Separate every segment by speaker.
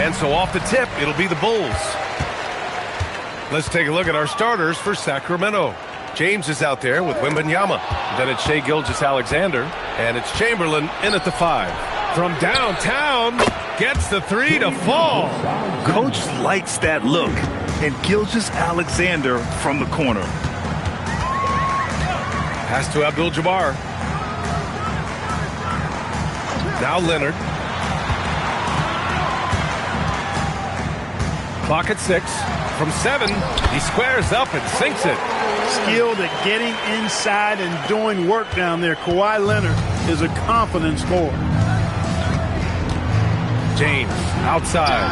Speaker 1: And so off the tip, it'll be the Bulls. Let's take a look at our starters for Sacramento. James is out there with Wembanyama. Then it's Shai Gilgeous-Alexander. And it's Chamberlain in at the 5. From downtown, gets the 3 to fall.
Speaker 2: Coach likes that look. And Gilgeous-Alexander from the corner.
Speaker 1: Pass to Abdul-Jabbar. Now Leonard. Clock at 6. From 7, he squares up and sinks it.
Speaker 3: Skilled at getting inside and doing work down there. Kawhi Leonard is a confident scorer.
Speaker 1: James outside.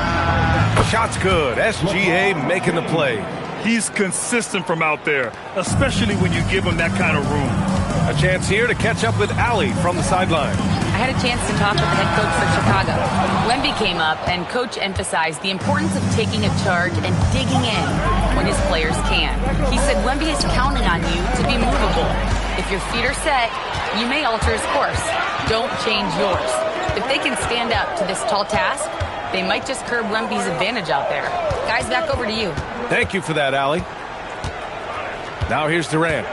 Speaker 1: Shot's good. SGA making the play.
Speaker 2: He's consistent from out there, especially when you give him that kind of room.
Speaker 1: A chance here to catch up with Allie from the sideline.
Speaker 4: I had a chance to talk with the head coach for Chicago. Wemby came up, and Coach emphasized the importance of taking a charge and digging in when his players can. He said Wemby is counting on you to be movable. If your feet are set, you may alter his course. Don't change yours. If they can stand up to this tall task, they might just curb Wemby's advantage out there. Guys, back over to you.
Speaker 1: Thank you for that, Allie. Now here's Durant.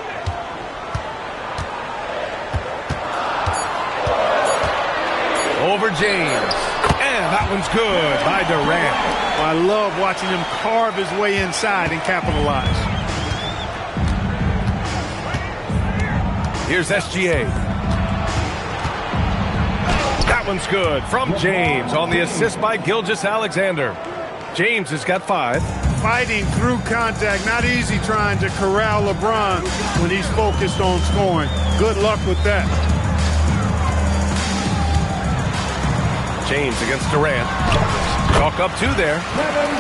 Speaker 1: Over James. And that one's good by Durant.
Speaker 3: Well, I love watching him carve his way inside and capitalize.
Speaker 1: Here's SGA. That one's good from James on the assist by Gilgeous-Alexander. James has got 5.
Speaker 3: Fighting through contact. Not easy trying to corral LeBron when he's focused on scoring. Good luck with that.
Speaker 1: James against Durant. Chalk up 2 there.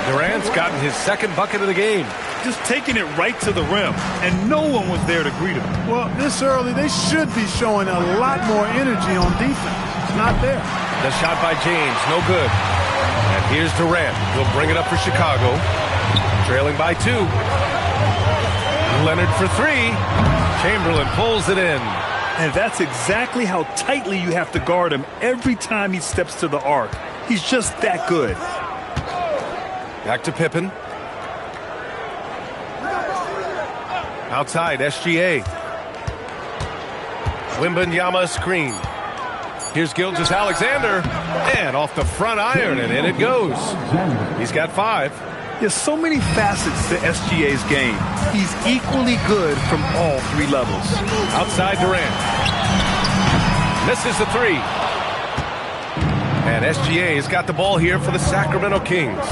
Speaker 1: Durant's gotten his 2nd bucket of the game.
Speaker 2: Just taking it right to the rim, and no one was there to greet him.
Speaker 3: Well, this early, they should be showing a lot more energy on defense. It's not there.
Speaker 1: The shot by James, no good. And here's Durant. He'll bring it up for Chicago. Trailing by 2. Leonard for 3. Chamberlain pulls it in.
Speaker 2: And that's exactly how tightly you have to guard him every time he steps to the arc. He's just that good.
Speaker 1: Back to Pippen. Outside, SGA. Wembanyama screen. Here's Gilgeous-Alexander. And off the front iron, and in it goes. He's got 5.
Speaker 2: There's so many facets to SGA's game. He's equally good from all 3 levels.
Speaker 1: Outside Durant. Misses the 3. And SGA has got the ball here for the Sacramento Kings.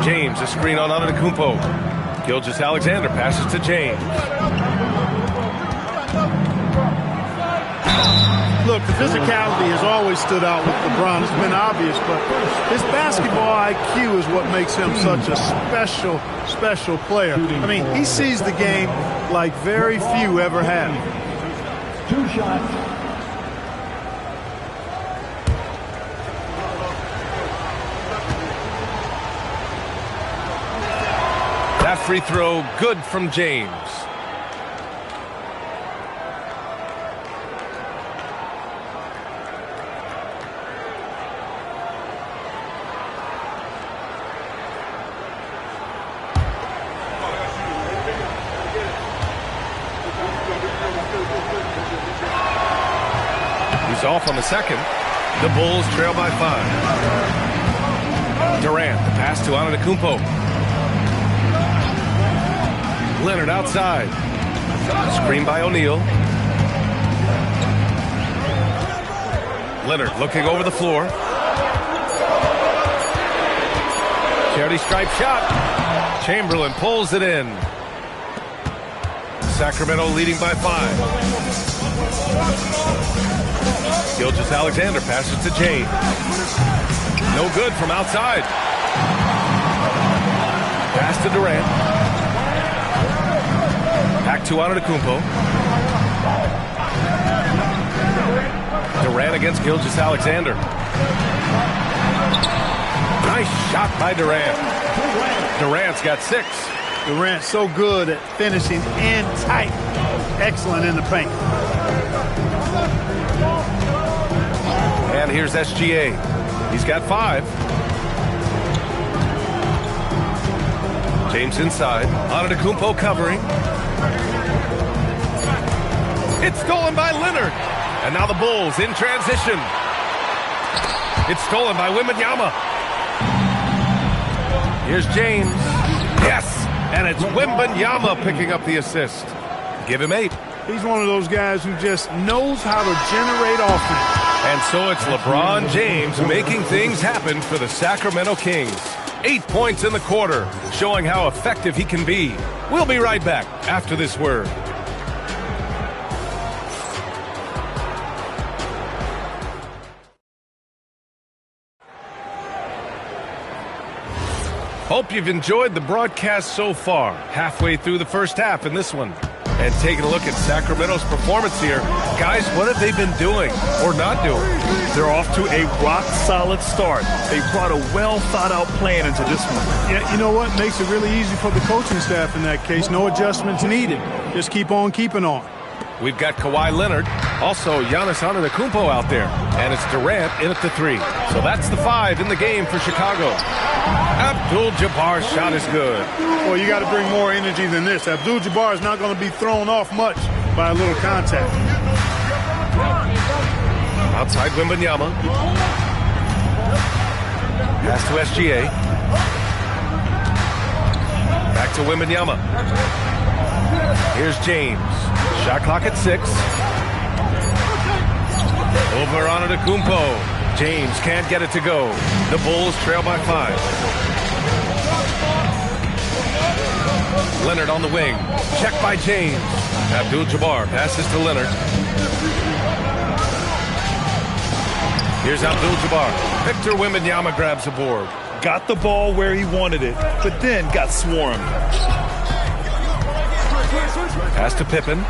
Speaker 1: James, a screen on Antetokounmpo. Gilgeous-Alexander passes to James.
Speaker 3: Look, the physicality has always stood out with LeBron. It's been obvious, but his basketball IQ is what makes him such a special player. I mean, he sees the game like very few ever have.
Speaker 5: 2 shots.
Speaker 1: That free throw, good from James. He's off on the 2nd. The Bulls trail by 5. Durant, the pass to Antetokounmpo. Leonard outside. Screen by O'Neal. Leonard looking over the floor. Charity stripe shot. Chamberlain pulls it in. Sacramento leading by 5. Gilgeous-Alexander passes to James. No good from outside. Pass to Durant. Back to Antetokounmpo. Durant against Gilgeous-Alexander. Nice shot by Durant. Durant's got 6.
Speaker 3: Durant so good at finishing in tight. Excellent in the paint.
Speaker 1: And here's SGA. He's got 5. James inside. Antetokounmpo covering. It's stolen by Leonard. And now the Bulls in transition. It's stolen by Wembanyama. Here's James. Yes! And it's Wembanyama picking up the assist. Give him 8.
Speaker 3: He's one of those guys who just knows how to generate offense.
Speaker 1: And so it's LeBron James making things happen for the Sacramento Kings. 8 points in the quarter, showing how effective he can be. We'll be right back after this word. Hope you've enjoyed the broadcast so far. Halfway through the first half in this one. And taking a look at Sacramento's performance here. Guys, what have they been doing or not doing?
Speaker 2: They're off to a rock-solid start. They brought a well-thought-out plan into this one.
Speaker 3: Yeah, you know what? Makes it really easy for the coaching staff in that case. No adjustments needed. Just keep on keeping on.
Speaker 1: We've got Kawhi Leonard, also Giannis Antetokounmpo out there. And it's Durant in at the 3. So that's the 5 in the game for Chicago. Abdul-Jabbar's shot is good.
Speaker 3: Well, you got to bring more energy than this. Abdul-Jabbar is not going to be thrown off much by a little contact.
Speaker 1: Outside Wembanyama. Pass to SGA. Back to Wembanyama. Here's James. Shot clock at 6. Over Antetokounmpo. James can't get it to go. The Bulls trail by 5. Leonard on the wing. Check by James. Abdul-Jabbar passes to Leonard. Here's Abdul-Jabbar. Victor Wembanyama grabs a board.
Speaker 2: Got the ball where he wanted it, but then got swarmed.
Speaker 1: Pass to Pippen.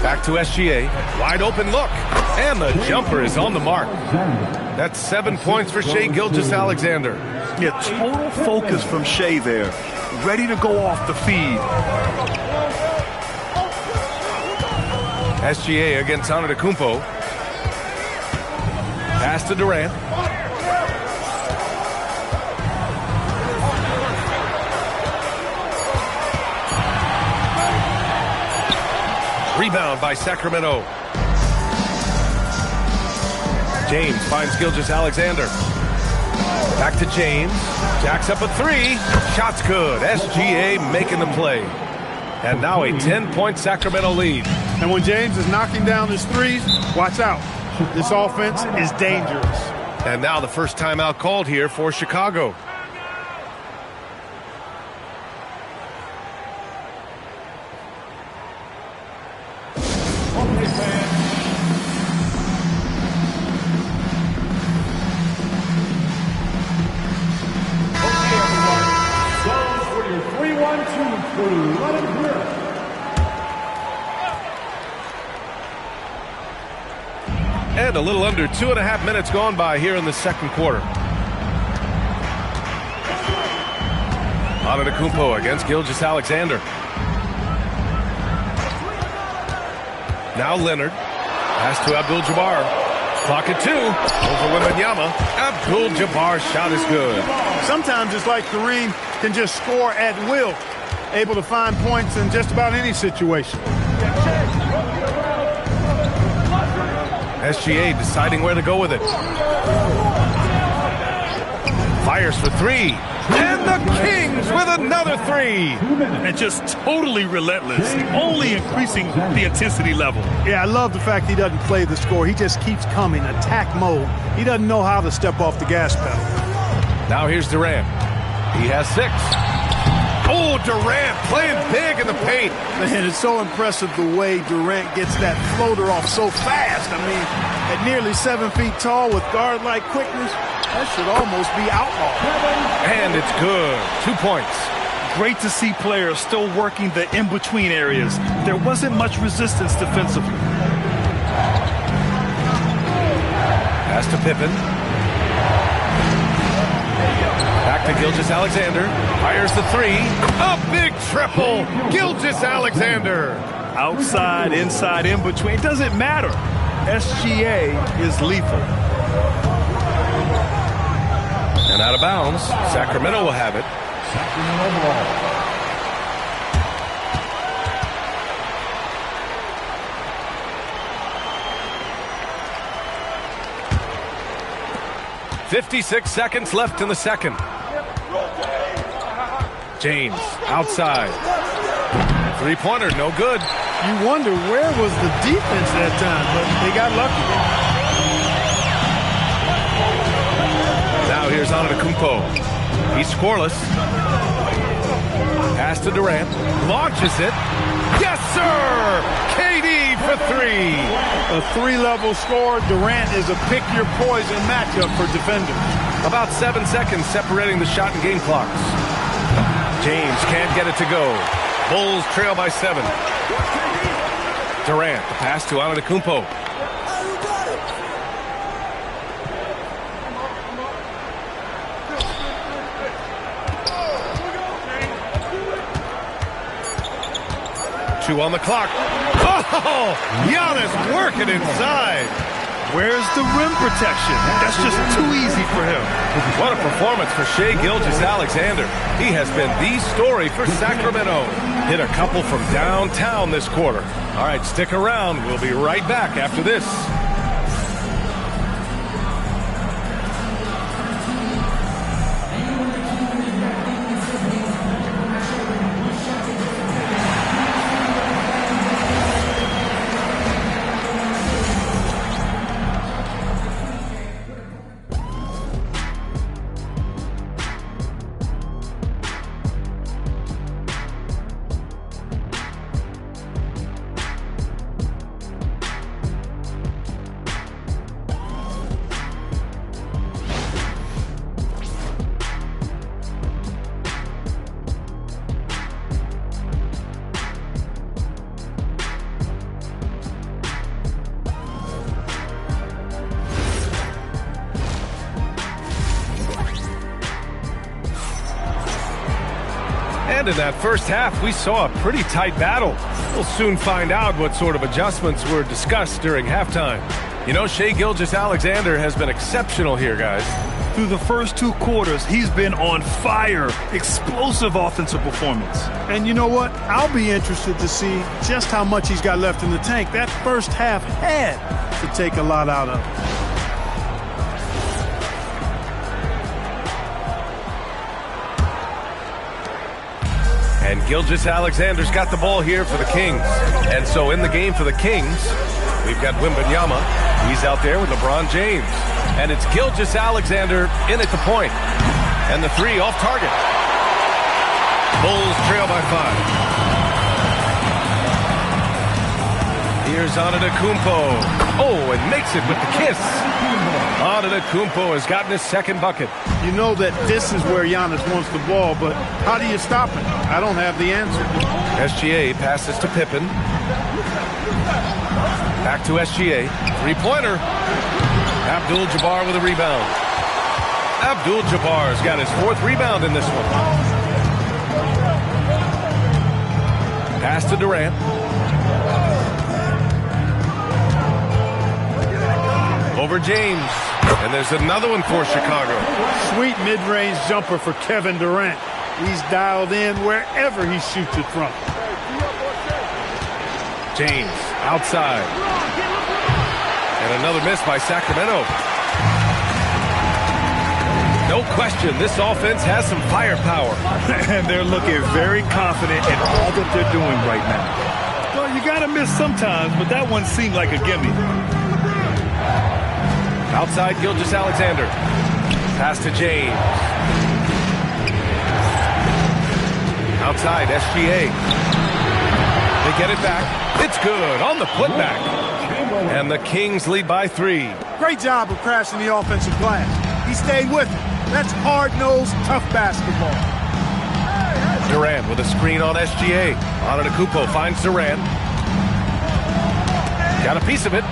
Speaker 1: Back to SGA. Wide open look. And the jumper is on the mark. That's 7 points for Shai Gilgeous-Alexander.
Speaker 2: Yeah, total focus from Shai there. Ready to go off the feed.
Speaker 1: SGA against Antetokounmpo. Pass to Durant. Rebound by Sacramento. James finds Gilgeous-Alexander. Back to James. Jacks up a 3. Shot's good. SGA making the play. And now a 10-point Sacramento lead.
Speaker 3: And when James is knocking down his threes, watch out. This offense is dangerous.
Speaker 1: And now the first timeout called here for Chicago. And a little under 2.5 minutes gone by here in the second quarter. Antetokounmpo against Gilgeous-Alexander. Now Leonard. Pass to Abdul-Jabbar. Clock at 2. Over Wembanyama. Abdul-Jabbar's shot is good. Sometimes it's like Kareem can just score at will. Able to find points in just about any situation. SGA deciding where to go with it. Fires for 3. And the Kings with another 3.
Speaker 2: And just totally relentless, only increasing the intensity level.
Speaker 3: Yeah, I love the fact he doesn't play the score. He just keeps coming, attack mode. He doesn't know how to step off the gas pedal.
Speaker 1: Now here's Durant. He has 6. Oh, Durant playing big in the paint.
Speaker 3: Man, it's so impressive the way Durant gets that floater off so fast. I mean, at nearly 7 feet tall with guard-like quickness, that should almost be outlawed.
Speaker 1: And it's good. 2 points.
Speaker 2: Great to see players still working the in-between areas. There wasn't much resistance defensively.
Speaker 1: Pass to Pippen. Back to Gilgeous-Alexander. Fires the 3. A big triple. Gilgeous-Alexander.
Speaker 2: Outside, inside, in between. Doesn't matter. SGA is lethal.
Speaker 1: And out of bounds, Sacramento will have it.
Speaker 5: Sacramento ball.
Speaker 1: 56 seconds left in the second. James outside. Three-pointer, no good.
Speaker 3: You wonder where was the defense that time, but they got lucky.
Speaker 1: Now here's Antetokounmpo. He's scoreless. Pass to Durant. Launches it. Yes, sir! KD for three.
Speaker 3: A three-level score. Durant is a pick-your-poison matchup for defenders.
Speaker 1: About 7 seconds separating the shot and game clocks. James can't get it to go. Bulls trail by 7. Durant, the pass to Antetokounmpo. Two on the clock. Oh, Giannis working inside.
Speaker 2: Where's the rim protection? That's just too easy for him.
Speaker 1: What a performance for Shai Gilgeous-Alexander. He has been the story for Sacramento. Hit a couple from downtown this quarter. All right, stick around. We'll be right back after this. And in that first half, we saw a pretty tight battle. We'll soon find out what sort of adjustments were discussed during halftime. You know, Shai Gilgeous-Alexander has been exceptional here, guys.
Speaker 2: Through the first 2 quarters, he's been on fire. Explosive offensive performance.
Speaker 3: And you know what? I'll be interested to see just how much he's got left in the tank. That first half had to take a lot out of it.
Speaker 1: And Gilgeous-Alexander's got the ball here for the Kings. And so in the game for the Kings, we've got Wembanyama. He's out there with LeBron James. And it's Gilgeous-Alexander in at the point. And the three off target. Bulls trail by 5. Here's Antetokounmpo. Oh, and makes it with the kiss. Antetokounmpo has gotten his second bucket.
Speaker 3: You know that this is where Giannis wants the ball, but how do you stop him? I don't have the answer.
Speaker 1: SGA passes to Pippen. Back to SGA. Three-pointer. Abdul-Jabbar with a rebound. Abdul-Jabbar's got his 4th rebound in this one. Pass to Durant. Over James. And there's another one for Chicago.
Speaker 3: Sweet mid-range jumper for Kevin Durant. He's dialed in wherever he shoots it from.
Speaker 1: James outside. And another miss by Sacramento. No question, this offense has some firepower.
Speaker 2: And they're looking very confident in all that they're doing right now. Well, you got to miss sometimes, but that one seemed like a gimme.
Speaker 1: Outside Gilgeous-Alexander. Pass to James. Outside SGA. They get it back. It's good on the putback. And the Kings lead by 3.
Speaker 3: Great job of crashing the offensive glass. He stayed with it. That's hard-nosed, tough basketball.
Speaker 1: Durant with a screen on SGA. Antetokounmpo finds Durant. Got a piece of it.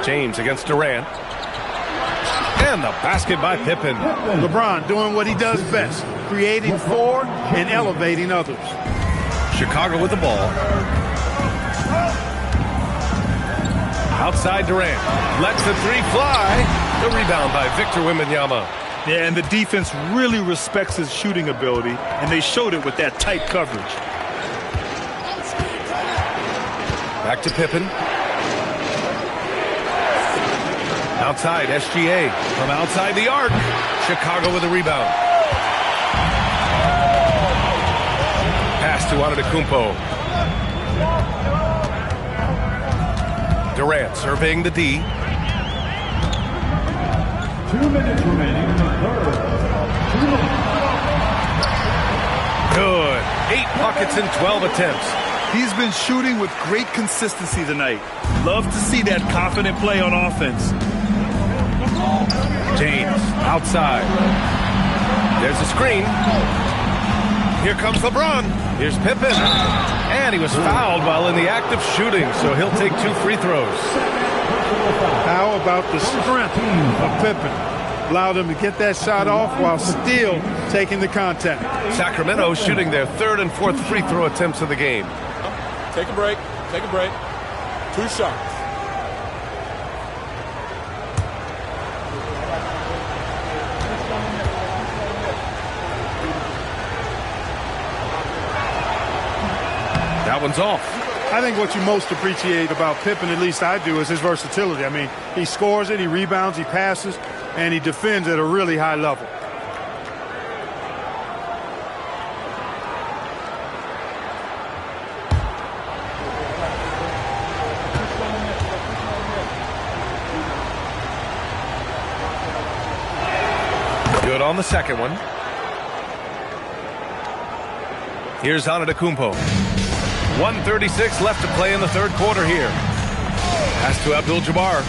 Speaker 1: James against Durant. And the basket by Pippen.
Speaker 3: LeBron doing what he does best, creating for and elevating others.
Speaker 1: Chicago with the ball. Outside Durant. Lets the three fly. The rebound by Victor Wembanyama.
Speaker 2: Yeah, and the defense really respects his shooting ability, and they showed it with that tight coverage.
Speaker 1: Back to Pippen. Outside, SGA. From outside the arc. Chicago with a rebound. Pass to Antetokounmpo. Durant surveying the D.
Speaker 5: 2 minutes remaining in the third.
Speaker 1: Good. 8 buckets in 12 attempts.
Speaker 2: He's been shooting with great consistency tonight. Love to see that confident play on offense.
Speaker 1: James outside. There's a screen. Here comes LeBron. Here's Pippen. And he was fouled while in the act of shooting, so he'll take 2 free throws.
Speaker 3: How about the strength of Pippen? Allowed him to get that shot off while still taking the contact.
Speaker 1: Sacramento shooting their 3rd and 4th free throw attempts of the game.
Speaker 6: Take a break. Take a break. 2 shots.
Speaker 1: That one's off.
Speaker 3: I think what you most appreciate about Pippen, at least I do, is his versatility. I mean, he scores it, he rebounds, he passes, and he defends at a really high level.
Speaker 1: Good on the second one. Here's Antetokounmpo. 1:36 left to play in the 3rd quarter here. Pass to Abdul-Jabbar.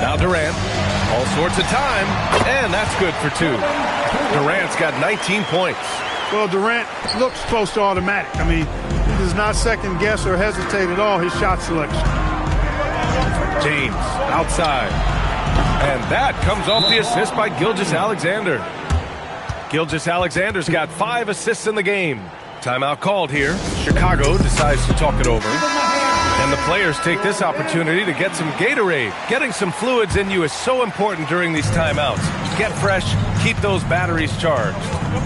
Speaker 1: Now Durant. All sorts of time. And that's good for 2. Durant's got 19 points.
Speaker 3: Well, Durant looks close to automatic. I mean, he does not second guess or hesitate at all his shot selection.
Speaker 1: James outside. And that comes off the assist by Gilgeous-Alexander. Gilgeous-Alexander's got 5 assists in the game. Timeout called here. Chicago decides to talk it over. And the players take this opportunity to get some Gatorade. Getting some fluids in you is so important during these timeouts. Get fresh, keep those batteries charged.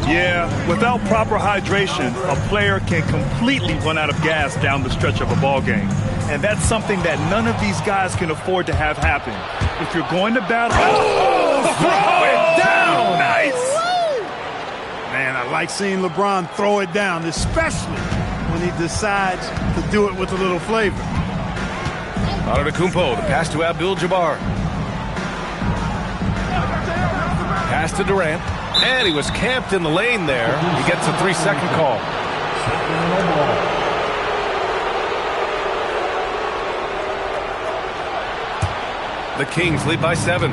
Speaker 2: Yeah, without proper hydration, a player can completely run out of gas down the stretch of a ball game. And that's something that none of these guys can afford to have happen. If you're going to battle...
Speaker 1: Throw it down!
Speaker 2: Nice!
Speaker 3: Man, I like seeing LeBron throw it down, especially when he decides to do it with a little flavor.
Speaker 1: Antetokounmpo, the pass to Abdul-Jabbar. Pass to Durant. And he was camped in the lane there. He gets a 3-second call. The Kings lead by 7.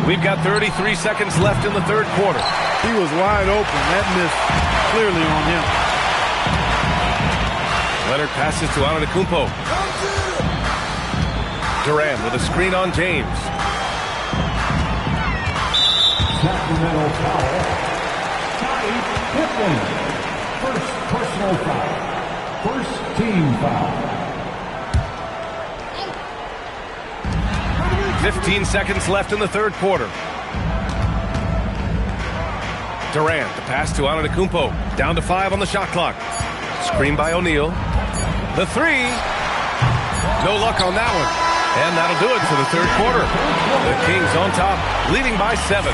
Speaker 1: We've got 33 seconds left in the 3rd quarter.
Speaker 3: He was wide open. That miss clearly on him.
Speaker 1: Leonard passes to Antetokounmpo. Durant with a screen on James.
Speaker 5: Sacramento foul. Scottie Pippen. First personal foul. First team foul.
Speaker 1: 15 seconds left in the 3rd quarter. Durant, the pass to Antetokounmpo. Down to 5 on the shot clock. Screen by O'Neal. The 3. No luck on that one. And that'll do it for the 3rd quarter. The Kings on top, leading by 7.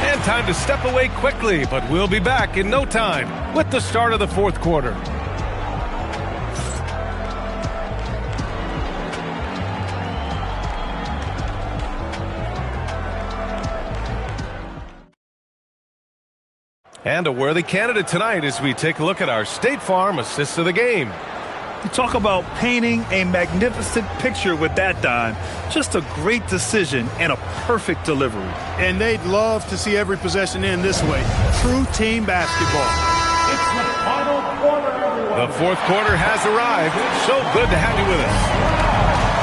Speaker 1: And time to step away quickly, but we'll be back in no time with the start of the 4th quarter. And a worthy candidate tonight as we take a look at our State Farm assists of the game.
Speaker 2: You talk about painting a magnificent picture with that dime. Just a great decision and a perfect delivery.
Speaker 3: And they'd love to see every possession end this way. True team basketball.
Speaker 5: It's the final quarter, everyone.
Speaker 1: The 4th quarter has arrived. So good to have you with us.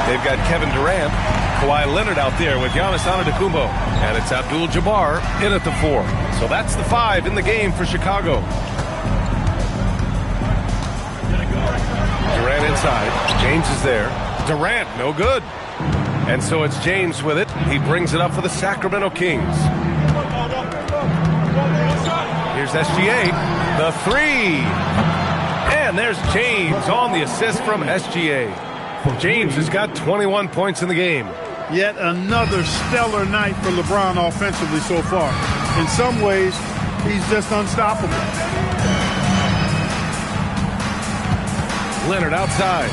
Speaker 1: They've got Kevin Durant. Kawhi Leonard out there with Giannis Antetokounmpo. And it's Abdul-Jabbar in at the 4. So that's the 5 in the game for Chicago. Durant inside. James is there. Durant, no good. And so it's James with it. He brings it up for the Sacramento Kings. Here's SGA. The 3. And there's James on the assist from SGA. James has got 21 points in the game.
Speaker 3: Yet another stellar night for LeBron offensively so far. In some ways, he's just unstoppable.
Speaker 1: Leonard outside.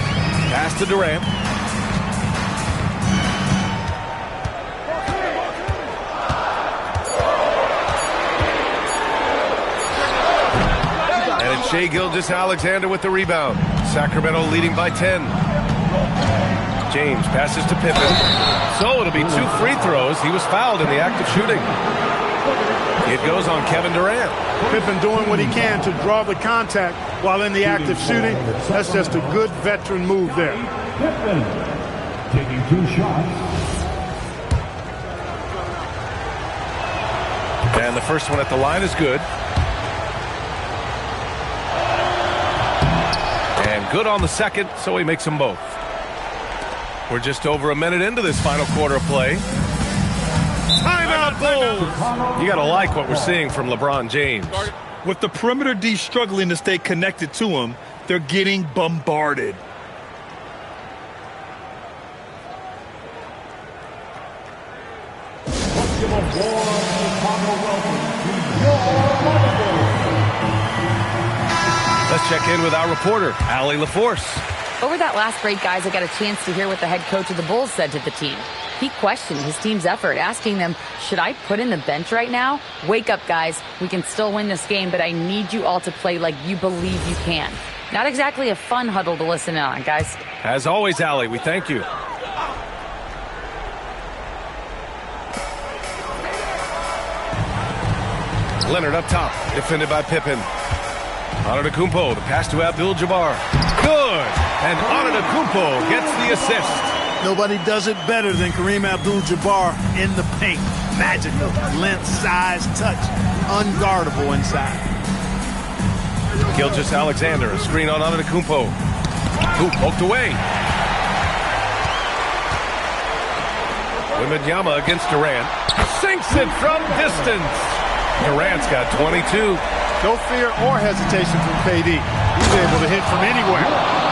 Speaker 1: Pass to Durant. And it's Shai Gilgeous-Alexander with the rebound. Sacramento leading by 10. James passes to Pippen. So it'll be 2 free throws. He was fouled in the act of shooting. It goes on Kevin Durant.
Speaker 3: Pippen doing what he can to draw the contact while in the act of shooting. That's just a good veteran move there.
Speaker 5: Pippen taking 2 shots.
Speaker 1: And the first one at the line is good. And good on the second, so he makes them both. We're just over a minute into this final quarter of play. Timeout, Bulls! You got to like what we're seeing from LeBron James.
Speaker 2: With the perimeter D struggling to stay connected to him, they're getting bombarded.
Speaker 5: Give a warm Chicago welcome to your
Speaker 1: Let's check in with our reporter, Allie LaForce.
Speaker 4: Over that last break, guys, I got a chance to hear what the head coach of the Bulls said to the team. He questioned his team's effort, asking them, should I put in the bench right now? Wake up, guys. We can still win this game, but I need you all to play like you believe you can. Not exactly a fun huddle to listen in on, guys.
Speaker 1: As always, Allie, we thank you. Leonard up top, defended by Pippen. Antetokounmpo, the pass to Abdul-Jabbar. Good! And Antetokounmpo gets the assist.
Speaker 3: Nobody does it better than Kareem Abdul-Jabbar in the paint. Magical. Length, size, touch. Unguardable inside.
Speaker 1: Gilgeous-Alexander, a screen on Antetokounmpo. Who poked away. Wembanyama against Durant. Sinks it from distance. Durant's got 22.
Speaker 3: No fear or hesitation from KD. He's able to hit from anywhere.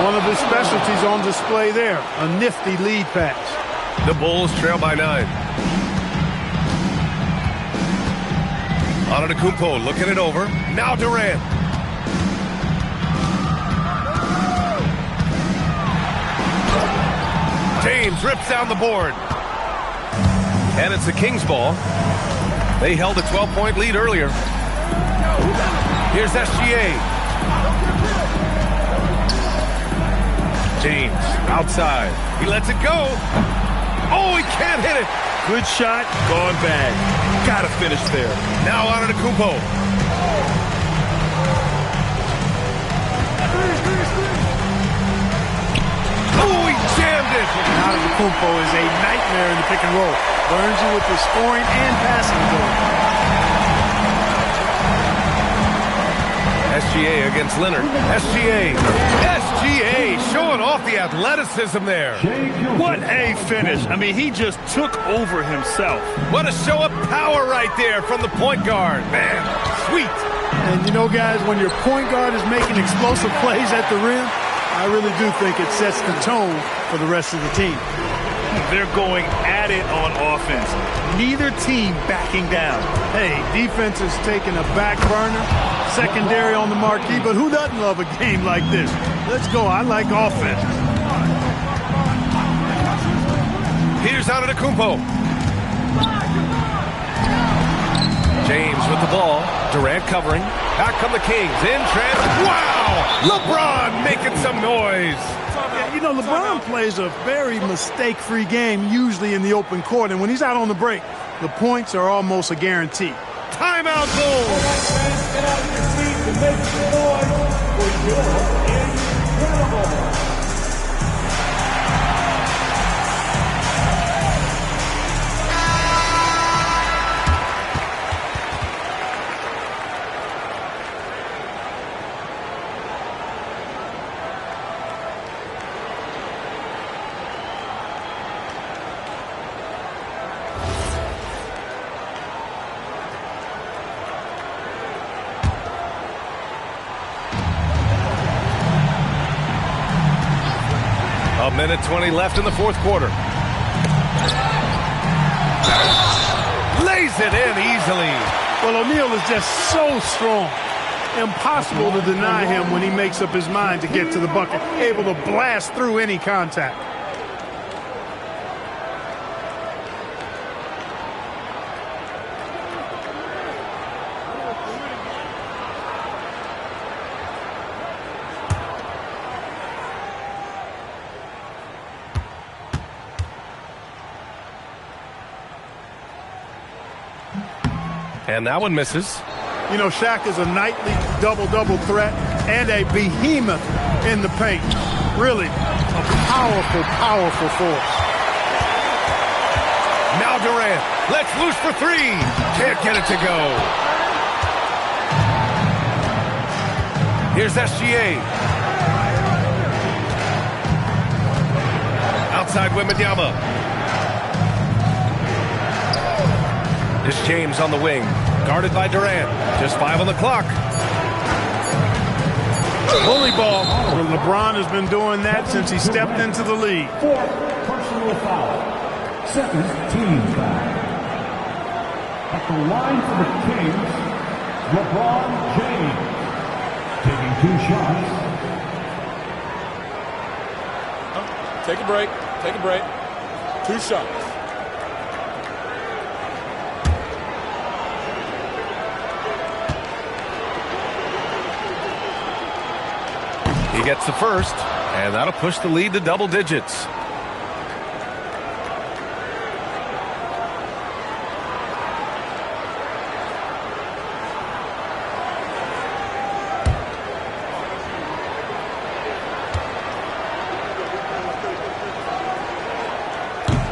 Speaker 3: One of his specialties on display there. A nifty lead pass.
Speaker 1: The Bulls trail by 9. Antetokounmpo looking it over. Now Durant. James rips down the board. And it's the Kings ball. They held a 12-point lead earlier. Here's SGA. James outside. He lets it go. Oh, he can't hit it.
Speaker 2: Good shot, gone bad. Gotta finish there.
Speaker 1: Now Antetokounmpo. Oh, he jammed it.
Speaker 3: Antetokounmpo is a nightmare in the pick and roll. Burns you with the scoring and passing ability.
Speaker 1: SGA against Leonard. SGA showing off the athleticism there.
Speaker 2: What a finish. I mean, he just took over himself.
Speaker 1: What a show of power right there from the point guard. Man, sweet.
Speaker 3: And you know, guys, when your point guard is making explosive plays at the rim, I really do think it sets the tone for the rest of the team.
Speaker 2: They're going at it on offense. Neither team backing down.
Speaker 3: Hey, defense is taking a back burner, secondary on the marquee, but who doesn't love a game like this? Let's go. I like offense.
Speaker 1: Here's Antetokounmpo. James with the ball. Durant covering. Back come the Kings. In transit. Wow! LeBron making some noise.
Speaker 3: Yeah, you know, LeBron plays a very mistake-free game, usually in the open court, and when he's out on the break, the points are almost a guarantee.
Speaker 1: Timeout, Bulls.
Speaker 5: Get out of your seat to make some noise for your incredible.
Speaker 1: A minute 20 left in the fourth quarter. Lays it in easily.
Speaker 3: Well, O'Neal is just so strong. Impossible to deny him when he makes up his mind to get to the bucket. Able to blast through any contact.
Speaker 1: And that one misses.
Speaker 3: You know, Shaq is a nightly double-double threat and a behemoth in the paint. Really a powerful, powerful force.
Speaker 1: Now Durant lets loose for three. Can't get it to go. Here's SGA. Outside Wembanyama. This James on the wing, guarded by Durant. Just 5 on the clock.
Speaker 3: Bully ball. Well, LeBron has been doing that since he stepped into the league.
Speaker 5: Fourth personal foul. Second team foul. At the line for the Kings, LeBron James. Taking 2 shots.
Speaker 6: Take a break. Take a break. 2 shots.
Speaker 1: He gets the first, and that'll push the lead to double digits.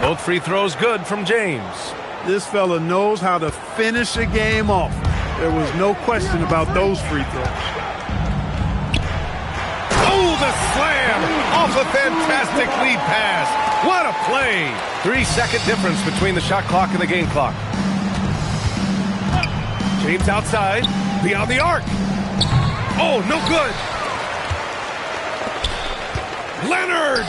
Speaker 1: Both free throws good from James.
Speaker 3: This fella knows how to finish a game off. There was no question about those free throws.
Speaker 1: Oh, the slam off a fantastic lead pass. What a play. 3-second difference between the shot clock and the game clock. James outside, beyond the arc. Oh, no good. Leonard.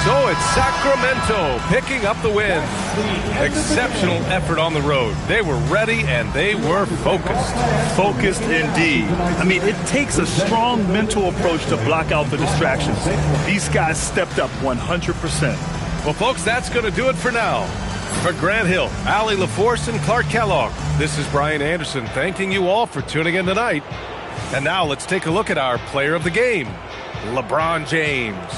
Speaker 1: So it's Sacramento picking up the win. Exceptional effort on the road. They were ready and they were focused.
Speaker 2: Focused indeed. I mean, it takes a strong mental approach to block out the distractions. These guys stepped up 100%.
Speaker 1: Well, folks, that's going to do it for now. For Grant Hill, Allie LaForce, and Clark Kellogg, this is Brian Anderson thanking you all for tuning in tonight. And now let's take a look at our player of the game, LeBron James.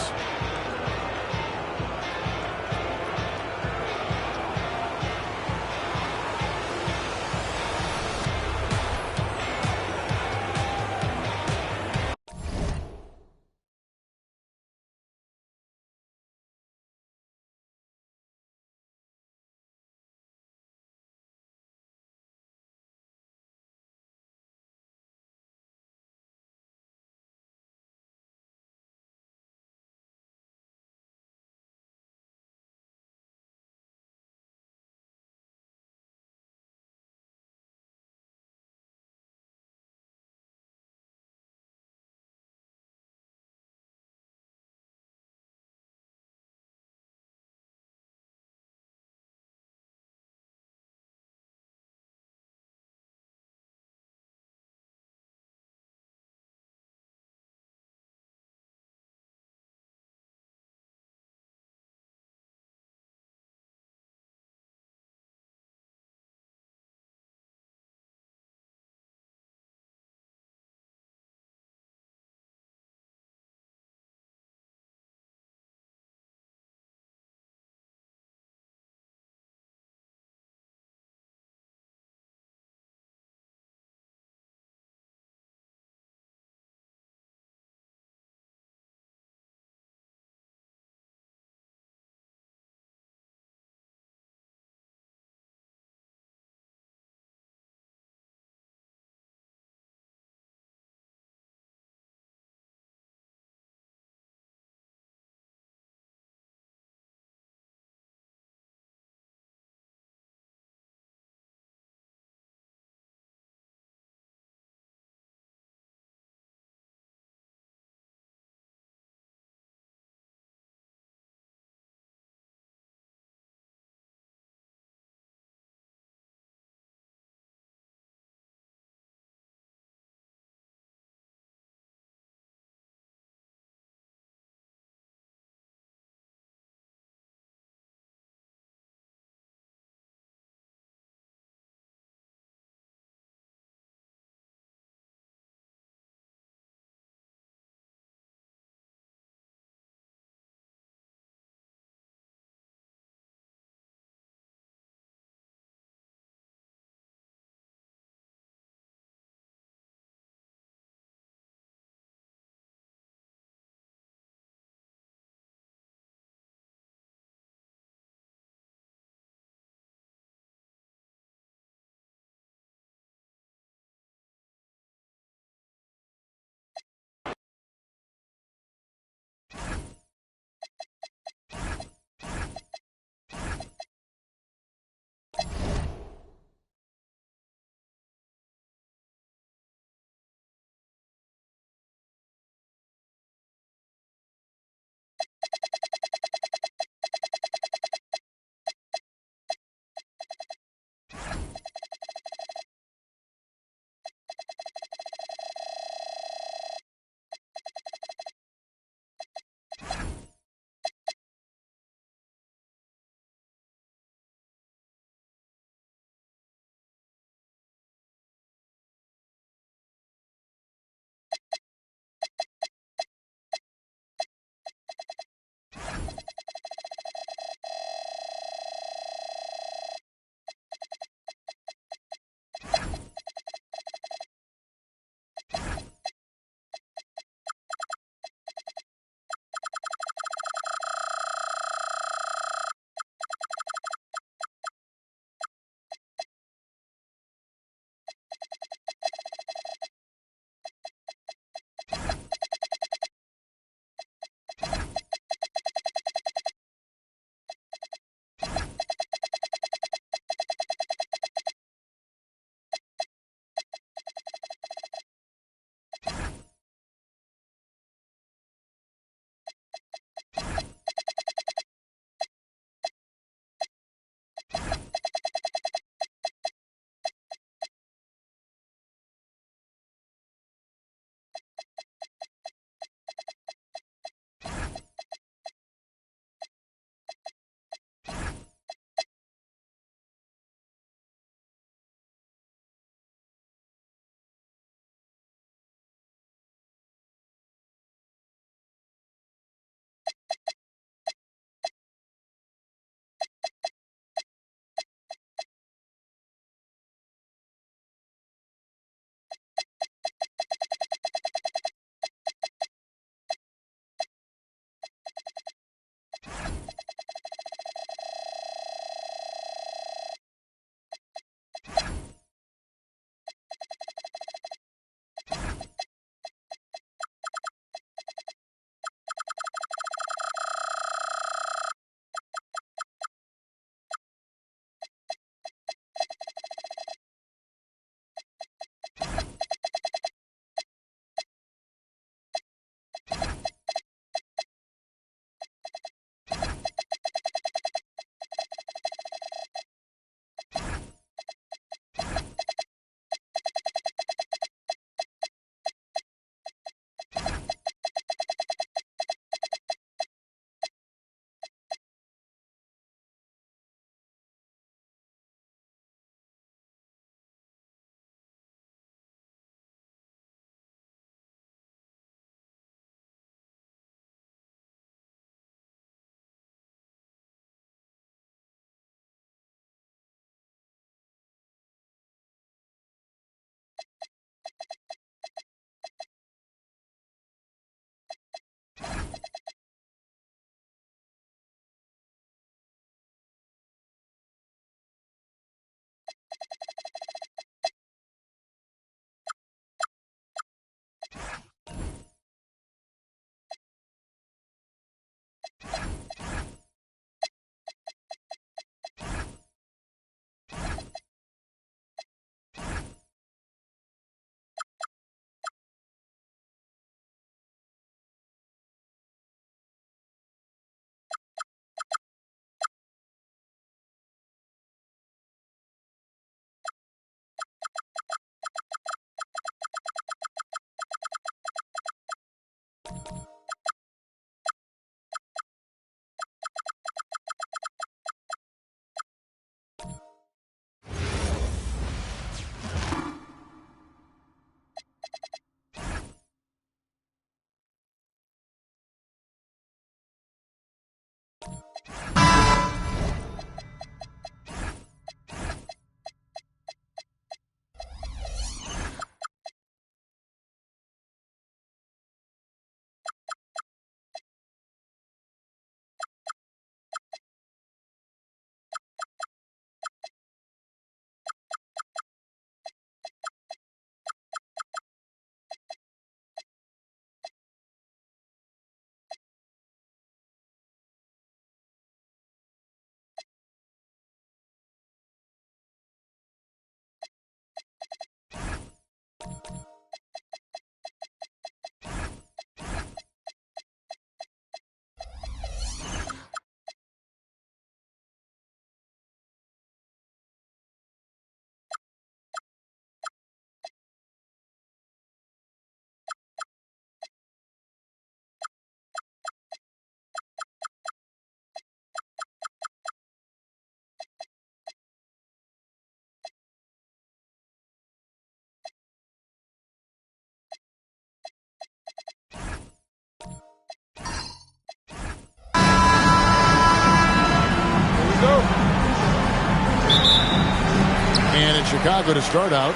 Speaker 7: Chicago to start out.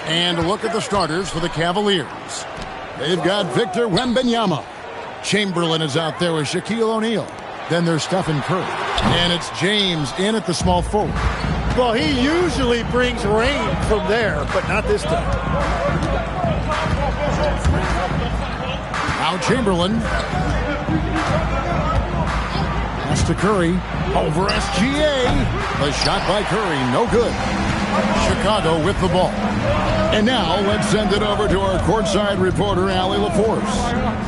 Speaker 7: And look at the starters for the Cavaliers. They've got Victor Wembanyama. Chamberlain is out there with Shaquille O'Neal. Then there's Stephen Curry. And it's James in at the small forward.
Speaker 3: Well, he usually brings rain from there, but not this time.
Speaker 7: Now Chamberlain. Pass to Curry. Over SGA. The shot by Curry, no good. Chicago with the ball. And now let's send it over to our courtside reporter, Allie LaForce.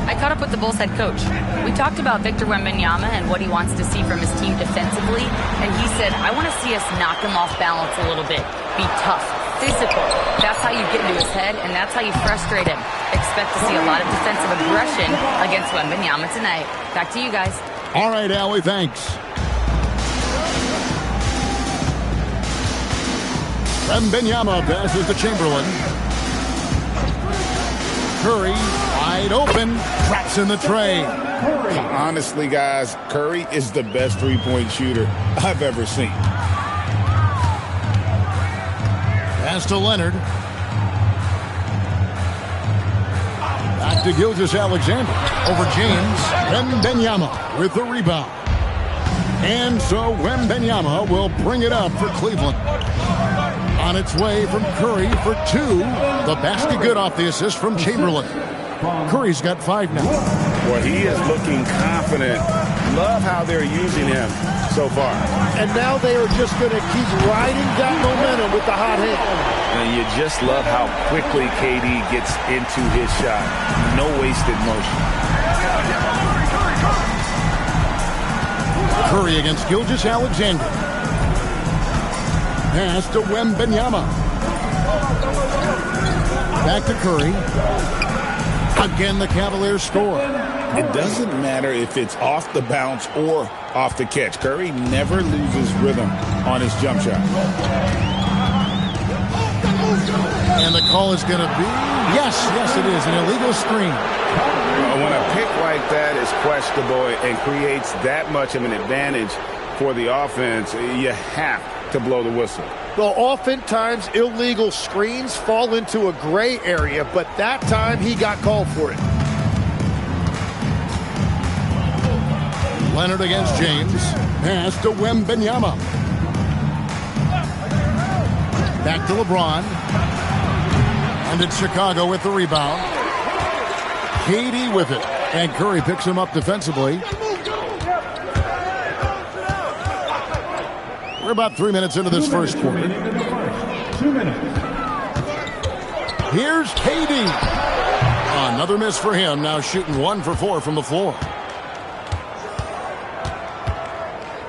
Speaker 4: I caught up with the Bulls head coach. We talked about Victor Wembanyama and what he wants to see from his team defensively, and he said, I want to see us knock him off balance a little bit. Be tough, physical. That's how you get into his head, and that's how you frustrate him. Expect to see a lot of defensive aggression against Wembanyama tonight. Back to you guys.
Speaker 7: All right, Allie, thanks. Wembanyama passes to Chamberlain. Curry, wide open, traps in the tray.
Speaker 8: Honestly, guys, Curry is the best three-point shooter I've ever seen.
Speaker 7: Pass to Leonard. Back to Gilgeous-Alexander. Over James. Wembanyama with the rebound. And so Wembanyama will bring it up for Cleveland. On its way from Curry for two. The basket good off the assist from Chamberlain. Curry's got 5 now.
Speaker 8: Well, he is looking confident. Love how they're using him so far.
Speaker 3: And now they are just going to keep riding that momentum with the hot hand.
Speaker 8: And you just love how quickly KD gets into his shot. No wasted motion.
Speaker 7: Curry against Gilgeous-Alexander. Pass to Wembanyama. Back to Curry. Again, the Cavaliers score.
Speaker 8: It doesn't matter if it's off the bounce or off the catch. Curry never loses rhythm on his jump shot.
Speaker 7: And the call is going to be, yes, it is, an illegal screen.
Speaker 8: When a pick like that is questionable and creates that much of an advantage for the offense, you have to blow the whistle.
Speaker 3: Well, oftentimes illegal screens fall into a gray area, but that time he got called for it.
Speaker 7: Leonard against James. Pass to Wembanyama. Back to LeBron. And it's Chicago with the rebound. KD with it. And Curry picks him up defensively. We're about 3 minutes into this first quarter.
Speaker 5: 2 minutes.
Speaker 7: Here's KD. Another miss for him. Now shooting 1 for 4 from the floor.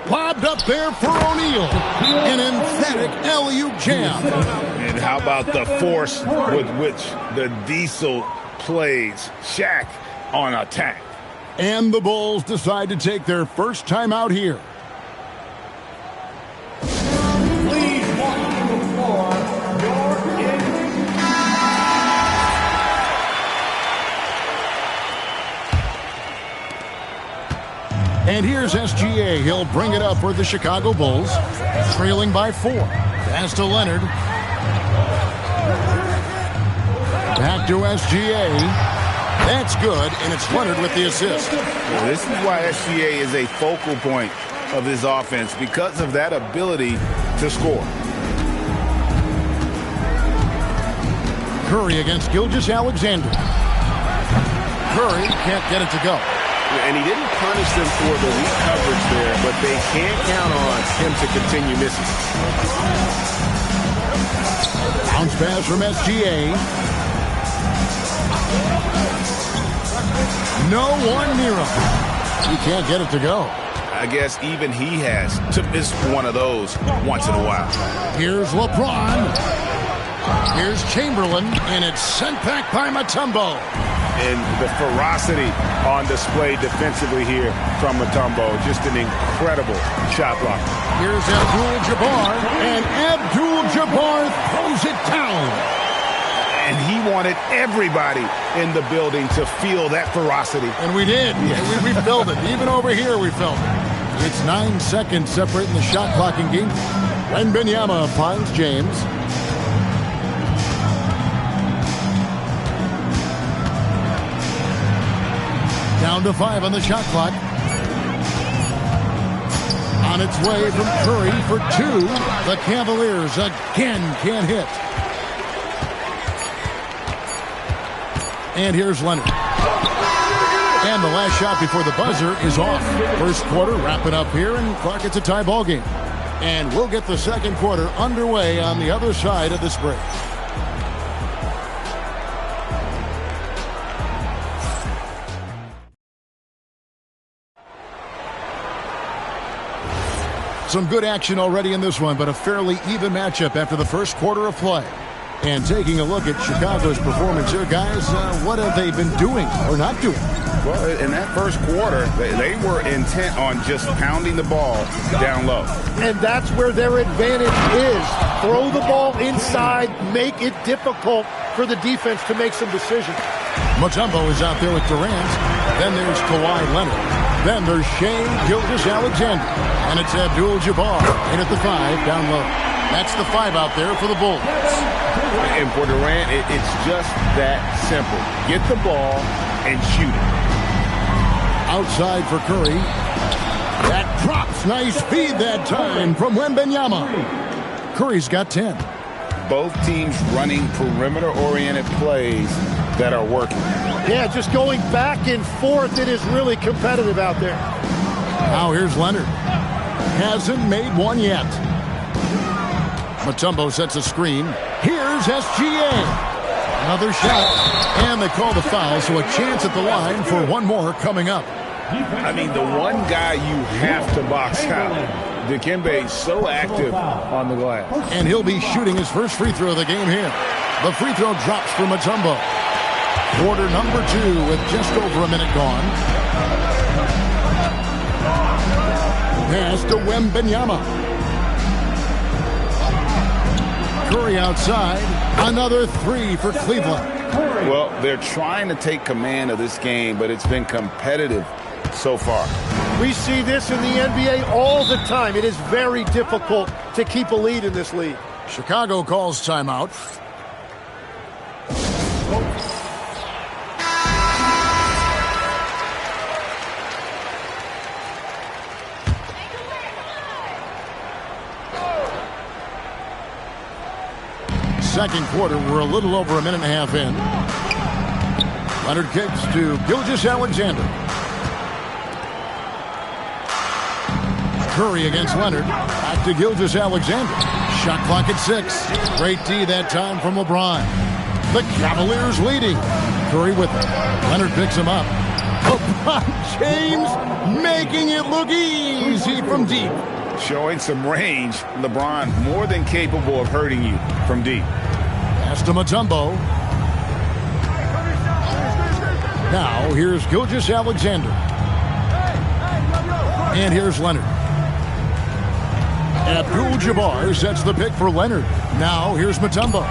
Speaker 7: Lobbed up there for O'Neal. An emphatic alley-oop jam.
Speaker 8: And how about the force with which the Diesel plays Shaq on attack?
Speaker 7: And the Bulls decide to take their first time out here.
Speaker 5: Please walk to the floor. You're in.
Speaker 7: And here's SGA. He'll bring it up for the Chicago Bulls, trailing by 4. Pass to Leonard. Back to SGA. That's good, and it's Leonard with the assist.
Speaker 8: Well, this is why SGA is a focal point of his offense, because of that ability to score.
Speaker 7: Curry against Gilgeous-Alexander. Curry can't get it to go.
Speaker 8: And he didn't punish them for the weak coverage there, but they can't count on him to continue missing.
Speaker 7: Bounce pass from SGA. No one near him. He can't get it to go.
Speaker 8: I guess even he has to miss one of those once in a while.
Speaker 7: Here's LeBron. Here's Chamberlain, and it's sent back by Mutombo.
Speaker 8: And the ferocity on display defensively here from Mutombo. Just an incredible shot block.
Speaker 7: Here's Abdul-Jabbar, and Abdul-Jabbar throws it down.
Speaker 8: And he wanted everybody in the building to feel that ferocity.
Speaker 7: And we did. Yeah. We felt it. Even over here we felt it. It's 9 seconds separating the shot clock and game. Wembanyama finds James. Down to 5 on the shot clock. On its way from Curry for 2. The Cavaliers again can't hit. And here's Leonard. And the last shot before the buzzer is off. First quarter wrapping up here, and Clark, it's a tie ball game. And we'll get the second quarter underway on the other side of this break. Some good action already in this one, but a fairly even matchup after the first quarter of play. And taking a look at Chicago's performance here, guys, what have they been doing or not doing?
Speaker 8: Well, in that first quarter, they were intent on just pounding the ball down low.
Speaker 9: And that's where their advantage is. Throw the ball inside, make it difficult for the defense to make some decisions.
Speaker 7: Mutombo is out there with Durant. Then there's Kawhi Leonard. Then there's Shai Gilgeous-Alexander. And it's Abdul-Jabbar in at the 5 down low. That's the 5 out there for the Bulls.
Speaker 8: And for Durant, it's just that simple. Get the ball and shoot it.
Speaker 7: Outside for Curry. That drops. Nice feed that time from Wembanyama. Curry's got 10.
Speaker 8: Both teams running perimeter-oriented plays that are working.
Speaker 9: Yeah, just going back and forth. It is really competitive out there.
Speaker 7: Now here's Leonard. Hasn't made one yet. Mutombo sets a screen. Here's SGA. Another shot. And they call the foul, so a chance at the line for one more coming up.
Speaker 8: I mean, the one guy you have to box out. Dikembe is so active on the glass.
Speaker 7: And he'll be shooting his first free throw of the game here. The free throw drops for Mutombo. Quarter number 2 with just over a minute gone. Pass to Wembanyama. Curry outside. Another 3 for Cleveland.
Speaker 8: Well, they're trying to take command of this game, but it's been competitive so far.
Speaker 9: We see this in the NBA all the time. It is very difficult to keep a lead in this league.
Speaker 7: Chicago calls timeout. Second quarter, we're a little over a minute and a half in. Leonard kicks to Gilgeous-Alexander. Curry against Leonard. Back to Gilgeous-Alexander. Shot clock at 6. Great D that time from LeBron. The Cavaliers leading. Curry with it. Leonard picks him up. LeBron James making it look easy from deep.
Speaker 8: Showing some range. LeBron more than capable of hurting you from deep.
Speaker 7: Pass to Mutombo. Now here's Gilgeous-Alexander. And here's Leonard. Abdul-Jabbar sets the pick for Leonard. Now here's Mutombo.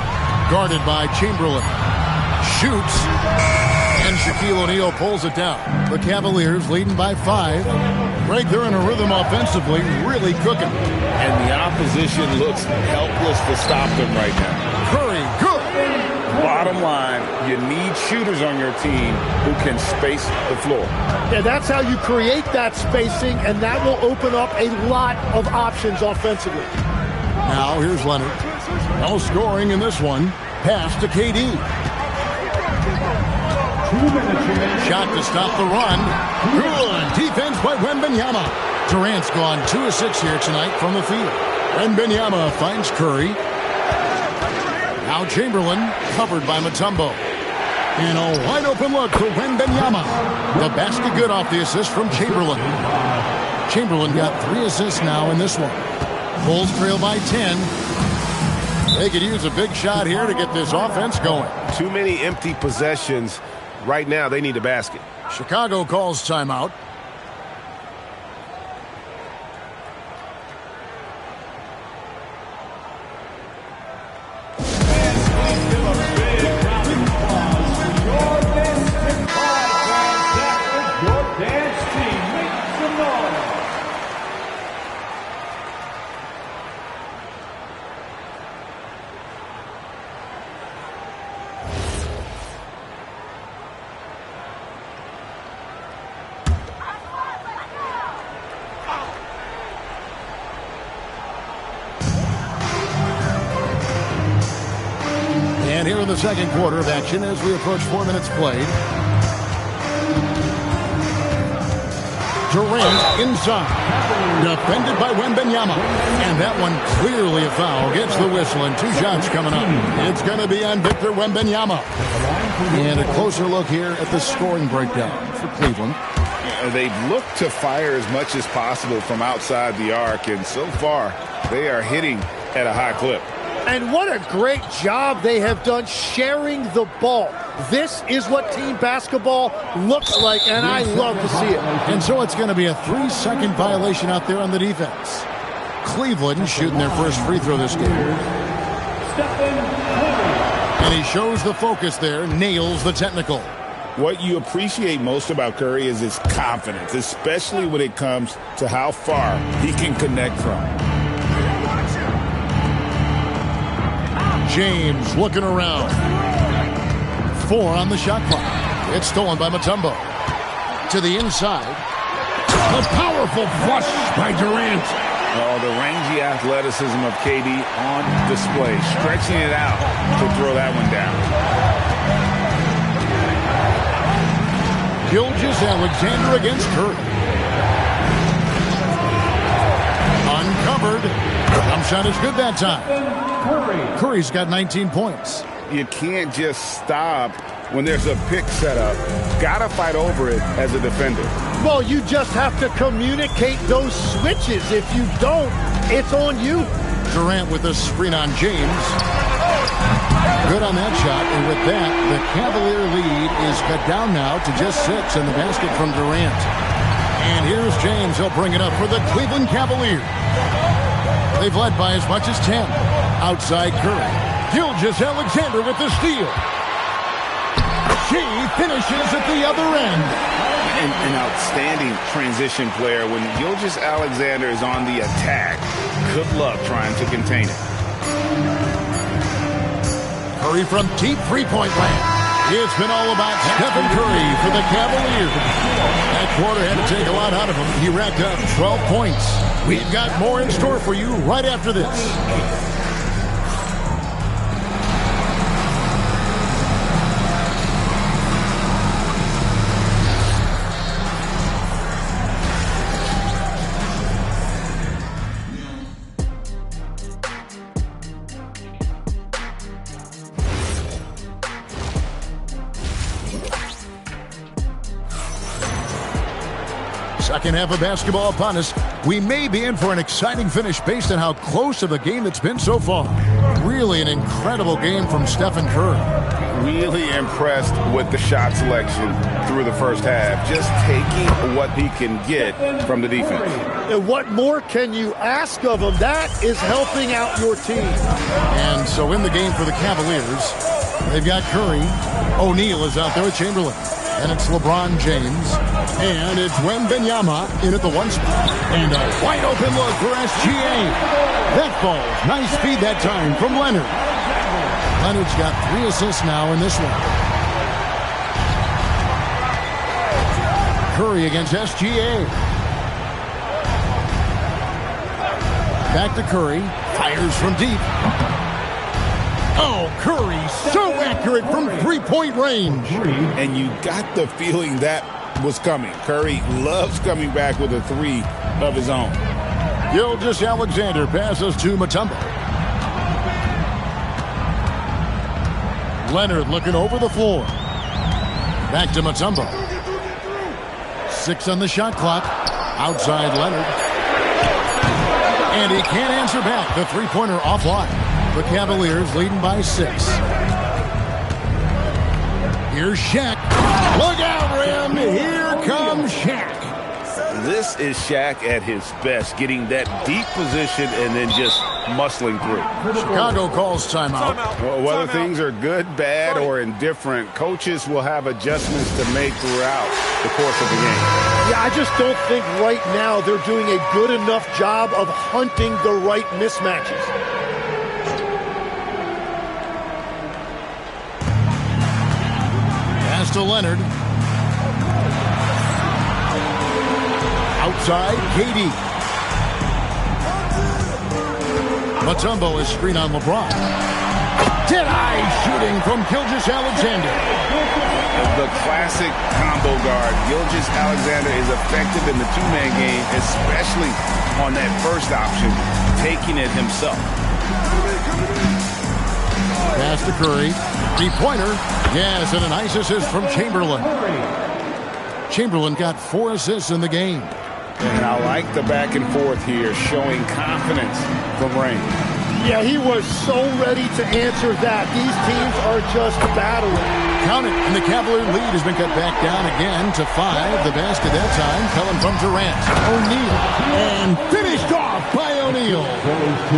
Speaker 7: Guarded by Chamberlain. Shoots. And Shaquille O'Neal pulls it down. The Cavaliers leading by 5. Right there in a rhythm offensively, really cooking.
Speaker 8: And the opposition looks helpless to stop them right now.
Speaker 7: Curry, good.
Speaker 8: Bottom line, you need shooters on your team who can space the floor.
Speaker 9: Yeah, that's how you create that spacing, and that will open up a lot of options offensively.
Speaker 7: Now here's Leonard. No scoring in this one. Pass to KD. Shot to stop the run. Good defense by Wembanyama. Durant's gone 2 of 6 here tonight from the field. Wembanyama finds Curry. Now Chamberlain covered by Mutombo. And a wide open look for Wembanyama. The basket good off the assist from Chamberlain. Chamberlain got 3 assists now in this one. Bulls trail by 10. They could use a big shot here to get this offense going.
Speaker 1: Too many empty possessions. Right now, they need a basket.
Speaker 7: Chicago calls timeout. here in the second quarter of action as we approach 4 minutes played. Durant inside. Defended by Wembanyama. And that one clearly a foul. Gets the whistle and 2 shots coming up. It's going to be on Victor Wembanyama. And a closer look here at the scoring breakdown for Cleveland.
Speaker 8: They've looked to fire as much as possible from outside the arc, and so far they are hitting at a high clip.
Speaker 9: And what a great job they have done sharing the ball. This is what team basketball looks like, and I love to see it.
Speaker 7: And so it's going to be a 3-second violation out there on the defense. Cleveland shooting their first free throw this game. And he shows the focus there, nails the technical.
Speaker 8: What you appreciate most about Curry is his confidence, especially when it comes to how far he can connect from.
Speaker 7: James looking around. 4 on the shot clock. It's stolen by Mutombo. To the inside. A powerful flush by Durant.
Speaker 8: Oh, the rangy athleticism of KD on display, stretching it out to throw that one down.
Speaker 7: Gilgeous-Alexander against Curry. Uncovered. Jump shot is good that time. Curry's got 19 points.
Speaker 8: You can't just stop when there's a pick set up. Gotta fight over it as a defender.
Speaker 9: Well, you just have to communicate those switches. If you don't, it's on you.
Speaker 7: Durant with a screen on James. Good on that shot, and with that, the Cavalier lead is cut down now to just 6 in the basket from Durant. And here's James. He'll bring it up for the Cleveland Cavaliers. They've led by as much as 10. Outside Curry. Gilgeous-Alexander with the steal. She finishes at the other end.
Speaker 8: An outstanding transition player. When Gilgeous-Alexander is on the attack, good luck trying to contain it.
Speaker 7: Curry from deep three-point land. It's been all about Stephen Curry for the Cavaliers. That quarter had to take a lot out of him. He racked up 12 points. We've got more in store for you right after this. Second half of basketball upon us. We may be in for an exciting finish based on how close of a game it's been so far. Really an incredible game from Stephen Curry.
Speaker 8: Really impressed with the shot selection through the first half. Just taking what he can get from the defense.
Speaker 9: And what more can you ask of him? That is helping out your team.
Speaker 7: And so in the game for the Cavaliers, they've got Curry. O'Neal is out there with Chamberlain. And it's LeBron James. And it's Wembanyama in at the 1 spot. And a wide open look for SGA. That falls. Nice feed that time from Leonard. Leonard's got 3 assists now in this one. Curry against SGA. Back to Curry. Fires from deep. Oh, Curry, so accurate from three-point range.
Speaker 8: And you got the feeling that was coming. Curry loves coming back with a 3 of his own.
Speaker 7: Gilgeous-Alexander passes to Mutombo. Leonard looking over the floor. Back to Mutombo. 6 on the shot clock. Outside Leonard. And he can't answer back. The three-pointer offline. The Cavaliers leading by 6. Here's Shaq. Look out, Rim. Here comes Shaq.
Speaker 8: This is Shaq at his best, getting that deep position and then just muscling through.
Speaker 7: Chicago calls timeout.
Speaker 8: Well, whether things are good, bad, or indifferent, coaches will have adjustments to make throughout the course of the game.
Speaker 9: Yeah, I just don't think right now they're doing a good enough job of hunting the right mismatches.
Speaker 7: Pass to Leonard. Outside, KD. Mutombo is screen on LeBron. Dead-eye shooting from Gilgeous-Alexander.
Speaker 8: The classic combo guard. Gilgeous-Alexander is effective in the two-man game, especially on that first option, taking it himself.
Speaker 7: Pass to Curry. Three-pointer. Yes, and a nice assist from Chamberlain. Chamberlain got 4 assists in the game.
Speaker 8: And I like the back and forth here, showing confidence from Rain.
Speaker 9: Yeah, he was so ready to answer that. These teams are just battling.
Speaker 7: Count it, and the Cavalier lead has been cut back down again to 5. The basket that time coming from Durant. O'Neal, and finished off by O'Neal.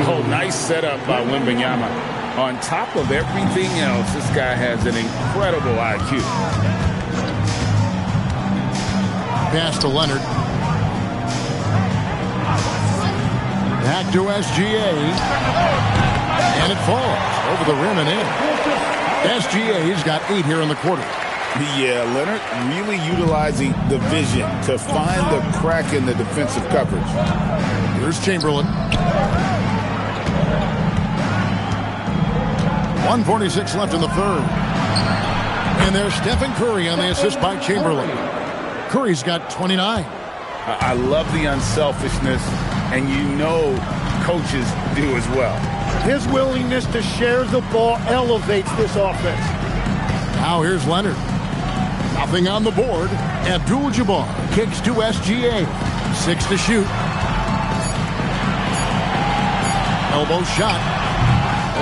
Speaker 8: Oh, nice setup by Wembanyama. On top of everything else, this guy has an incredible IQ.
Speaker 7: Pass to Leonard. Back to SGA. And it falls over the rim and in. SGA's got 8 here in the quarter.
Speaker 8: Yeah, Leonard really utilizing the vision to find the crack in the defensive coverage.
Speaker 7: Here's Chamberlain. 1:46 left in the third. And there's Stephen Curry on the assist by Chamberlain. Curry's got 29.
Speaker 8: I love the unselfishness, and you know coaches do as well.
Speaker 9: His willingness to share the ball elevates this offense.
Speaker 7: Now here's Leonard. Nothing on the board. Abdul-Jabbar kicks to SGA. 6 to shoot. Elbow shot.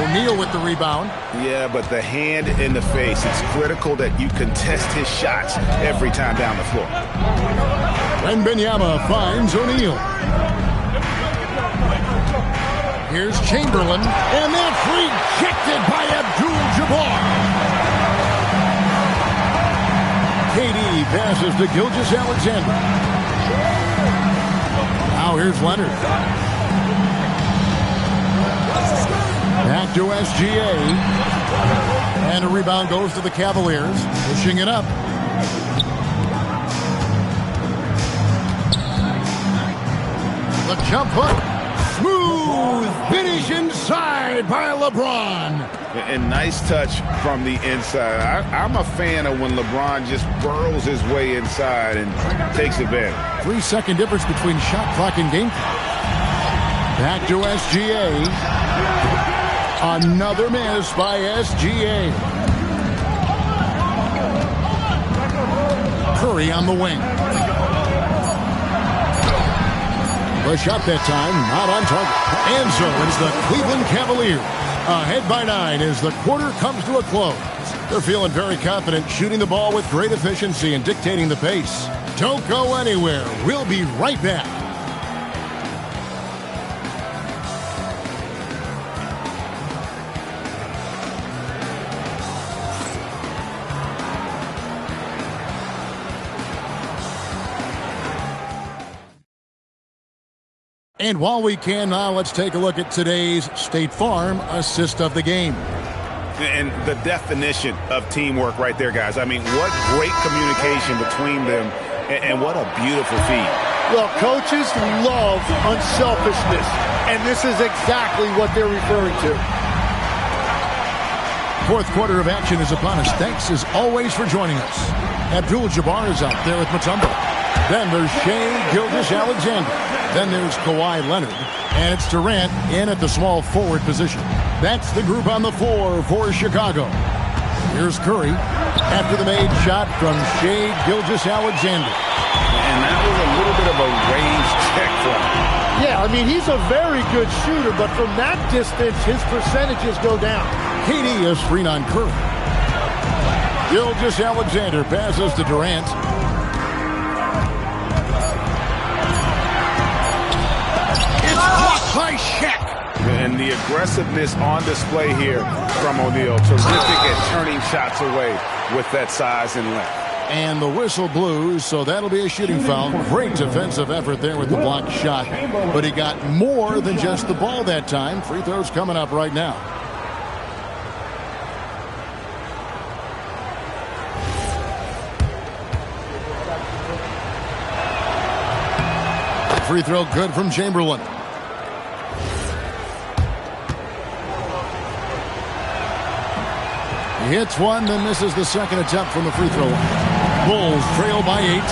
Speaker 7: O'Neal with the rebound.
Speaker 8: Yeah, but the hand in the face. It's critical that you contest his shots every time down the floor.
Speaker 7: Wembanyama finds O'Neal. Here's Chamberlain, and that's rejected by Abdul-Jabbar. KD passes to Gilgeous-Alexander. Now here's Leonard. Back to SGA. And a rebound goes to the Cavaliers, pushing it up. The jump hook. Smooth finish inside by LeBron.
Speaker 8: And nice touch from the inside. I'm a fan of when LeBron just burrows his way inside and takes advantage.
Speaker 7: 3-second difference between shot clock and game clock. Back to SGA. Another miss by SGA. Curry on the wing. Push up that time, not on target. And so it's the Cleveland Cavaliers ahead by 9 as the quarter comes to a close. They're feeling very confident, shooting the ball with great efficiency and dictating the pace. Don't go anywhere. We'll be right back. And while we can now, let's take a look at today's State Farm assist of the game.
Speaker 8: And the definition of teamwork right there, guys. I mean, what great communication between them, and what a beautiful feed.
Speaker 9: Well, coaches love unselfishness, and this is exactly what they're referring to.
Speaker 7: Fourth quarter of action is upon us. Thanks as always for joining us. Abdul-Jabbar is out there with Mutombo. Then there's Shai Gilgeous-Alexander. Then there's Kawhi Leonard. And it's Durant in at the small forward position. That's the group on the floor for Chicago. Here's Curry after the made shot from Shai Gilgeous-Alexander.
Speaker 8: And that was a little bit of a range check for him.
Speaker 9: Yeah, I mean, he's a very good shooter, but from that distance, his percentages go down.
Speaker 7: KD is screen on Curry. Gilgeous-Alexander passes to Durant. By Shaq.
Speaker 8: And the aggressiveness on display here from O'Neal. Terrific at turning shots away with that size and length.
Speaker 7: And the whistle blew, so that'll be a shooting foul. Great defensive effort there with the blocked shot. But he got more than just the ball that time. Free throws coming up right now. Free throw good from Chamberlain. hits one, then misses the second attempt from the free throw line. Bulls trail by 8.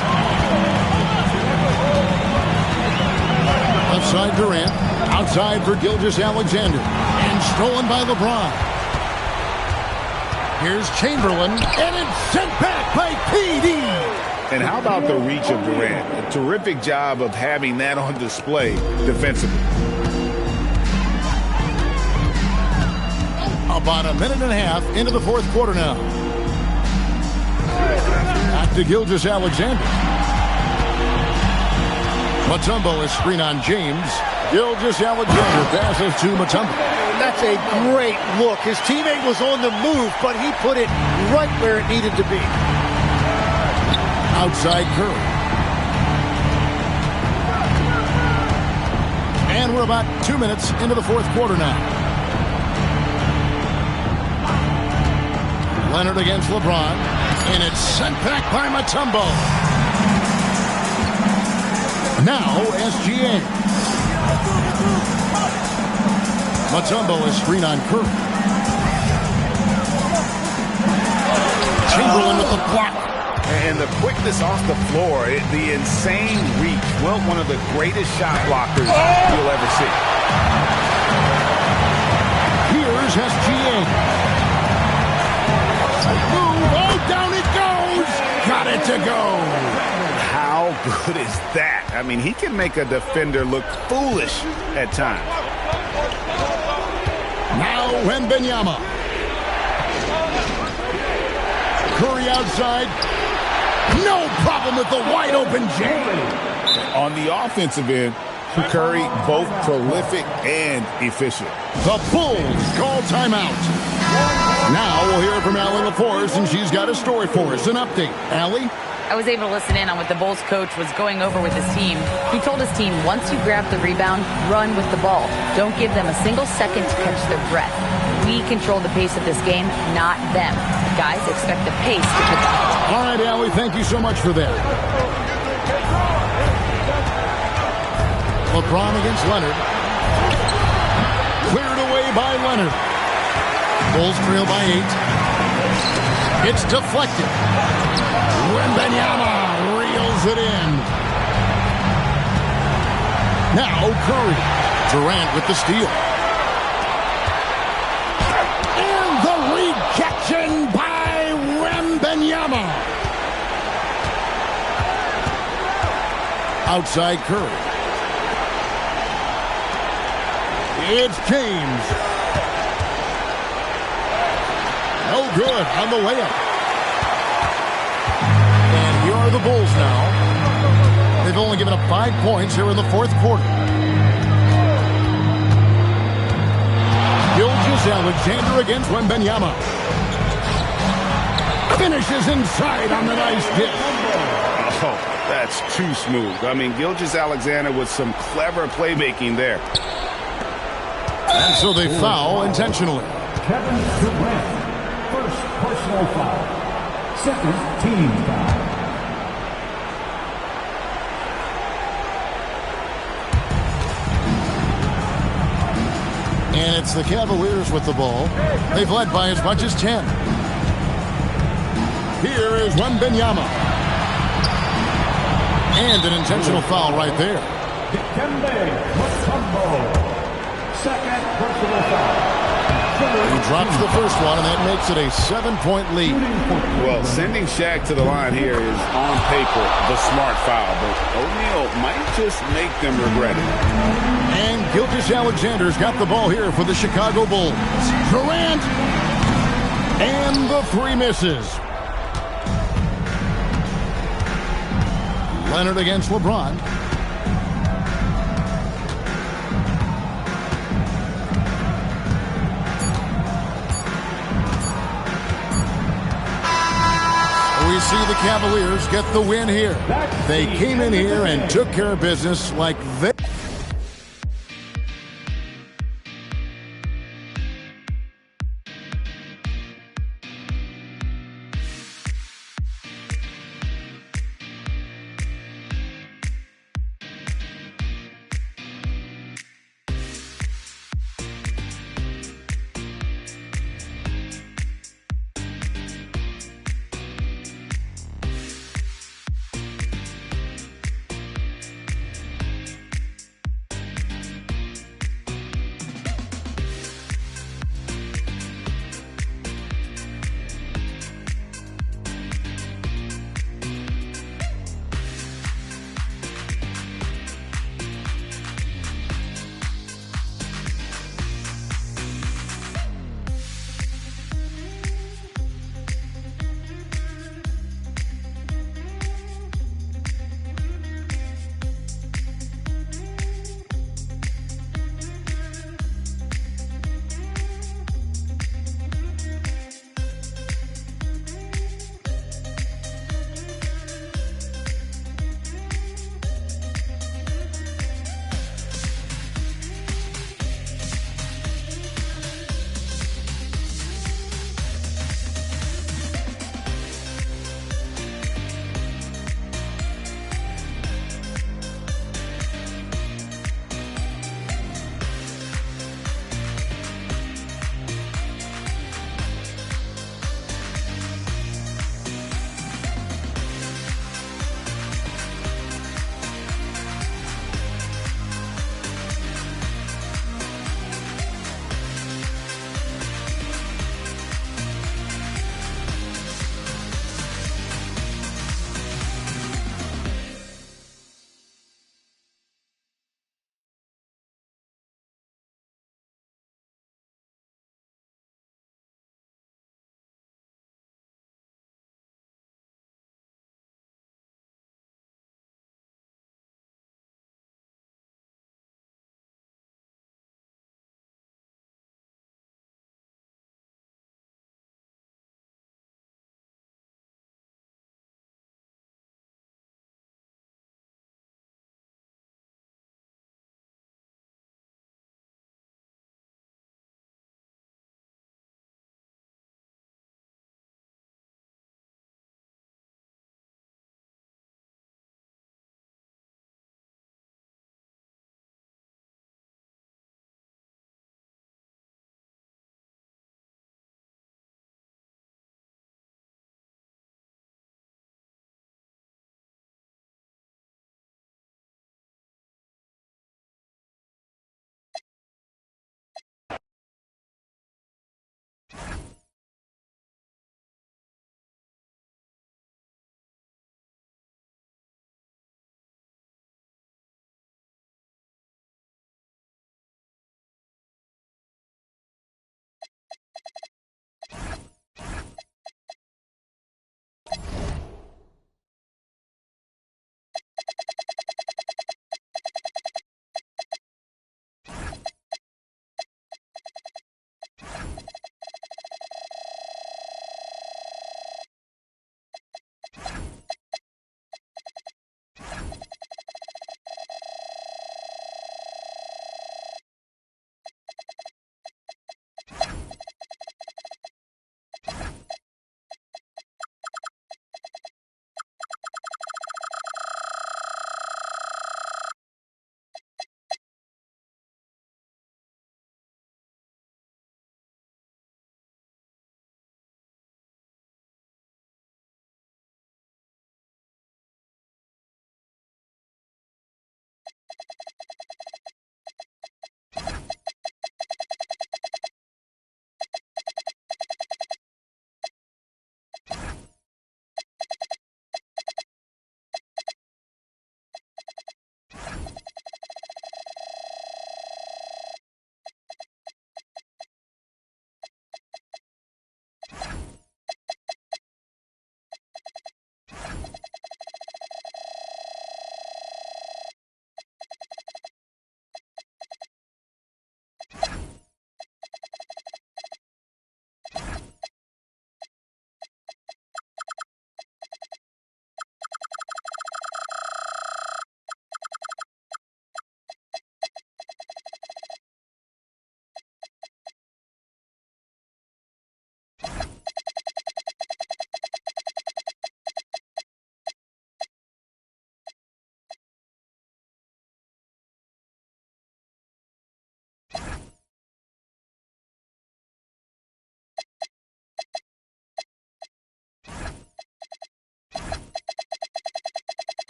Speaker 7: Left side Durant. Outside for Gilgeous-Alexander. And stolen by LeBron. Here's Chamberlain. And it's sent back by PD.
Speaker 8: And how about the reach of Durant? A terrific job of having that on display defensively.
Speaker 7: About a minute and a half into the fourth quarter now. Back to Gilgeous-Alexander. Mutombo is screen on James. Gilgeous-Alexander passes to Mutombo.
Speaker 9: That's a great look. His teammate was on the move, but he put it right where it needed to be.
Speaker 7: Outside Curry. And we're about 2 minutes into the fourth quarter now. Leonard against LeBron. And it's sent back by Mutombo. Now SGA. Mutombo is screen on Curry. Chamberlain with the block.
Speaker 8: And the quickness off the floor, the insane reach. Well, one of the greatest shot blockers you'll ever see.
Speaker 7: Here's SGA. Move. Oh, down it goes. Got it to go.
Speaker 8: How good is that? I mean, he can make a defender look foolish at times.
Speaker 7: Now Wembanyama. Curry outside. No problem with the wide open James.
Speaker 8: On the offensive end, Curry both prolific and efficient.
Speaker 7: The Bulls call timeout. Now we'll hear from Allie LaForce, and she's got a story for us. An update. Allie?
Speaker 4: I was able to listen in on what the Bulls coach was going over with his team. He told his team, once you grab the rebound, run with the ball. Don't give them a single second to catch their breath. We control the pace of this game, not them. Guys, expect the pace to pick up.
Speaker 7: All right, Allie, thank you so much for that. LeBron against Leonard. Cleared away by Leonard. Bulls trail by 8. It's deflected. Wembanyama reels it in. Now Curry. Durant with the steal. And the rejection by Wembanyama. Outside Curry. It's James. No good on the layup. And here are the Bulls now. They've only given up 5 points here in the fourth quarter. Gilgeous-Alexander against Wembanyama. Finishes inside on the nice dish.
Speaker 8: Oh, that's too smooth. I mean, Gilgeous-Alexander with some clever playmaking there.
Speaker 7: And so they foul intentionally.
Speaker 5: Kevin Durant. First personal foul. Second team foul.
Speaker 7: And it's the Cavaliers with the ball. They've led by as much as 10. Here is Wembanyama. And an intentional foul right there.
Speaker 5: Dikembe Mutombo. Second personal foul.
Speaker 7: He drops the first one, and that makes it a 7-point lead.
Speaker 8: Well, sending Shaq to the line here is on paper the smart foul, but O'Neal might just make them regret it.
Speaker 7: And Gilgeous-Alexander's got the ball here for the Chicago Bulls. Durant. And the three misses. Leonard against LeBron. We see the Cavaliers get the win here. They came in here and took care of business like they...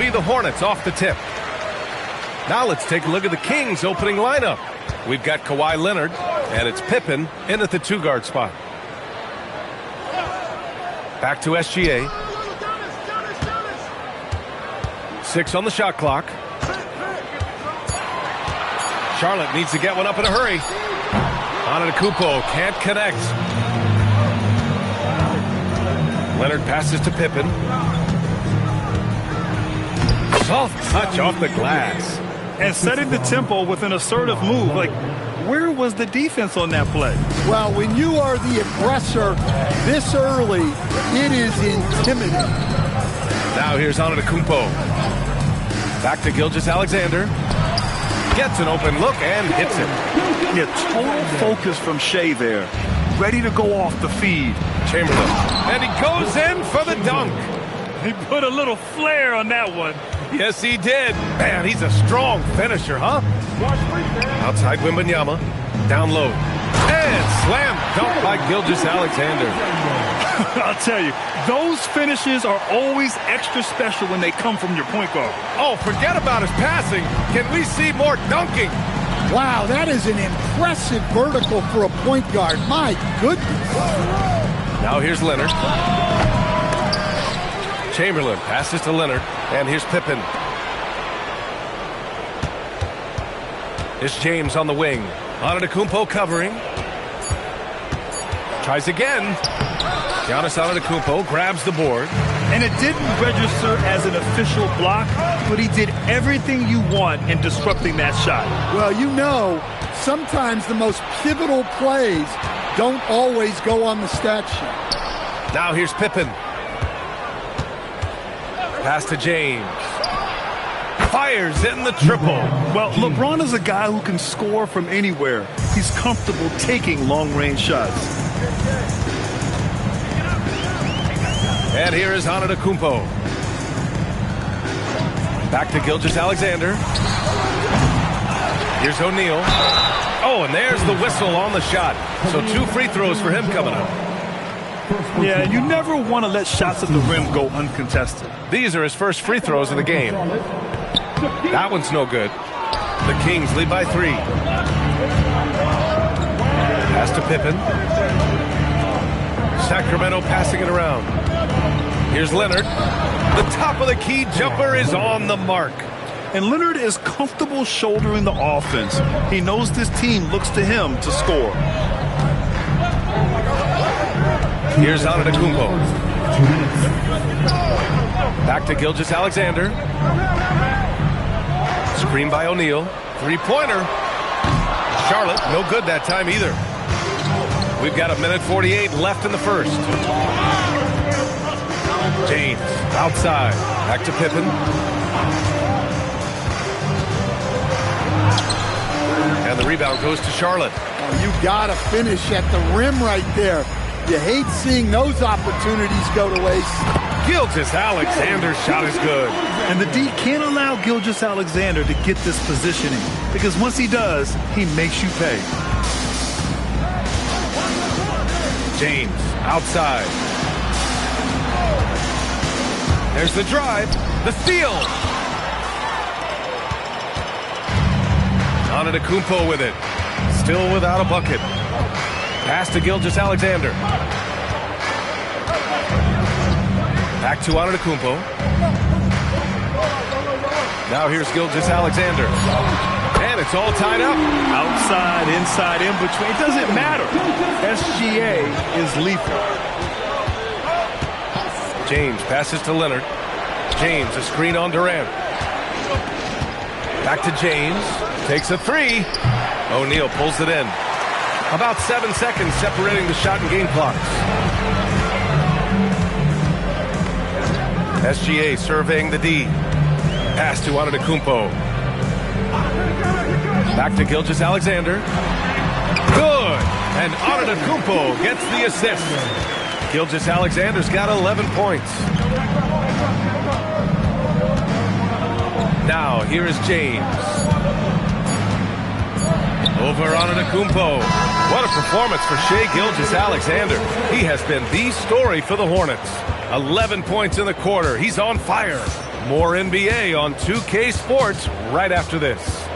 Speaker 1: be the Hornets off the tip. Now let's take a look at the Kings opening lineup. We've got Kawhi Leonard, and it's Pippen in at the 2-guard spot. Back to SGA. 6 on the shot clock. Charlotte needs to get one up in a hurry. Antetokounmpo can't connect. Leonard passes to Pippen. Soft touch off the glass.
Speaker 2: And setting the tempo with an assertive move. Like, where was the defense on that play?
Speaker 9: Well, when you are the aggressor this early, it is intimidating.
Speaker 1: Now here's Antetokounmpo. Back to Gilgeous-Alexander. Gets an open look and hits it.
Speaker 2: Yeah, total focus from Shea there. Ready to go off the feed.
Speaker 1: Chamberlain. And he goes in for the dunk.
Speaker 2: He put a little flair on that one.
Speaker 1: Yes, he did. Man, he's a strong finisher, huh? Outside Wembanyama. Down low. And slam dunk by Gilgeous-Alexander.
Speaker 2: I'll tell you, those finishes are always extra special when they come from your point guard.
Speaker 1: Oh, forget about his passing. Can we see more dunking?
Speaker 9: Wow, that is an impressive vertical for a point guard. My goodness.
Speaker 1: Now here's Leonard. Chamberlain passes to Leonard, and here's Pippen. It's James on the wing. Antetokounmpo covering. Tries again. Giannis Antetokounmpo grabs the board.
Speaker 2: And it didn't register as an official block, but he did everything you want in disrupting that shot.
Speaker 9: Well, you know, sometimes the most pivotal plays don't always go on the stat sheet.
Speaker 1: Now here's Pippen. Pass to James. Fires in the triple.
Speaker 2: Well, LeBron is a guy who can score from anywhere. He's comfortable taking long-range shots.
Speaker 1: And here is Antetokounmpo. Back to Gilgeous-Alexander. Here's O'Neal. Oh, and there's the whistle on the shot. So 2 free throws for him coming up.
Speaker 2: Yeah, you never want to let shots at the rim go uncontested.
Speaker 1: These are his first free throws of the game. That one's no good. The Kings lead by 3. Pass to Pippen. Sacramento passing it around. Here's Leonard. The top of the key jumper is on the mark.
Speaker 2: And Leonard is comfortable shouldering the offense. He knows this team looks to him to score.
Speaker 1: Here's Antetokounmpo. Back to Gilgeous-Alexander. Screen by O'Neal. 3-pointer. Charlotte, no good that time either. We've got 1:48 left in the first. James, outside. Back to Pippen. And the rebound goes to Charlotte.
Speaker 9: Oh, you got to finish at the rim right there. You hate seeing those opportunities go to waste.
Speaker 1: Gilgeous-Alexander's shot is good.
Speaker 2: And the D can't allow Gilgeous-Alexander to get this positioning, because once he does, he makes you pay.
Speaker 1: James, outside. There's the drive, the steal. Antetokounmpo with it. Still without a bucket. Pass to Gilgeous-Alexander. Back to Antetokounmpo. Now here's Gilgeous-Alexander. And it's all tied up.
Speaker 2: Outside, inside, in between. It doesn't matter. SGA is lethal.
Speaker 1: James passes to Leonard. James, a screen on Durant. Back to James. Takes a 3. O'Neal pulls it in. About 7 seconds separating the shot and game clocks. SGA surveying the D. Pass to Antetokounmpo. Back to Gilgeous-Alexander. Good! And Antetokounmpo gets the assist. Gilgeous-Alexander's got 11 points. Now, here is James. Over Antetokounmpo. What a performance for Shai Gilgeous-Alexander. He has been the story for the Hornets. 11 points in the quarter. He's on fire. More NBA on 2K Sports right after this.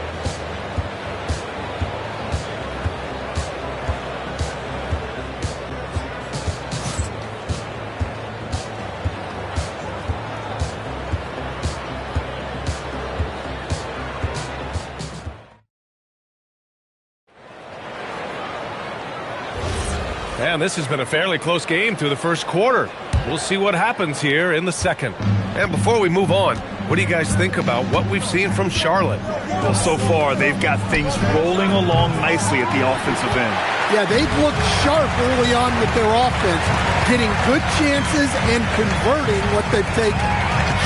Speaker 1: And this has been a fairly close game through the first quarter. We'll see what happens here in the second. And before we move on, what do you guys think about what we've seen from Charlotte?
Speaker 2: Well, so far, they've got things rolling along nicely at the offensive end.
Speaker 9: Yeah, they've looked sharp early on with their offense, getting good chances and converting what they've taken.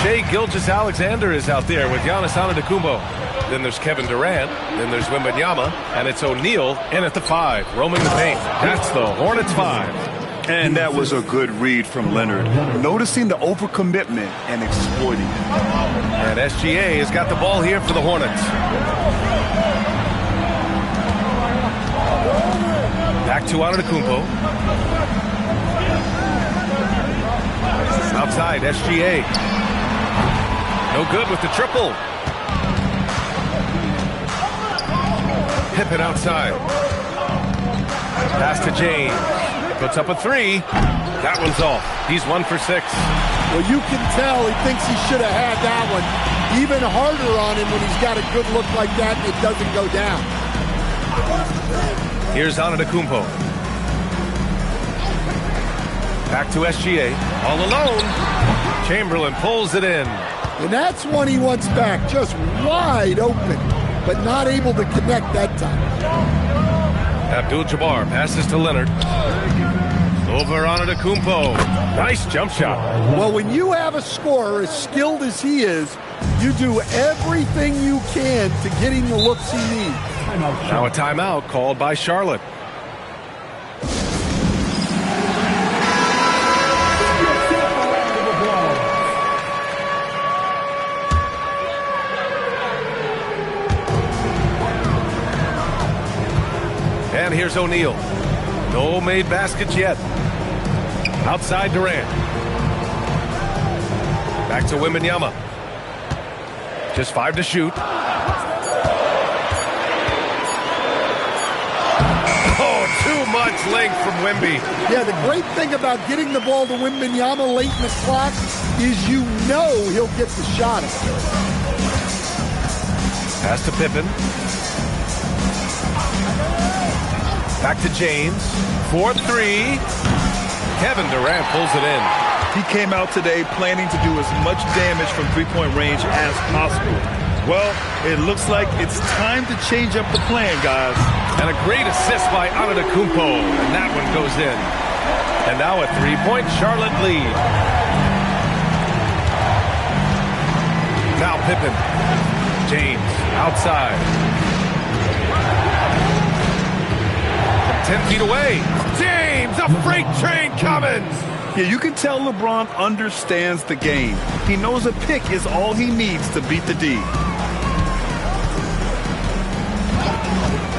Speaker 1: Shai Gilgeous-Alexander is out there with Giannis Antetokounmpo. Then there's Kevin Durant. Then there's Wembanyama. And it's O'Neal in at the 5, roaming the paint. That's the Hornets 5.
Speaker 2: And that was a good read from Leonard, noticing the overcommitment and exploiting it.
Speaker 1: And SGA has got the ball here for the Hornets. Back to Antetokounmpo. Outside, SGA. No good with the triple. Pippen outside. Pass to James. Puts up a 3. That one's off. He's 1 for 6.
Speaker 9: Well, you can tell he thinks he should have had that one. Even harder on him when he's got a good look like that and it doesn't go down.
Speaker 1: Here's Antetokounmpo. Back to SGA. All alone. Chamberlain pulls it in.
Speaker 9: And that's one he wants back. Just wide open, but not able to connect that time.
Speaker 1: Abdul-Jabbar passes to Leonard. Over Antetokounmpo. Nice jump shot.
Speaker 9: Well, when you have a scorer as skilled as he is, you do everything you can to get him the looks he needs.
Speaker 1: Now a timeout called by Charlotte. And here's O'Neal. No made baskets yet. Outside Durant. Back to Wembanyama. Just 5 to shoot. Oh, too much length from Wemby.
Speaker 9: Yeah, the great thing about getting the ball to Wembanyama late in the clock is you know he'll get the shot.
Speaker 1: Pass to Pippen. Back to James. 4-3. Kevin Durant pulls it in.
Speaker 2: He came out today planning to do as much damage from three-point range as possible. Well, it looks like it's time to change up the plan, guys.
Speaker 1: And a great assist by Antetokounmpo. And that one goes in. And now a 3-point Charlotte lead. Now Pippen. James outside. 10 feet away. James, a freight train coming.
Speaker 2: Yeah, you can tell LeBron understands the game. He knows a pick is all he needs to beat the D.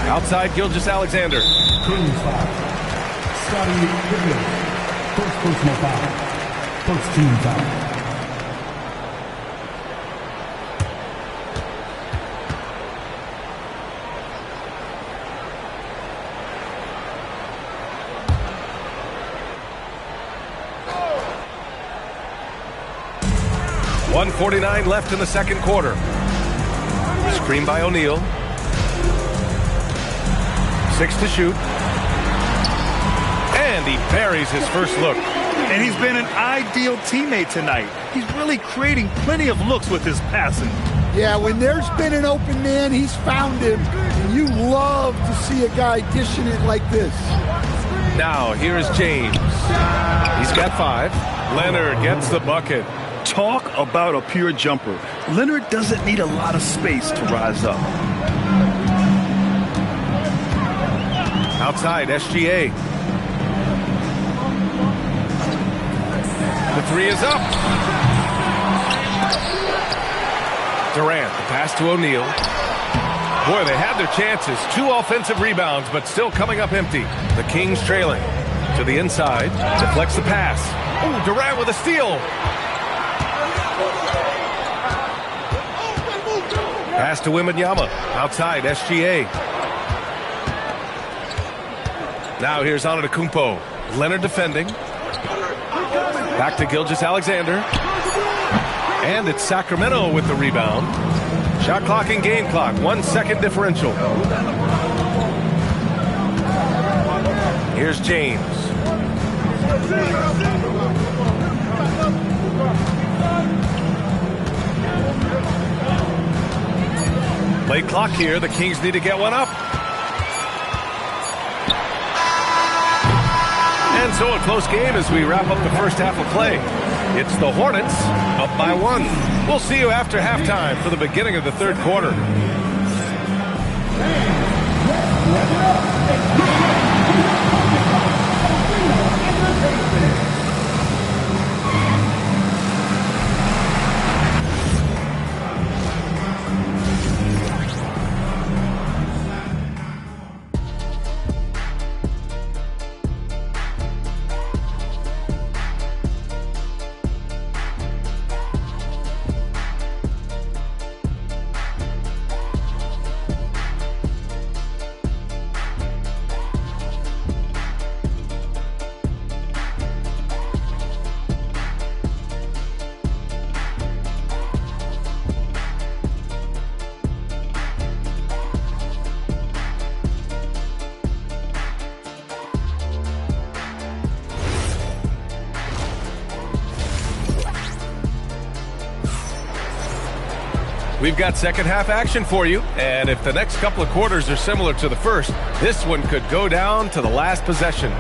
Speaker 1: Outside Gilgeous-Alexander.
Speaker 5: Team foul. Scottie Pippen. First personal foul. First team foul.
Speaker 1: .149 left in the second quarter. Screen by O'Neal. 6 to shoot. And he buries his first look.
Speaker 2: And he's been an ideal teammate tonight. He's really creating plenty of looks with his passing.
Speaker 9: Yeah, when there's been an open man, he's found him. And you love to see a guy dishing it like this.
Speaker 1: Now, here's James. He's got 5. Leonard gets the bucket.
Speaker 2: Talk about a pure jumper. Leonard doesn't need a lot of space to rise up.
Speaker 1: Outside, SGA. The 3 is up. Durant, the pass to O'Neal. Boy, they had their chances. 2 offensive rebounds, but still coming up empty. The Kings trailing. To the inside. Deflects the pass. Oh, Durant with a steal. Pass to Wembanyama. Outside, SGA. Now here's Antetokounmpo. Leonard defending. Back to Gilgeous-Alexander. And it's Sacramento with the rebound. Shot clock and game clock. 1 second differential. Here's James. Play clock here. The Kings need to get one up. And so a close game as we wrap up the first half of play. It's the Hornets up by 1. We'll see you after halftime for the beginning of the third quarter. We've got second half action for you, and if the next couple of quarters are similar to the first, this one could go down to the last possession.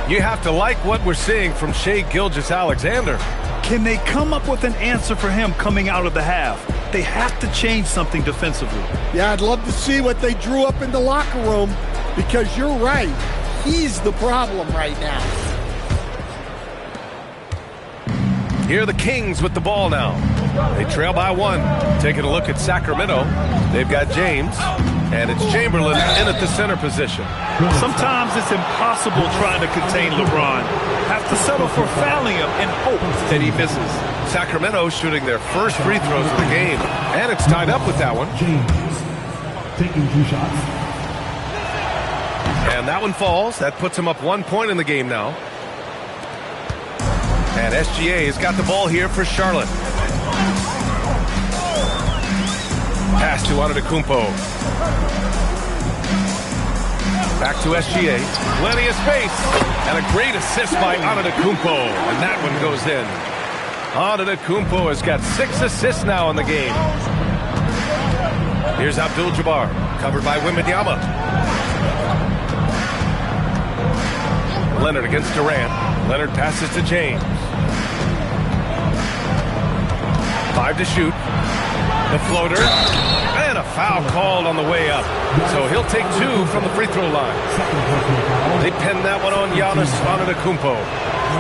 Speaker 1: You have to like what we're seeing from Shai Gilgeous-Alexander.
Speaker 2: Can they come up with an answer for him coming out of the half? They have to change something defensively.
Speaker 9: Yeah, I'd love to see what they drew up in the locker room, because you're right. He's the problem right now.
Speaker 1: Here are the Kings with the ball now. They trail by 1. Taking a look at Sacramento. They've got James, and it's Chamberlain in at the center position.
Speaker 2: Sometimes it's impossible trying to contain LeBron. Have to settle for fouling him and hope that he misses.
Speaker 1: Sacramento shooting their first free throws of the game, and it's tied up with that one.
Speaker 5: James taking 2 shots.
Speaker 1: And that one falls. That puts him up 1 point in the game now. And SGA has got the ball here for Charlotte. Pass to Antetokounmpo. Back to SGA. Plenty of space. And a great assist by Antetokounmpo. And that one goes in. Antetokounmpo has got 6 assists now in the game. Here's Abdul-Jabbar. Covered by Wembanyama. Leonard against Durant. Leonard passes to James. 5 to shoot. The floater. And a foul called on the way up. So he'll take 2 from the free throw line. They pinned that one on Giannis Antetokounmpo.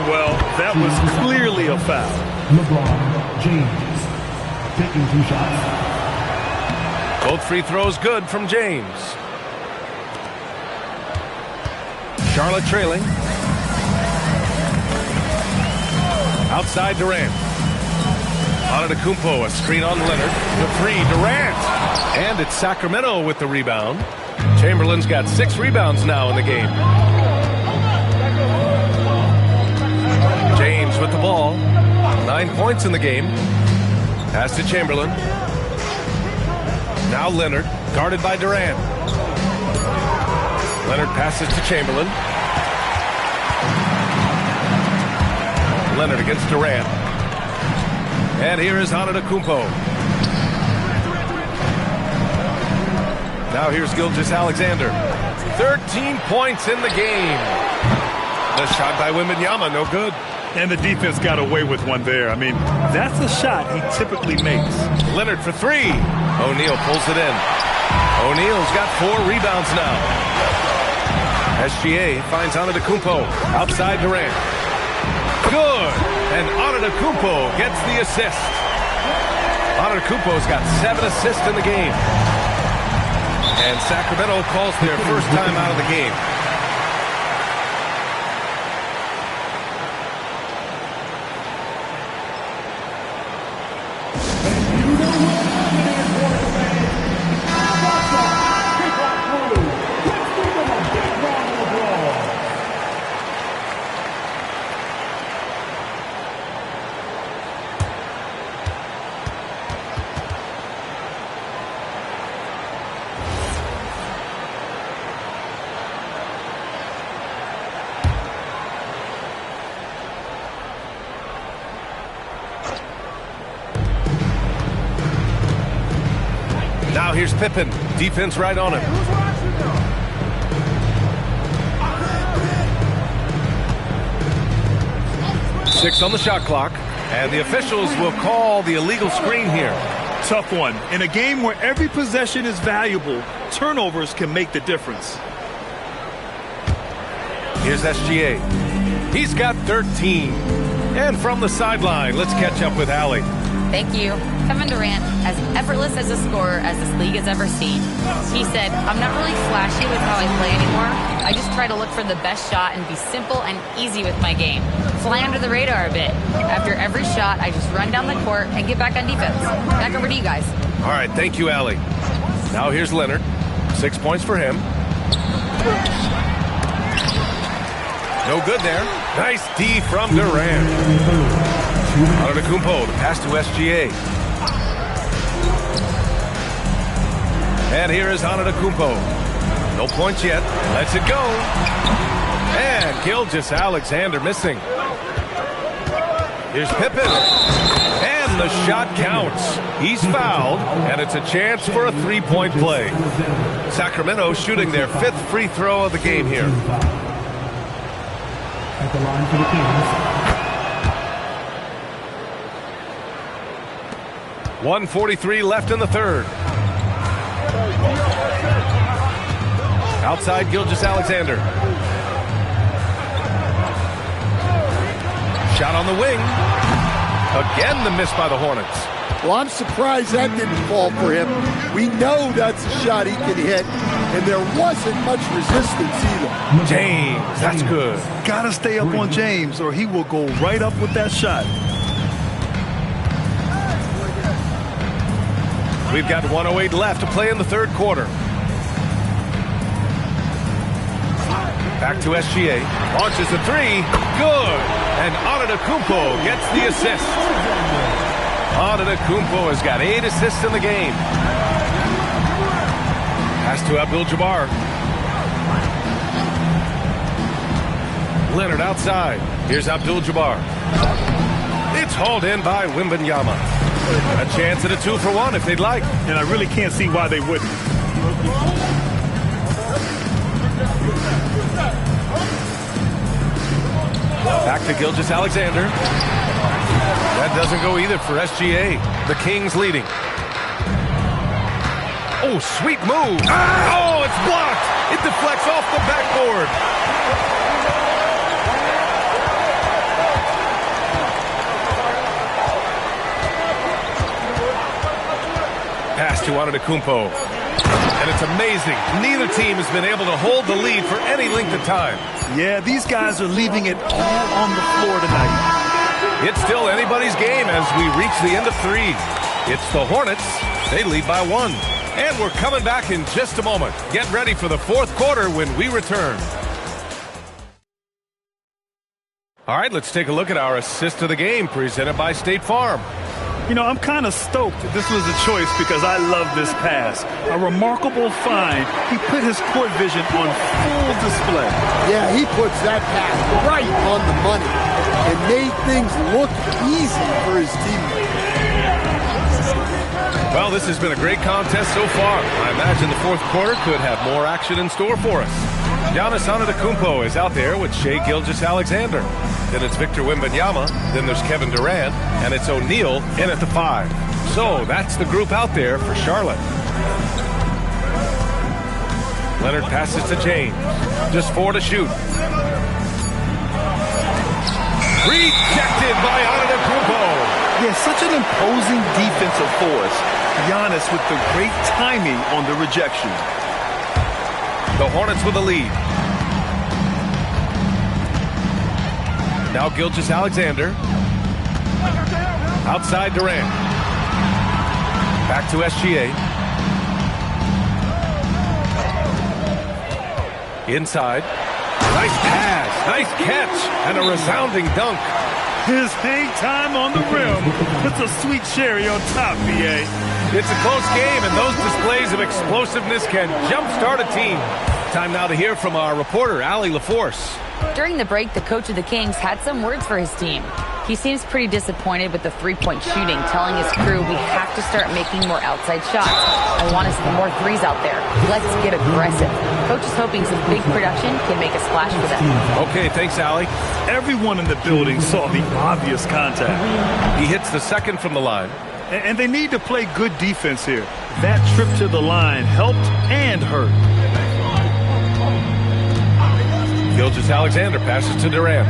Speaker 2: Well, that was clearly a foul.
Speaker 5: LeBron James taking 2 shots.
Speaker 1: Both free throws good from James. Charlotte trailing. Outside Durant. Antetokounmpo, a screen on Leonard. The 3, Durant. And it's Sacramento with the rebound. Chamberlain's got 6 rebounds now in the game. James with the ball. 9 points in the game. Pass to Chamberlain. Now Leonard, guarded by Durant. Leonard passes to Chamberlain. Leonard against Durant. And here is Antetokounmpo. Now here's Gilgeous-Alexander. 13 points in the game. The shot by Wembanyama, no good.
Speaker 2: And the defense got away with one there. I mean, that's a shot he typically makes.
Speaker 1: Leonard for 3. O'Neal pulls it in. O'Neal's got 4 rebounds now. SGA finds Antetokounmpo outside Durant. Good. And Antetokounmpo gets the assist. Antetokounmpo's got 7 assists in the game. And Sacramento calls their first time out of the game. here's Pippen. Defense right on him. Six on the shot clock. And the officials will call the illegal screen here.
Speaker 2: Tough one. In a game where every possession is valuable, turnovers can make the difference.
Speaker 1: Here's SGA. He's got 13. And from the sideline, let's catch up with Allie.
Speaker 4: Thank you. Kevin Durant, as effortless as a scorer as this league has ever seen. He said, I'm not really flashy with how I play anymore. I just try to look for the best shot and be simple and easy with my game. Fly under the radar a bit. After every shot, I just run down the court and get back on defense. Back over to you guys.
Speaker 1: All right, thank you, Allie. Now here's Leonard. 6 points for him. No good there. Nice D from Durant. Antetokounmpo, the pass to SGA. And here is Antetokounmpo. No points yet. Lets it go. And Gilgeous-Alexander missing. Here's Pippen. And the shot counts. He's fouled, and it's a chance for a three-point play. Sacramento shooting their 5th free throw of the game here.
Speaker 5: At the line for the Kings.
Speaker 1: 1:43 left in the third. Outside Gilgeous-Alexander. Shot on the wing. Again the miss by the Hornets.
Speaker 9: Well, I'm surprised that didn't fall for him. We know that's a shot he can hit, and there wasn't much resistance either.
Speaker 1: James, that's good.
Speaker 2: Gotta stay up on James or he will go right up with that shot.
Speaker 1: We've got 1:08 left to play in the third quarter. Back to SGA. Launches a three. Good. And Antetokounmpo gets the assist. Antetokounmpo has got 8 assists in the game. Pass to Abdul-Jabbar. Leonard outside. Here's Abdul-Jabbar. It's hauled in by Wembanyama. A chance at a 2-for-1 if they'd like.
Speaker 2: And I really can't see why they wouldn't.
Speaker 1: Back to Gilgeous-Alexander. That doesn't go either for SGA. The Kings leading. Oh, sweet move. Oh, it's blocked. It deflects off the backboard. Pass to Antetokounmpo. And it's amazing. Neither team has been able to hold the lead for any length of time.
Speaker 2: Yeah, these guys are leaving it all on the floor tonight.
Speaker 1: It's still anybody's game as we reach the end of 3. It's the Hornets. They lead by 1. And we're coming back in just a moment. Get ready for the fourth quarter when we return. All right, let's take a look at our assist of the game presented by State Farm.
Speaker 2: You know, I'm kind of stoked this was a choice because I love this pass. A remarkable find. He put his court vision on full display.
Speaker 9: Yeah, he puts that pass right on the money and made things look easy for his teammates.
Speaker 1: Well, this has been a great contest so far. I imagine the fourth quarter could have more action in store for us. Giannis Antetokounmpo is out there with Shai Gilgeous-Alexander. Then it's Victor Wembanyama. Then there's Kevin Durant. And it's O'Neal in at the 5. So that's the group out there for Charlotte. Leonard passes to James. Just 4 to shoot. Rejected by Antetokounmpo.
Speaker 2: Yeah, such an imposing defensive force. Giannis with the great timing on the rejection.
Speaker 1: The Hornets with the lead. Now Gilgeous-Alexander. Outside Durant. Back to SGA. Inside. Nice pass. Nice catch. And a resounding dunk.
Speaker 2: His hang time on the rim puts a sweet cherry on top, B.A.
Speaker 1: It's a close game, and those displays of explosiveness can jumpstart a team. Time now to hear from our reporter, Allie LaForce.
Speaker 4: During the break, the coach of the Kings had some words for his team. He seems pretty disappointed with the three-point shooting, telling his crew we have to start making more outside shots. I want to see more threes out there. Let's get aggressive. Coach is hoping some big production can make a splash for them.
Speaker 1: Okay, thanks, Allie.
Speaker 2: Everyone in the building saw the obvious contact.
Speaker 1: He hits the second from the line.
Speaker 2: And they need to play good defense here. That trip to the line helped and hurt.
Speaker 1: Gilgeous-Alexander passes to Durant.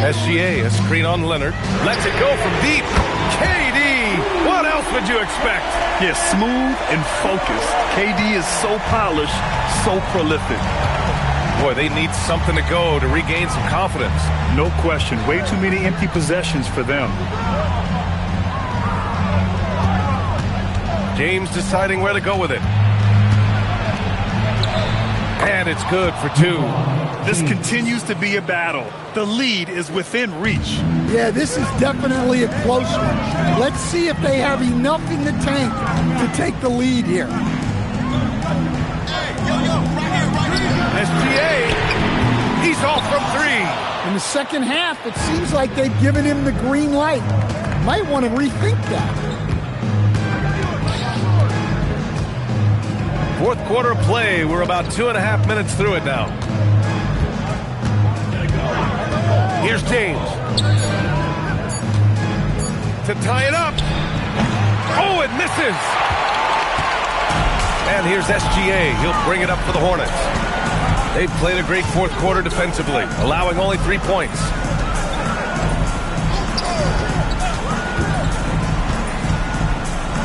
Speaker 1: SGA, a screen on Leonard. Lets it go from deep. KD! What else would you expect?
Speaker 2: Yeah, smooth and focused. KD is so polished, so prolific.
Speaker 1: Boy, they need something to go to regain some confidence.
Speaker 2: No question. Way too many empty possessions for them.
Speaker 1: James deciding where to go with it. And it's good for two.
Speaker 2: This continues to be a battle. The lead is within reach.
Speaker 10: Yeah, this is definitely a close one. Let's see if they have enough in the tank to take the lead here.
Speaker 1: SGA, he's off from three.
Speaker 10: In the second half, it seems like they've given him the green light. Might want to rethink that.
Speaker 1: Fourth quarter play. We're about 2.5 minutes through it now. Here's James. To tie it up. Oh, it misses. And here's SGA. He'll bring it up for the Hornets. They've played a great fourth quarter defensively, allowing only 3 points.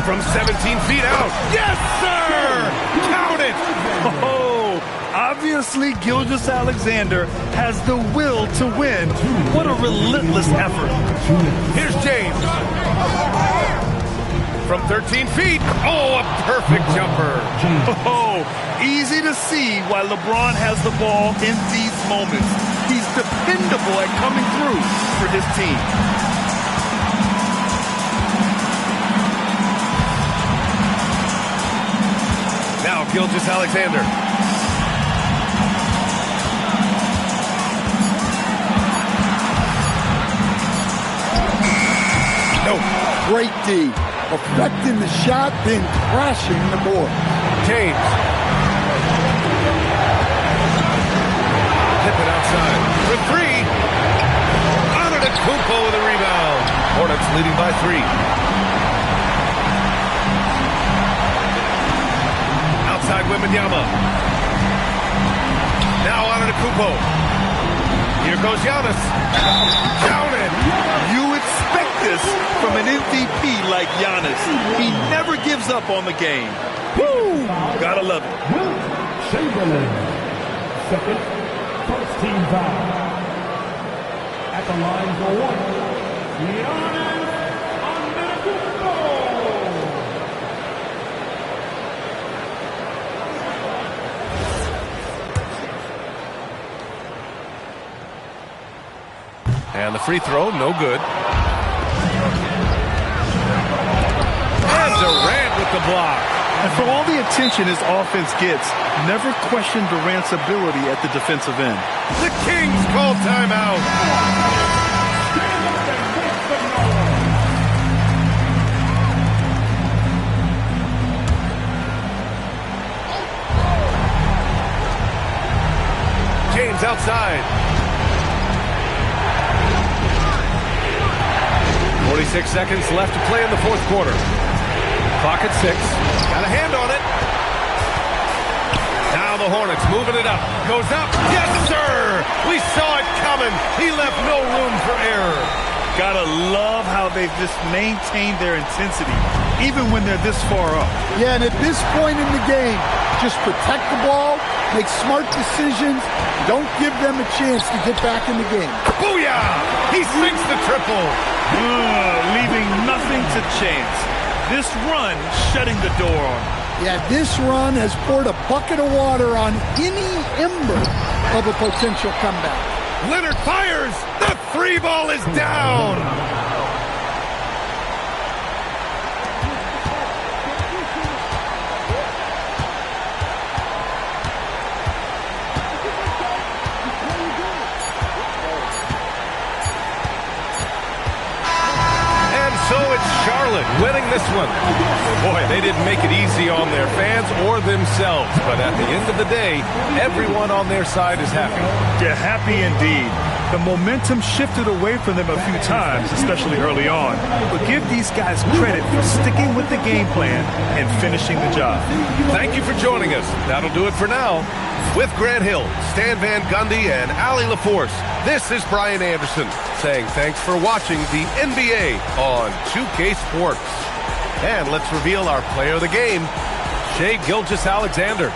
Speaker 1: From 17 feet out. Yes, sir! Count it!
Speaker 2: Oh, obviously Gilgeous-Alexander has the will to win. What a relentless effort.
Speaker 1: Here's James. From 13 feet. Oh, a perfect jumper.
Speaker 2: Oh, easy to see why LeBron has the ball in these moments. He's dependable at coming through for his team.
Speaker 1: Now Gilgeous-Alexander.
Speaker 10: No. Great D. Affecting the shot, then crashing the board.
Speaker 1: James. Tip it outside. For three. Antetokounmpo with a rebound. Hornets leading by 3. Outside Wembanyama. Now Antetokounmpo. Here goes Giannis. Counted.
Speaker 2: You expect this from an MVP like Giannis. He never gives up on the game. Woo! Gotta love it.
Speaker 5: Wilt Chamberlain, second, first team foul. At the line for one, Giannis Antetokounmpo.
Speaker 1: And the free throw, no good. And Durant with the block.
Speaker 2: And for all the attention his offense gets, never question Durant's ability at the defensive end.
Speaker 1: The Kings call timeout. James outside. 46 seconds left to play in the fourth quarter. Clock at 6. Got a hand on it. Now the Hornets moving it up. Goes up. Yes, sir! We saw it coming. He left no room for error.
Speaker 2: Gotta love how they've just maintained their intensity, even when they're this far up.
Speaker 10: Yeah, and at this point in the game, just protect the ball, make smart decisions, don't give them a chance to get back in the game.
Speaker 1: Booyah! He sinks the triple.
Speaker 2: Leaving nothing to chance. This run shutting the door on him.
Speaker 10: Yeah, this run has poured a bucket of water on any ember of a potential comeback.
Speaker 1: Leonard fires. The 3 ball is down. Cleveland. Boy, they didn't make it easy on their fans or themselves, but at the end of the day, everyone on their side is happy.
Speaker 2: Yeah, happy indeed. The momentum shifted away from them a few times, especially early on. But give these guys credit for sticking with the game plan and finishing the job.
Speaker 1: Thank you for joining us. That'll do it for now. With Grant Hill, Stan Van Gundy, and Allie LaForce, this is Brian Anderson saying thanks for watching the NBA on 2K Sports. And let's reveal our player of the game, Shai Gilgeous-Alexander.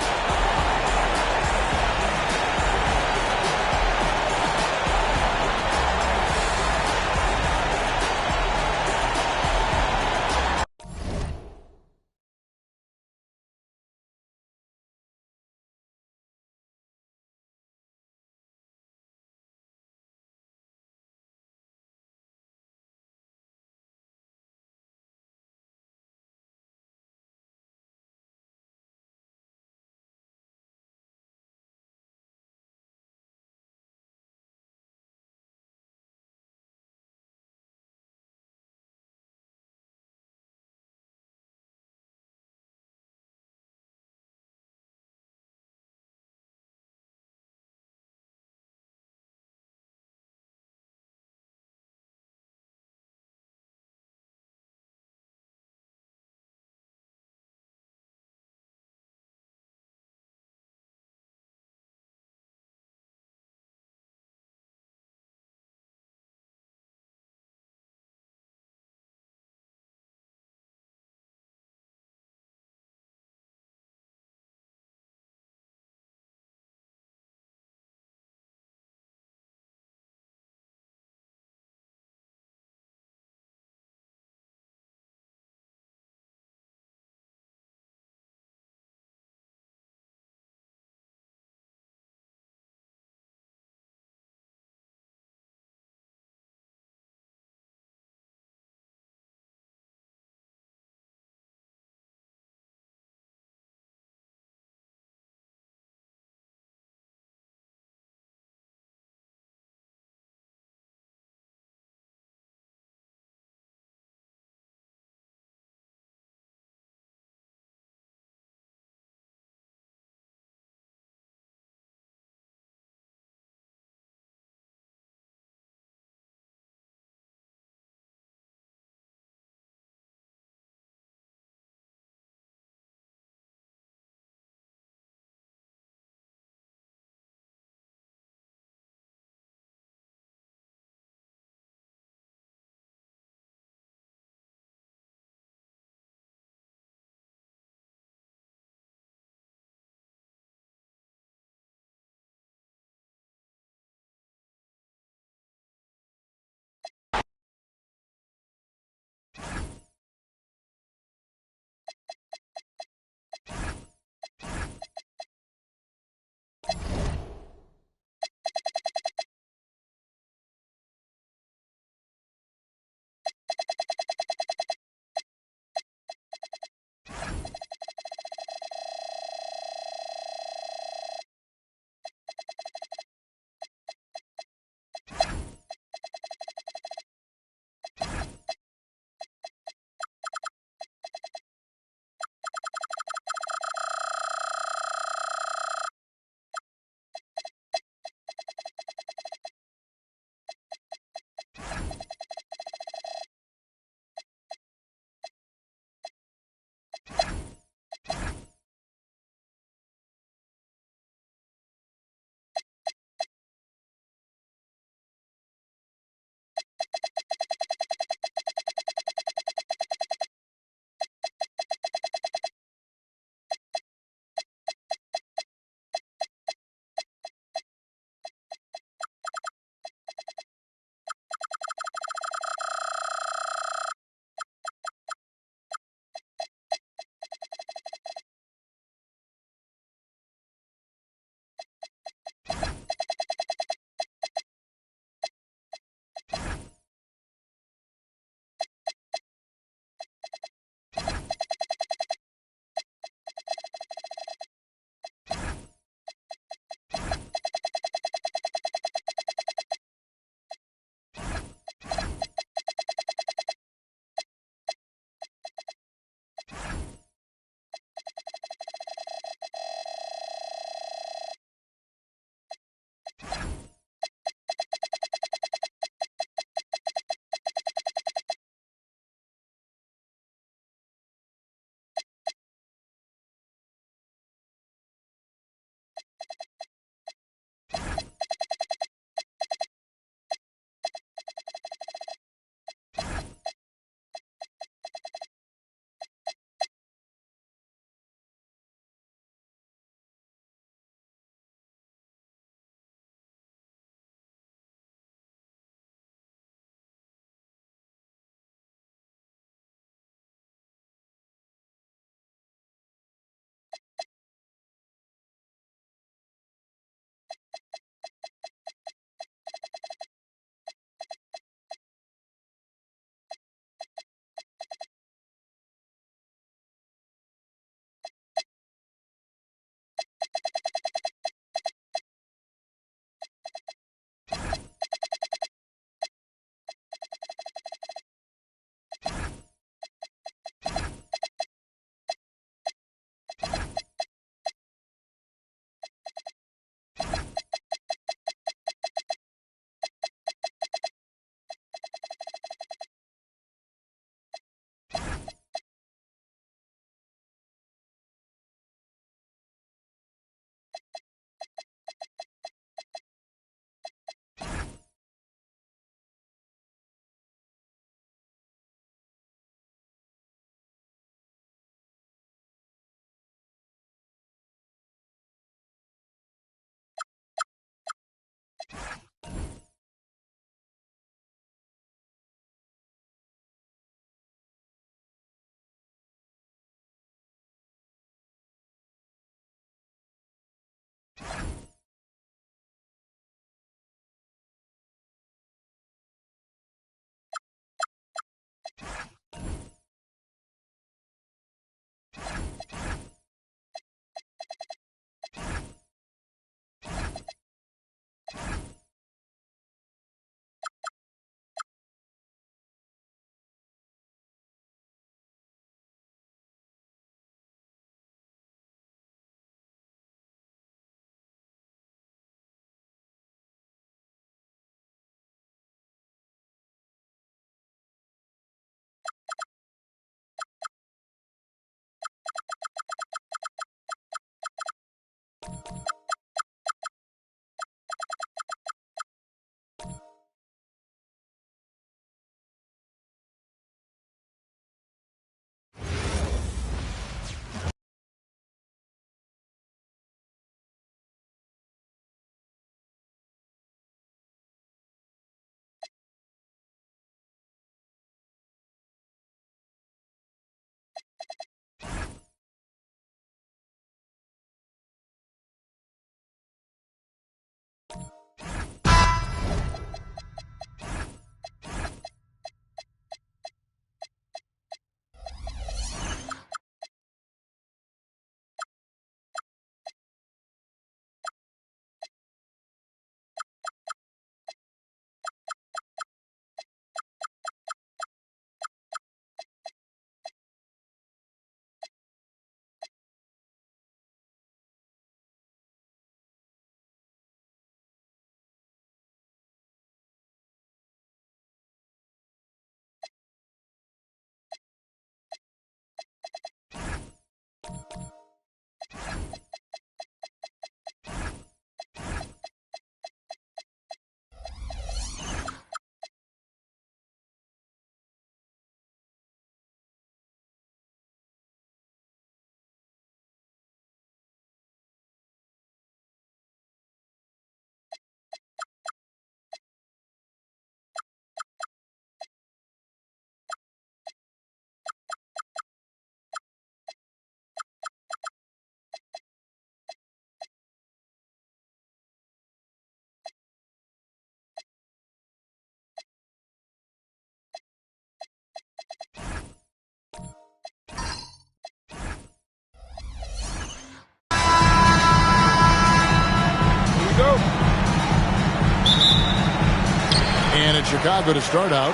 Speaker 7: it's Chicago to start out.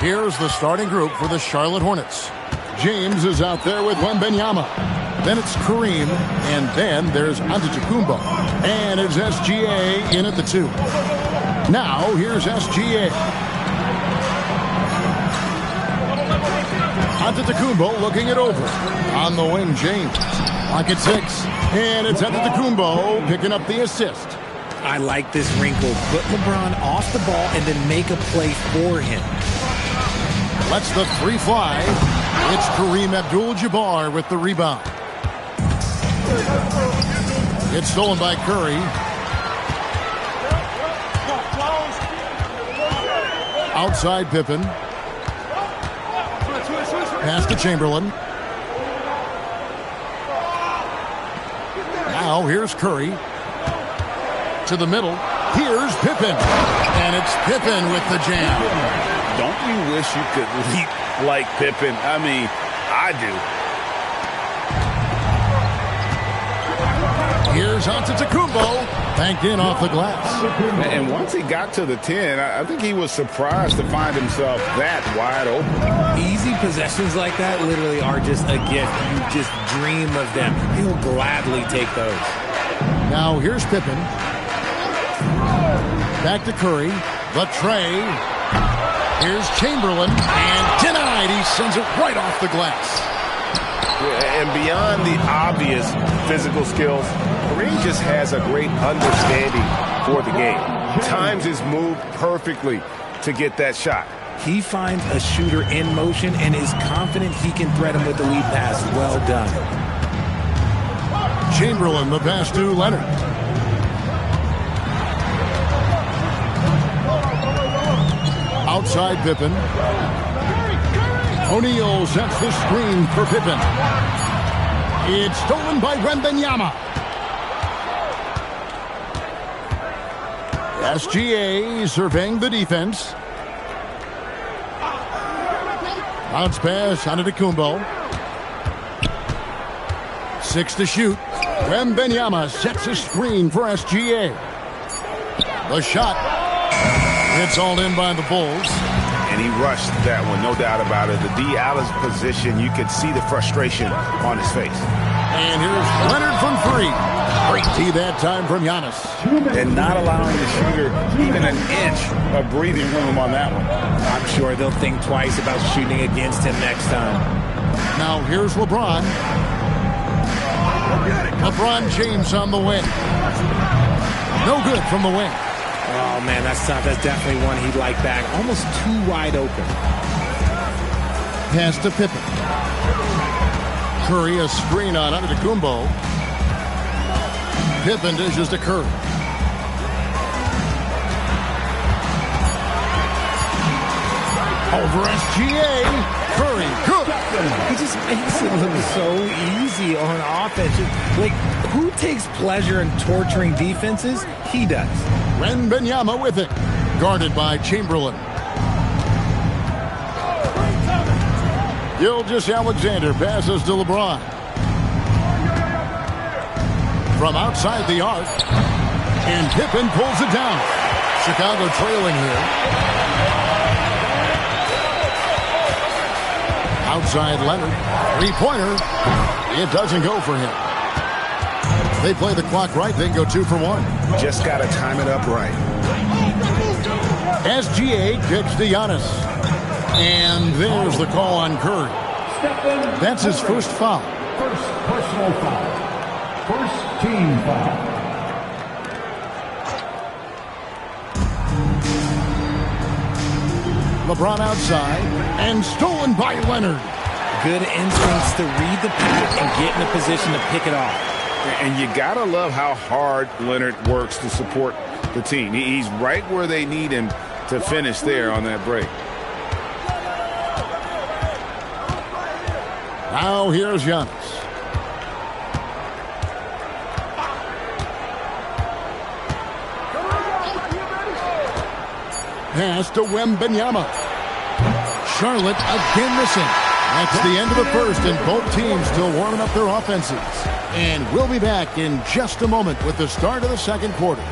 Speaker 7: Here's the starting group for the Charlotte Hornets. James is out there with Wembanyama. Then it's Kareem, and then there's Antetokounmpo. And it's SGA in at the 2. Now, here's SGA. Antetokounmpo looking it over. On the wing, James. Clock at 6. And it's Antetokounmpo picking up the assist.
Speaker 11: I like this wrinkle. Put LeBron off the ball and then make a play for him.
Speaker 7: Lets the 3 fly. It's Kareem Abdul-Jabbar with the rebound. It's stolen by Curry. Outside Pippen. Pass to Chamberlain. Now here's Curry. To the middle. Here's Pippen. And it's Pippen with the jam.
Speaker 8: Don't you wish you could leap like Pippen? I mean, I
Speaker 7: do. Here's Antetokounmpo. Banked in off the glass.
Speaker 8: And once he got to the 10, I think he was surprised to find himself that wide open.
Speaker 11: Easy possessions like that literally are just a gift. You just dream of them. He'll gladly take those.
Speaker 7: Now here's Pippen. Back to Curry. The tray. Here's Chamberlain, and denied. He sends it right off the glass.
Speaker 8: And beyond the obvious physical skills, Kareem just has a great understanding for the game. Times his move perfectly to get that shot.
Speaker 11: He finds a shooter in motion and is confident he can thread him with the lead pass. Well done.
Speaker 7: Chamberlain, the pass to Leonard. Outside Pippen. O'Neal sets the screen for Pippen. It's stolen by Wembanyama. SGA surveying the defense. Bounce pass Antetokounmpo. 6 to shoot. Wembanyama sets a screen for SGA. The shot. It's all in by the Bulls.
Speaker 8: And he rushed that one, no doubt about it. The D. Allen's position, you could see the frustration on his face.
Speaker 7: And here's Leonard from 3. Great D that time from Giannis.
Speaker 8: And not allowing the shooter even an inch of breathing room on that one.
Speaker 11: I'm sure they'll think twice about shooting against him next time.
Speaker 7: Now here's LeBron. LeBron James on the wing. No good from the wing.
Speaker 11: Oh, man, that's tough. That's definitely one he'd like back. Almost too wide open.
Speaker 7: Pass to Pippen. Curry, a screen on Antetokounmpo. Pippen dishes to Curry. Over SGA. Curry, good.
Speaker 11: He just makes it look so easy on offense. Like, who takes pleasure in torturing defenses? He does.
Speaker 7: Wembanyama with it. Guarded by Chamberlain. Gilgeous-Alexander passes to LeBron. From outside the arc. And Pippen pulls it down. Chicago trailing here. Outside Leonard. Three-pointer. It doesn't go for him. They play the clock right, they can go 2 for 1.
Speaker 8: Just got to time it up right.
Speaker 7: SGA kicks to Giannis. And there's the call on Curry. That's his first foul.
Speaker 5: First personal foul. First team foul.
Speaker 7: LeBron outside. And stolen by Leonard.
Speaker 11: Good instincts to read the pack and get in a position to pick it off.
Speaker 8: And you got to love how hard Leonard works to support the team. He's right where they need him to finish there on that break.
Speaker 7: Now here's Giannis. Pass to Wembanyama. Charlotte again missing. That's the end of the first, and both teams still warming up their offenses. And we'll be back in just a moment with the start of the second quarter.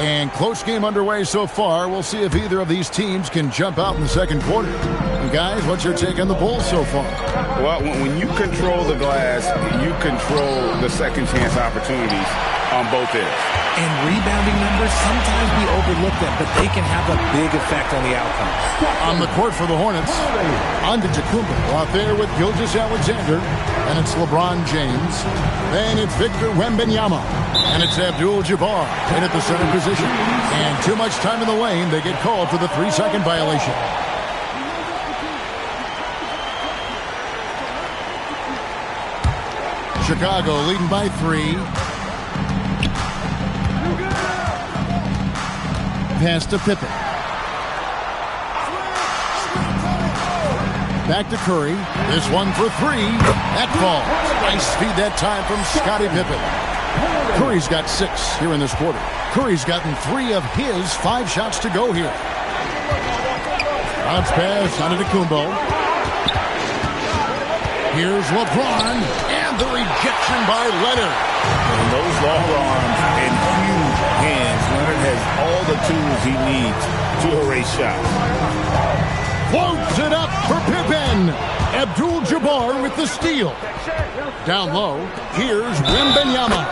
Speaker 7: And close game underway so far. We'll see if either of these teams can jump out in the second quarter. And guys, what's your take on the Bulls so far?
Speaker 12: Well, when you control the glass, you control the second chance opportunities on both ends.
Speaker 11: And rebounding numbers, sometimes we overlook them, but they can have a big effect on the outcome.
Speaker 7: On the court for the Hornets, Antetokounmpo out there with Gilgeous-Alexander, and it's LeBron James. Then it's Victor Wembanyama, and it's Abdul-Jabbar in at the center position. And too much time in the lane, they get called for the 3-second violation. Chicago leading by 3. Pass to Pippen. Back to Curry. This one for 3. That falls. Nice feed that time from Scottie Pippen. Curry's got 6 here in this quarter. Curry's gotten 3 of his 5 shots to go here. Bounce pass Antetokounmpo. Here's LeBron. And the rejection by Leonard.
Speaker 12: And those long arms and huge hands. Leonard has all the tools he needs to erase shots.
Speaker 7: Floats it up for Pippen. Abdul-Jabbar with the steal. Down low, here's Wembanyama.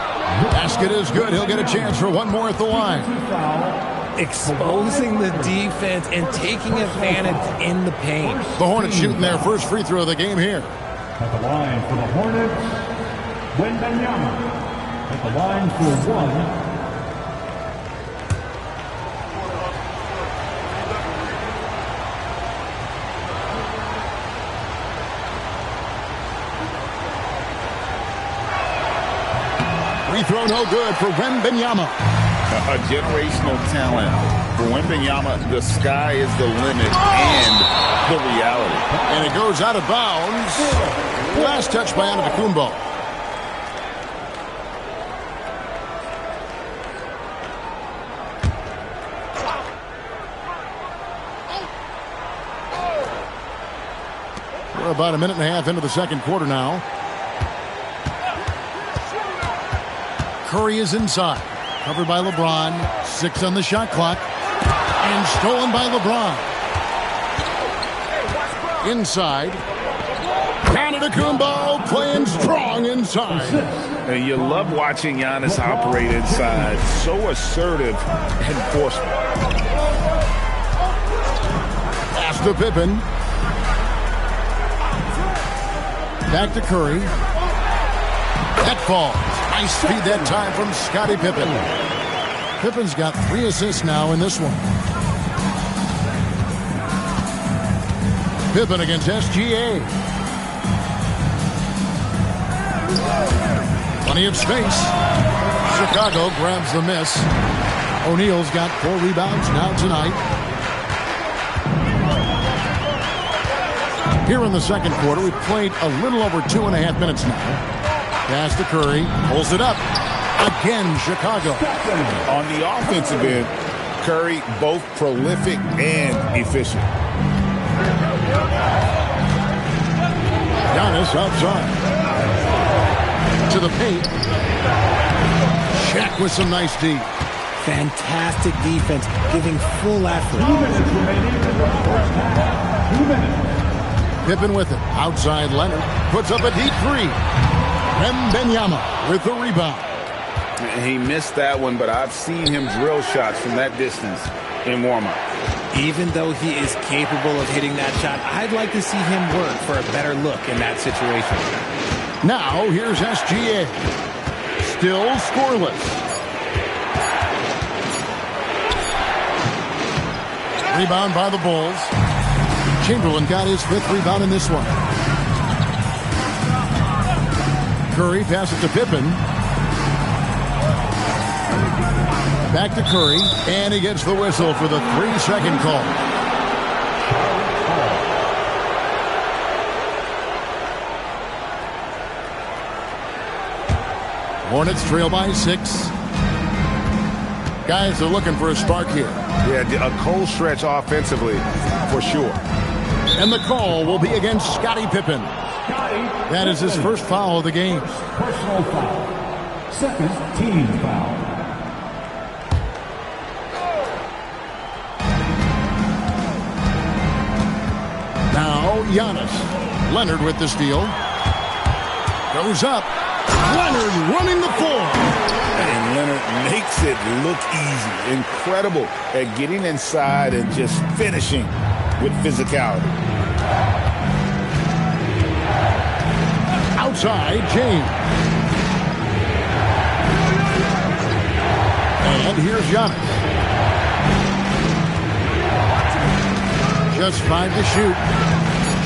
Speaker 7: Basket is good. He'll get a chance for one more at the line.
Speaker 11: Exposing the defense and taking advantage in the paint.
Speaker 7: The Hornets shooting their first free throw of the game here.
Speaker 5: At the line for the Hornets, Wembanyama. At the line for 1.
Speaker 7: Free throw no good for Wembanyama.
Speaker 12: A generational talent for Wembanyama. The sky is the limit and the reality.
Speaker 7: And it goes out of bounds. Last touch by Antetokounmpo. We're about a minute and a half into the second quarter now. Curry is inside. Covered by LeBron. 6 on the shot clock. And stolen by LeBron. Inside. Antetokounmpo playing strong inside.
Speaker 12: And you love watching Giannis operate inside. So assertive and forceful.
Speaker 7: Pass to Pippen. Back to Curry. That falls. Nice feed that time from Scottie Pippen. Pippen's got 3 assists now in this one. Pippen against SGA. Plenty of space. Chicago grabs the miss. O'Neal's got 4 rebounds now tonight. Here in the second quarter, we've played a little over 2.5 minutes now. Pass to Curry. Pulls it up. Again, Chicago.
Speaker 12: On the offensive end, Curry both prolific and efficient.
Speaker 7: Giannis outside. To the paint. Shaq with some nice D.
Speaker 11: Fantastic defense, giving full effort.
Speaker 5: 2 minutes remaining in the first half. 2 minutes.
Speaker 7: Pippen with it. Outside Leonard. Puts up a deep 3. Wembanyama with the rebound.
Speaker 12: He missed that one, but I've seen him drill shots from that distance in warm-up.
Speaker 11: Even though he is capable of hitting that shot, I'd like to see him work for a better look in that situation.
Speaker 7: Now, here's SGA. Still scoreless. Rebound by the Bulls. Chamberlain got his 5th rebound in this one. Curry passes to Pippen. Back to Curry, and he gets the whistle for the 3-second call. Hornets trail by 6. Guys are looking for a spark here.
Speaker 8: Yeah, a cold stretch offensively, for sure.
Speaker 7: And the call will be against Scottie Pippen. That is his first foul of the game.
Speaker 5: Personal foul. Second team foul.
Speaker 7: Giannis. Leonard with the steal. Goes up. Leonard running the floor.
Speaker 12: And Leonard makes it look easy. Incredible at getting inside and just finishing with physicality.
Speaker 7: Outside, James. And here's Giannis. Just 5 to shoot.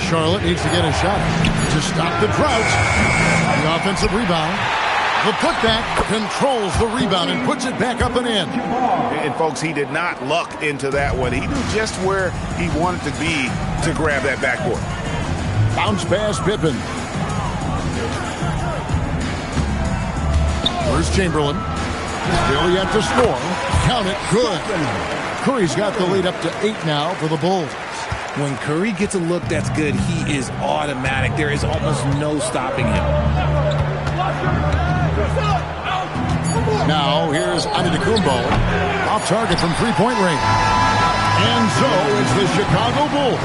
Speaker 7: Charlotte needs to get a shot to stop the drought. The offensive rebound. The putback controls the rebound and puts it back up and in.
Speaker 8: And folks, he did not luck into that one. He knew just where he wanted to be to grab that backboard.
Speaker 7: Bounce pass, Pippen. Where's Chamberlain? Still yet to score. Count it, good. Curry's got the lead up to 8 now for the Bulls.
Speaker 11: When Curry gets a look that's good, he is automatic. There is almost no stopping him.
Speaker 7: Now, here's Antetokounmpo. Off target from three-point range. And so it's the Chicago Bulls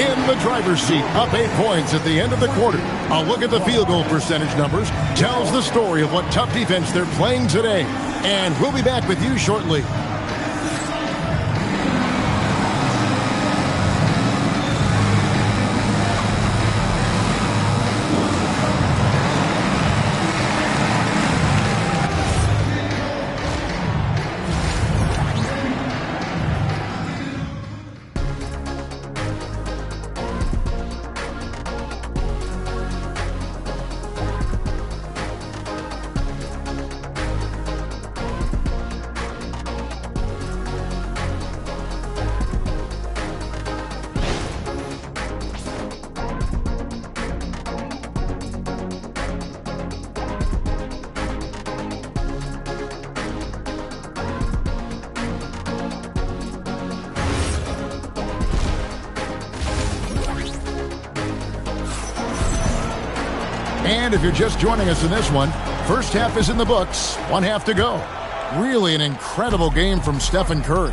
Speaker 7: in the driver's seat, up 8 points at the end of the quarter. A look at the field goal percentage numbers tells the story of what tough defense they're playing today. And we'll be back with you shortly. And if you're just joining us in this one, first half is in the books, 1 half to go. Really an incredible game from Stephen Curry.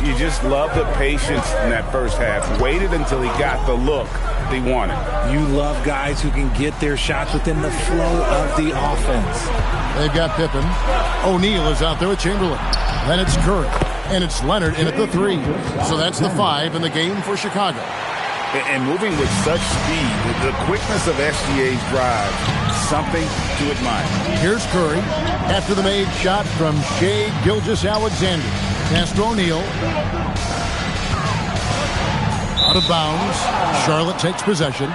Speaker 8: You just love the patience in that first half. Waited until he got the look he wanted.
Speaker 11: You love guys who can get their shots within the flow of the offense.
Speaker 7: They've got Pippen. O'Neal is out there with Chamberlain. Then it's Curry. And it's Leonard in at the 3. So that's the 5 in the game for Chicago.
Speaker 12: And moving with such speed, the quickness of SGA's drive, something to admire.
Speaker 7: Here's Curry after the made shot from Shai Gilgeous-Alexander. Pass to O'Neal. Out of bounds. Charlotte takes possession.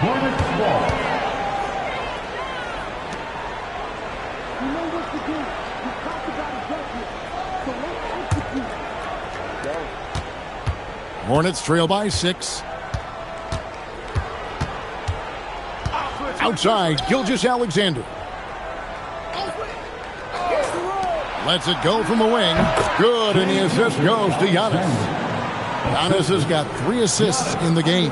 Speaker 7: Hornets trail by 6. Outside, Gilgeous-Alexander. Lets it go from the wing. Good, and the assist goes to Giannis. Giannis has got 3 assists in the game.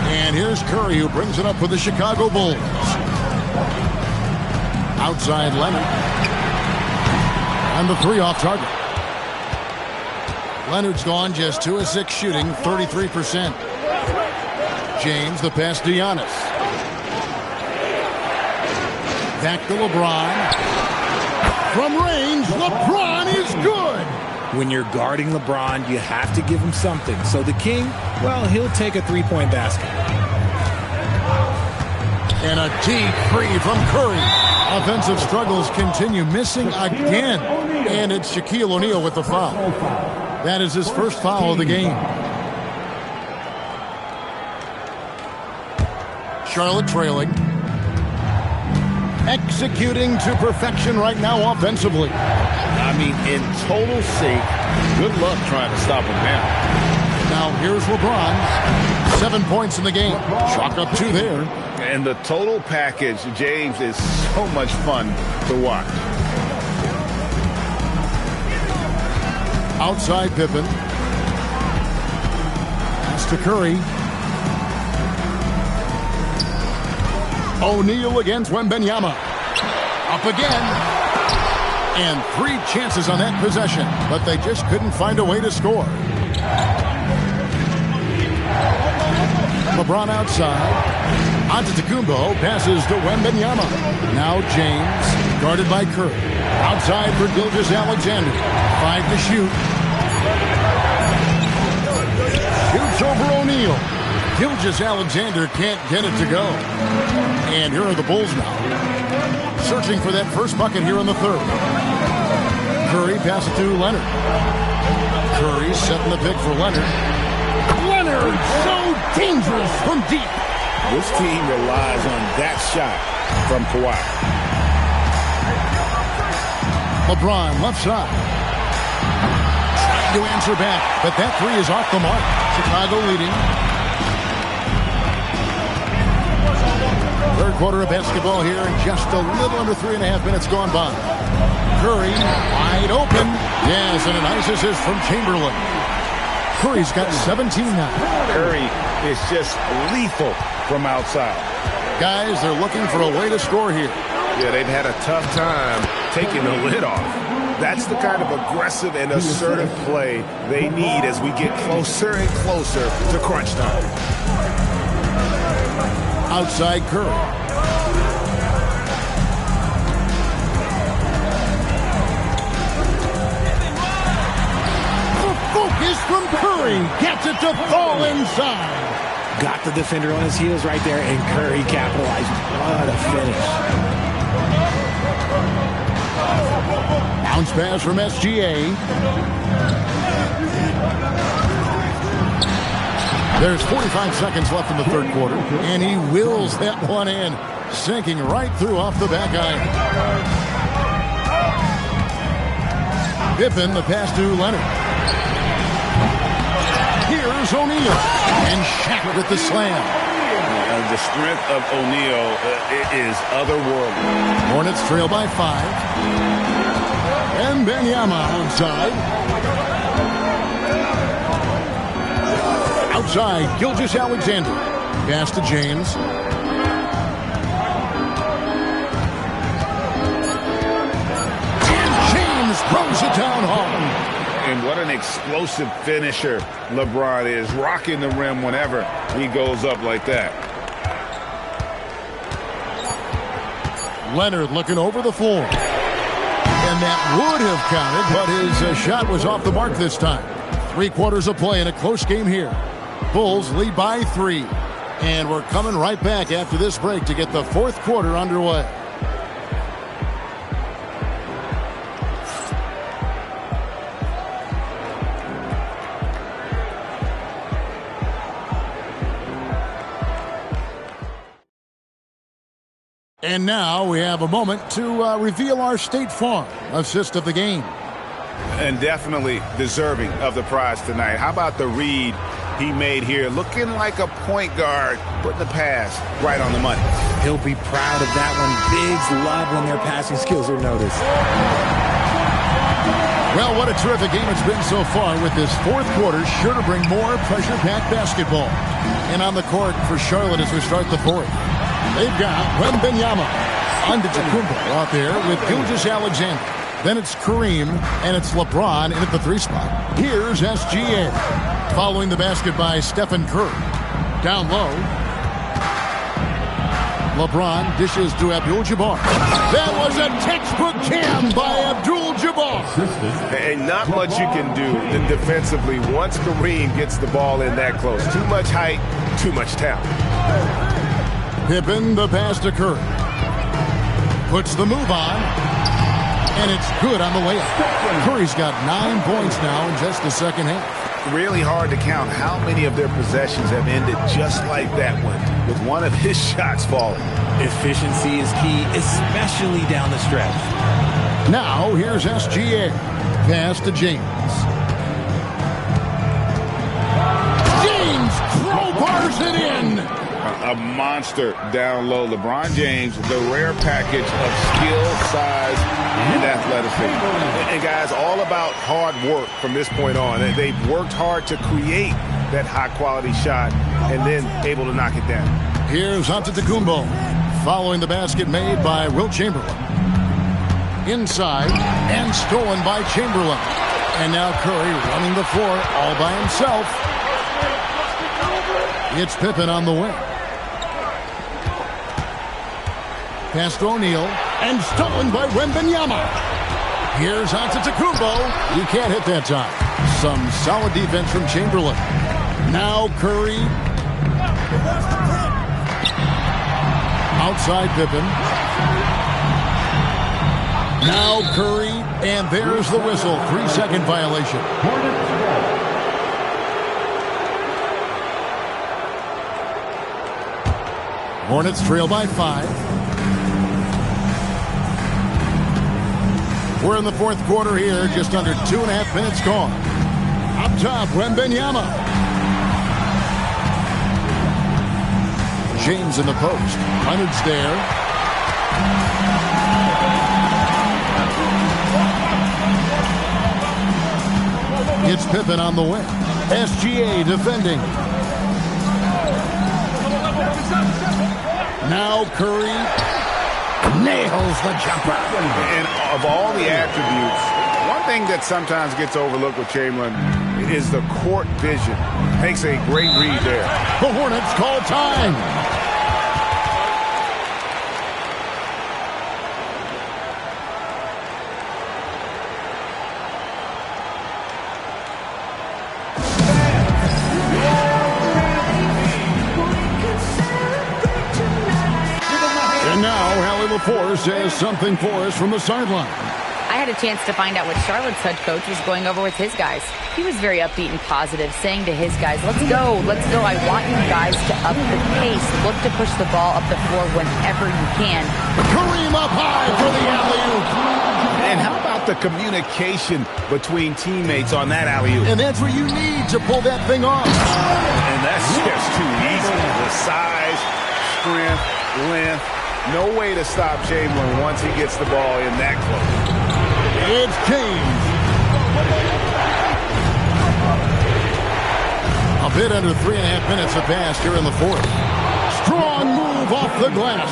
Speaker 7: And here's Curry, who brings it up for the Chicago Bulls. Outside, Leonard. And the 3 off target. Leonard's gone just 2 of 6 shooting, 33%. James, the pass to Giannis. Back to LeBron. From range, LeBron is good.
Speaker 11: When you're guarding LeBron, you have to give him something. So the King, well, he'll take a 3-point basket.
Speaker 7: And a deep free from Curry. Offensive struggles continue, missing again. And it's Shaquille O'Neal with the foul. That is his first foul of the game. Charlotte trailing. Executing to perfection right now offensively.
Speaker 12: I mean, in total sync. Good luck trying to stop him now.
Speaker 7: Now here's LeBron. 7 points in the game. Chalk up 2 there.
Speaker 8: And the total package, James, is so much fun to watch.
Speaker 7: Outside Pippen. Pass to Curry. O'Neal against Wembanyama. Up again. And 3 chances on that possession, but they just couldn't find a way to score. LeBron outside. Antetokounmpo passes to Wembanyama. Now James, guarded by Curry. Outside for Gilgeous-Alexander. 5 to shoot. Shoots over O'Neal. Gilgeous-Alexander can't get it to go. And here are the Bulls now, searching for that first bucket here in the third. Curry passes to Leonard. Curry setting the pick for Leonard. Leonard, so dangerous from deep.
Speaker 12: This team relies on that shot from Kawhi.
Speaker 7: LeBron left side. Trying to answer back, but that three is off the mark. Chicago leading. Third quarter of basketball here, and just a little under 3.5 minutes gone by. Curry wide open. Yes, and a nice assist from Chamberlain. Curry's got 17 now.
Speaker 12: Curry is just lethal from outside.
Speaker 7: Guys, they're looking for a way to score here.
Speaker 8: Yeah, they've had a tough time taking the lid off. That's the kind of aggressive and assertive play they need as we get closer and closer to crunch time.
Speaker 7: Outside Curry. The focus from Curry gets it to fall inside.
Speaker 11: Got the defender on his heels right there, and Curry capitalized. What a finish.
Speaker 7: Bounce pass from SGA. There's 45 seconds left in the third quarter, and he wills that one in, sinking right through off the back iron. Pippen, the pass to Leonard. Here's O'Neal, and Shaq with the slam.
Speaker 12: The strength of O'Neal is otherworldly.
Speaker 7: Hornets trail by 5. And Wembanyama outside. Outside, Gilgeous-Alexander. Pass to James. And James throws it down hard.
Speaker 12: And what an explosive finisher LeBron is, rocking the rim whenever he goes up like that.
Speaker 7: Leonard looking over the floor. And that would have counted, but his shot was off the mark this time. 3 quarters of play in a close game here. Bulls lead by 3. And we're coming right back after this break to get the fourth quarter underway. And now we have a moment to reveal our State Farm assist of the game.
Speaker 12: And definitely deserving of the prize tonight. How about the read he made here? Looking like a point guard, putting the pass right on the money.
Speaker 11: He'll be proud of that one. Bigs love when their passing skills are noticed.
Speaker 7: Well, what a terrific game it's been so far, with this fourth quarter sure to bring more pressure-packed basketball. And on the court for Charlotte as we start the fourth. They've got Wembanyama, Antetokounmpo out there with Gilgeous-Alexander. Then it's Kareem, and it's LeBron in at the 3 spot. Here's SGA. Following the basket by Stephen Curry. Down low. LeBron dishes to Abdul-Jabbar. That was a textbook jam by Abdul-Jabbar.
Speaker 8: And not much you can do defensively once Kareem gets the ball in that close. Too much height, too much talent.
Speaker 7: Pippen, the pass to Curry. Puts the move on. And it's good on the layup. Curry's got 9 points now in just the second half.
Speaker 12: Really hard to count how many of their possessions have ended just like that one, with one of his shots falling.
Speaker 11: Efficiency is key, especially down the stretch.
Speaker 7: Now here's SGA. Pass to James. James crowbars it in.
Speaker 12: A monster down low. LeBron James, the rare package of skill, size, and athleticism.
Speaker 8: And guys, all about hard work from this point on. They've worked hard to create that high-quality shot and then able to knock it down.
Speaker 7: Here's Antetokounmpo, following the basket made by Wilt Chamberlain. Inside, and stolen by Chamberlain. And now Curry running the floor all by himself. It's Pippen on the wing. Pass to O'Neal, and stolen by Wembanyama. Here's Antetokounmpo. You can't hit that time. Some solid defense from Chamberlain. Now Curry. Outside Pippen. Now Curry, and there's the whistle. 3-second violation. Hornets trail by 5. We're in the fourth quarter here, just under 2.5 minutes gone. Up top, Wembanyama. James in the post. Leonard's there. It's Pippen on the wing. SGA defending. Now Curry nails the jumper.
Speaker 12: And of all the attributes, one thing that sometimes gets overlooked with Chamberlain is the court vision. Makes a great read there.
Speaker 7: The Hornets call time. Force says something for us from the sideline.
Speaker 4: I had a chance to find out what Charlotte's head coach was going over with his guys. He was very upbeat and positive, saying to his guys, let's go. I want you guys to up the pace. Look to push the ball up the floor whenever you can.
Speaker 7: Kareem up high for the alley-oop.
Speaker 12: And how about the communication between teammates on that alley-oop?
Speaker 7: And that's what you need to pull that thing off.
Speaker 12: And that's just too easy. The size, strength, length. No way to stop Chamberlain once he gets the ball in that close.
Speaker 7: It's James. A bit under 3.5 minutes have passed here in the fourth. Strong move off the glass.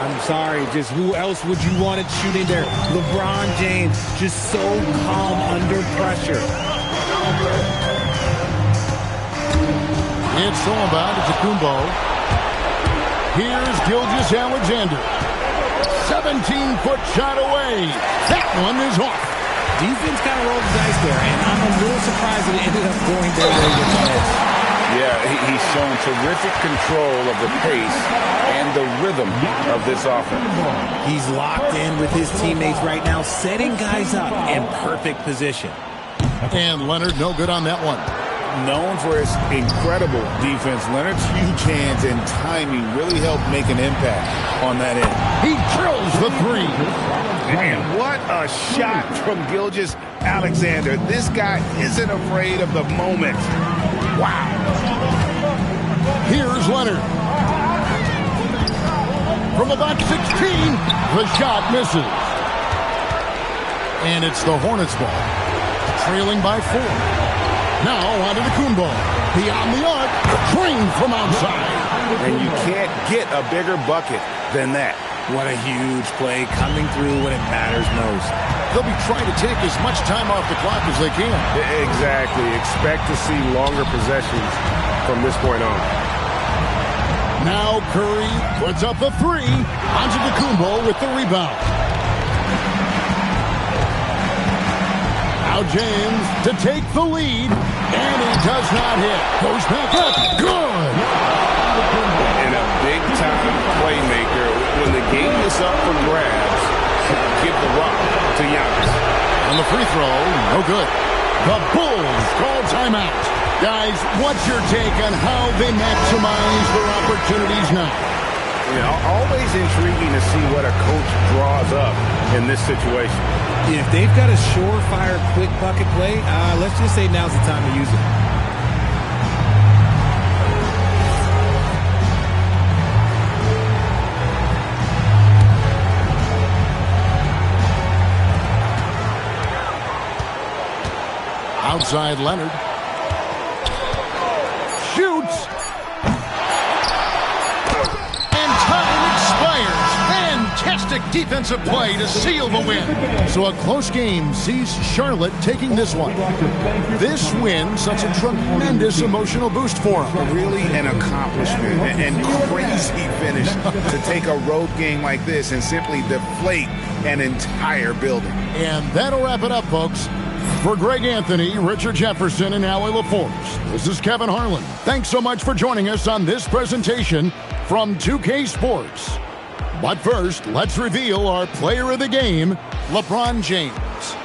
Speaker 11: I'm sorry, just who else would you want it shooting there? LeBron James, just so calm under pressure.
Speaker 7: It's all about Antetokounmpo. Here's Gilgeous-Alexander. 17-foot shot away. That one is off.
Speaker 11: Defense kind of rolled the dice there, and I'm a little surprised that it ended up going their way with the miss.
Speaker 12: Yeah, he's shown terrific control of the pace and the rhythm of this offense.
Speaker 11: He's locked in with his teammates right now, setting guys up in perfect position.
Speaker 7: And Leonard, no good on that one.
Speaker 12: Known for his incredible defense, Leonard's huge hands and timing really helped make an impact on that end.
Speaker 7: He drills the three.
Speaker 12: And what a shot from Gilgeous-Alexander. This guy isn't afraid of the moment. Wow.
Speaker 7: Here's Leonard. From about 16, the shot misses. And it's the Hornets ball. Trailing by 4. Now onto the Antetokounmpo. Beyond the arc, drained from outside.
Speaker 12: And you can't get a bigger bucket than that.
Speaker 11: What a huge play coming through when it matters most.
Speaker 7: They'll be trying to take as much time off the clock as they can.
Speaker 8: Exactly. Expect to see longer possessions from this point on.
Speaker 7: Now Curry puts up the three. Antetokounmpo with the rebound. Now James to take the lead, and he does not hit. Goes back up. Good.
Speaker 8: And a big-time playmaker. When the game is up for grabs, give the rock to Giannis.
Speaker 7: On the free throw, no good. The Bulls call timeout. Guys, what's your take on how they maximize their opportunities now?
Speaker 8: You know, always intriguing to see what a coach draws up in this situation.
Speaker 11: If they've got a surefire quick bucket play, let's just say now's the time to use it.
Speaker 7: Outside Leonard. Shoots. And time expires. Fantastic defensive play to seal the win. So a close game sees Charlotte taking this one. This win sets a tremendous emotional boost for them.
Speaker 12: Really an accomplishment and crazy finish to take a road game like this and simply deflate an entire building.
Speaker 7: And that'll wrap it up, folks. For Greg Anthony, Richard Jefferson, and Allie LaForce, this is Kevin Harlan. Thanks so much for joining us on this presentation from 2K Sports. But first, let's reveal our player of the game, LeBron James.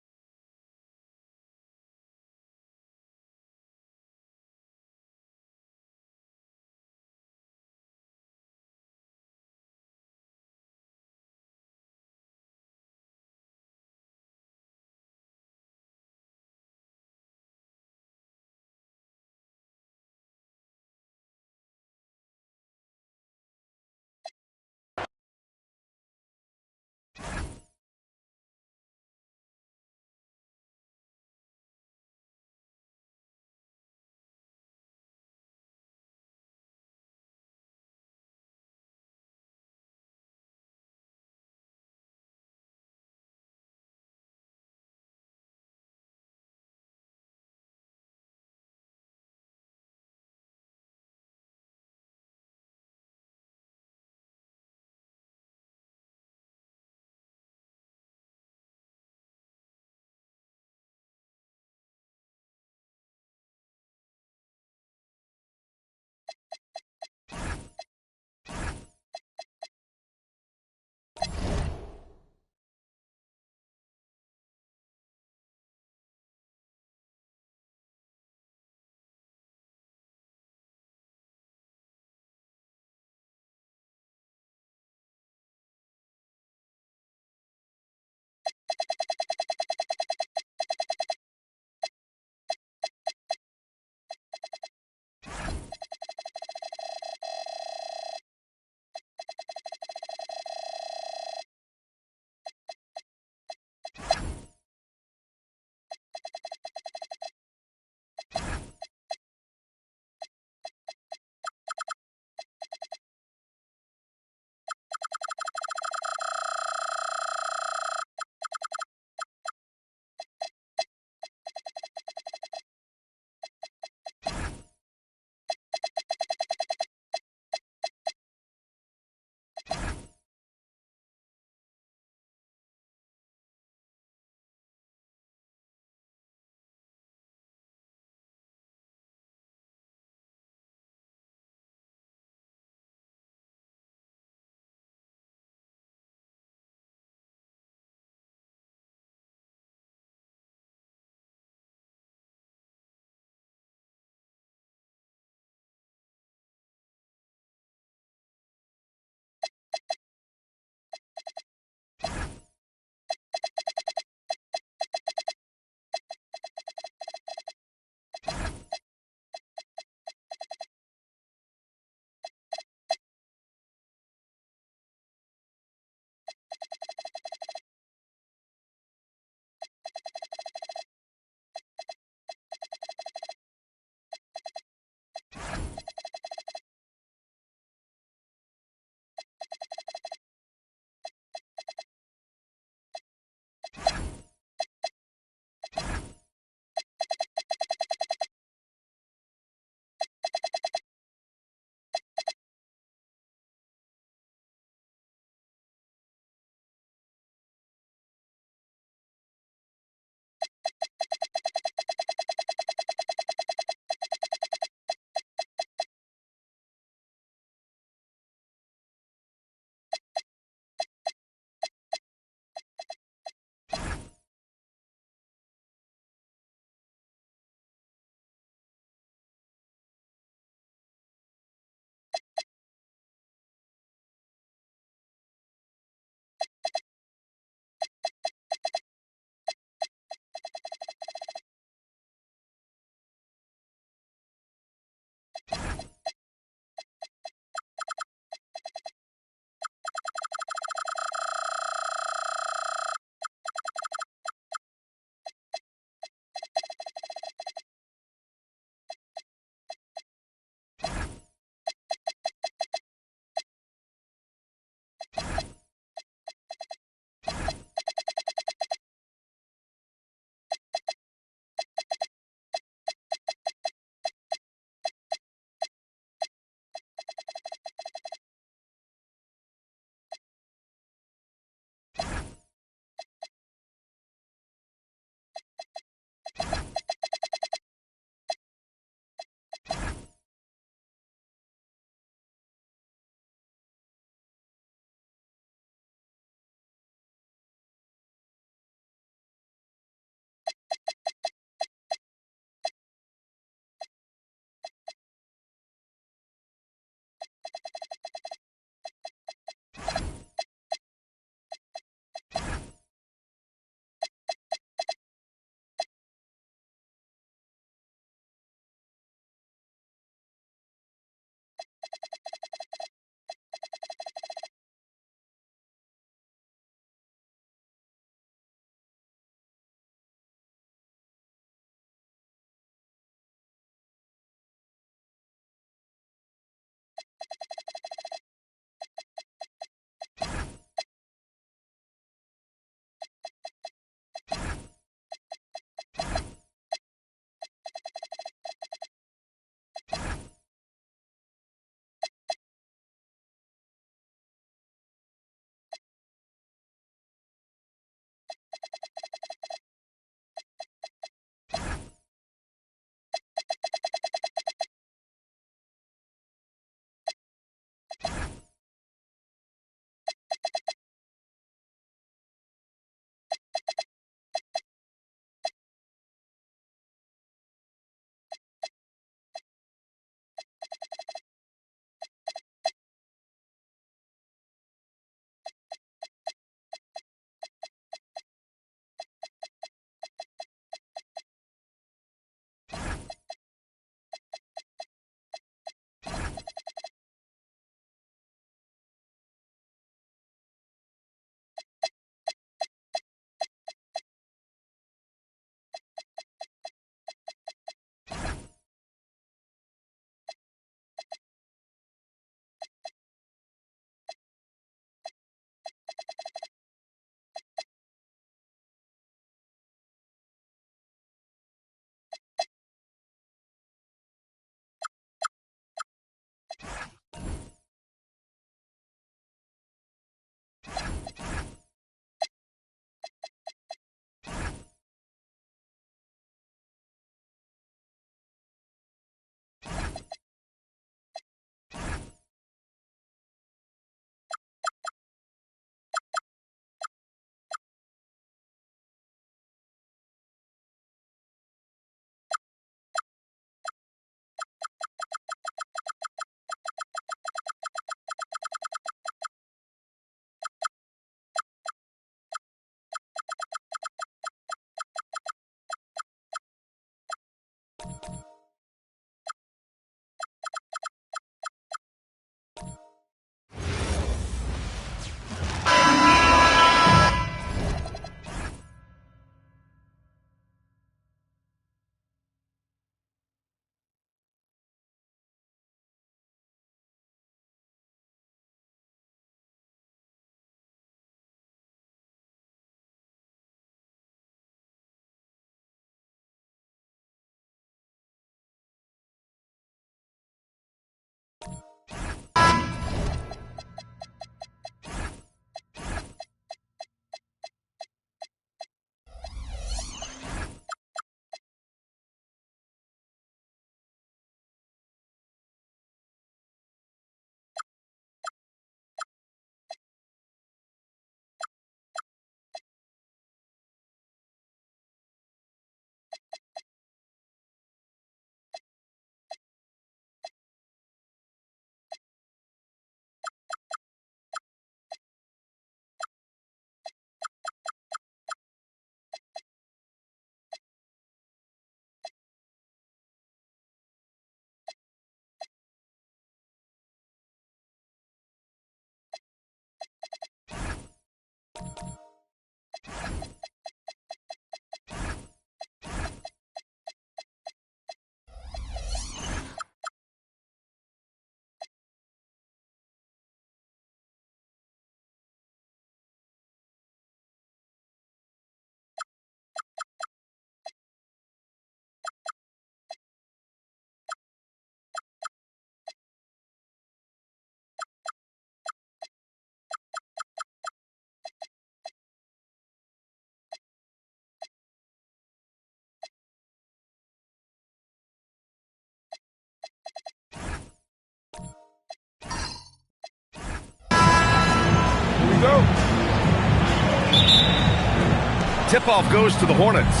Speaker 1: Tip-off goes to the Hornets.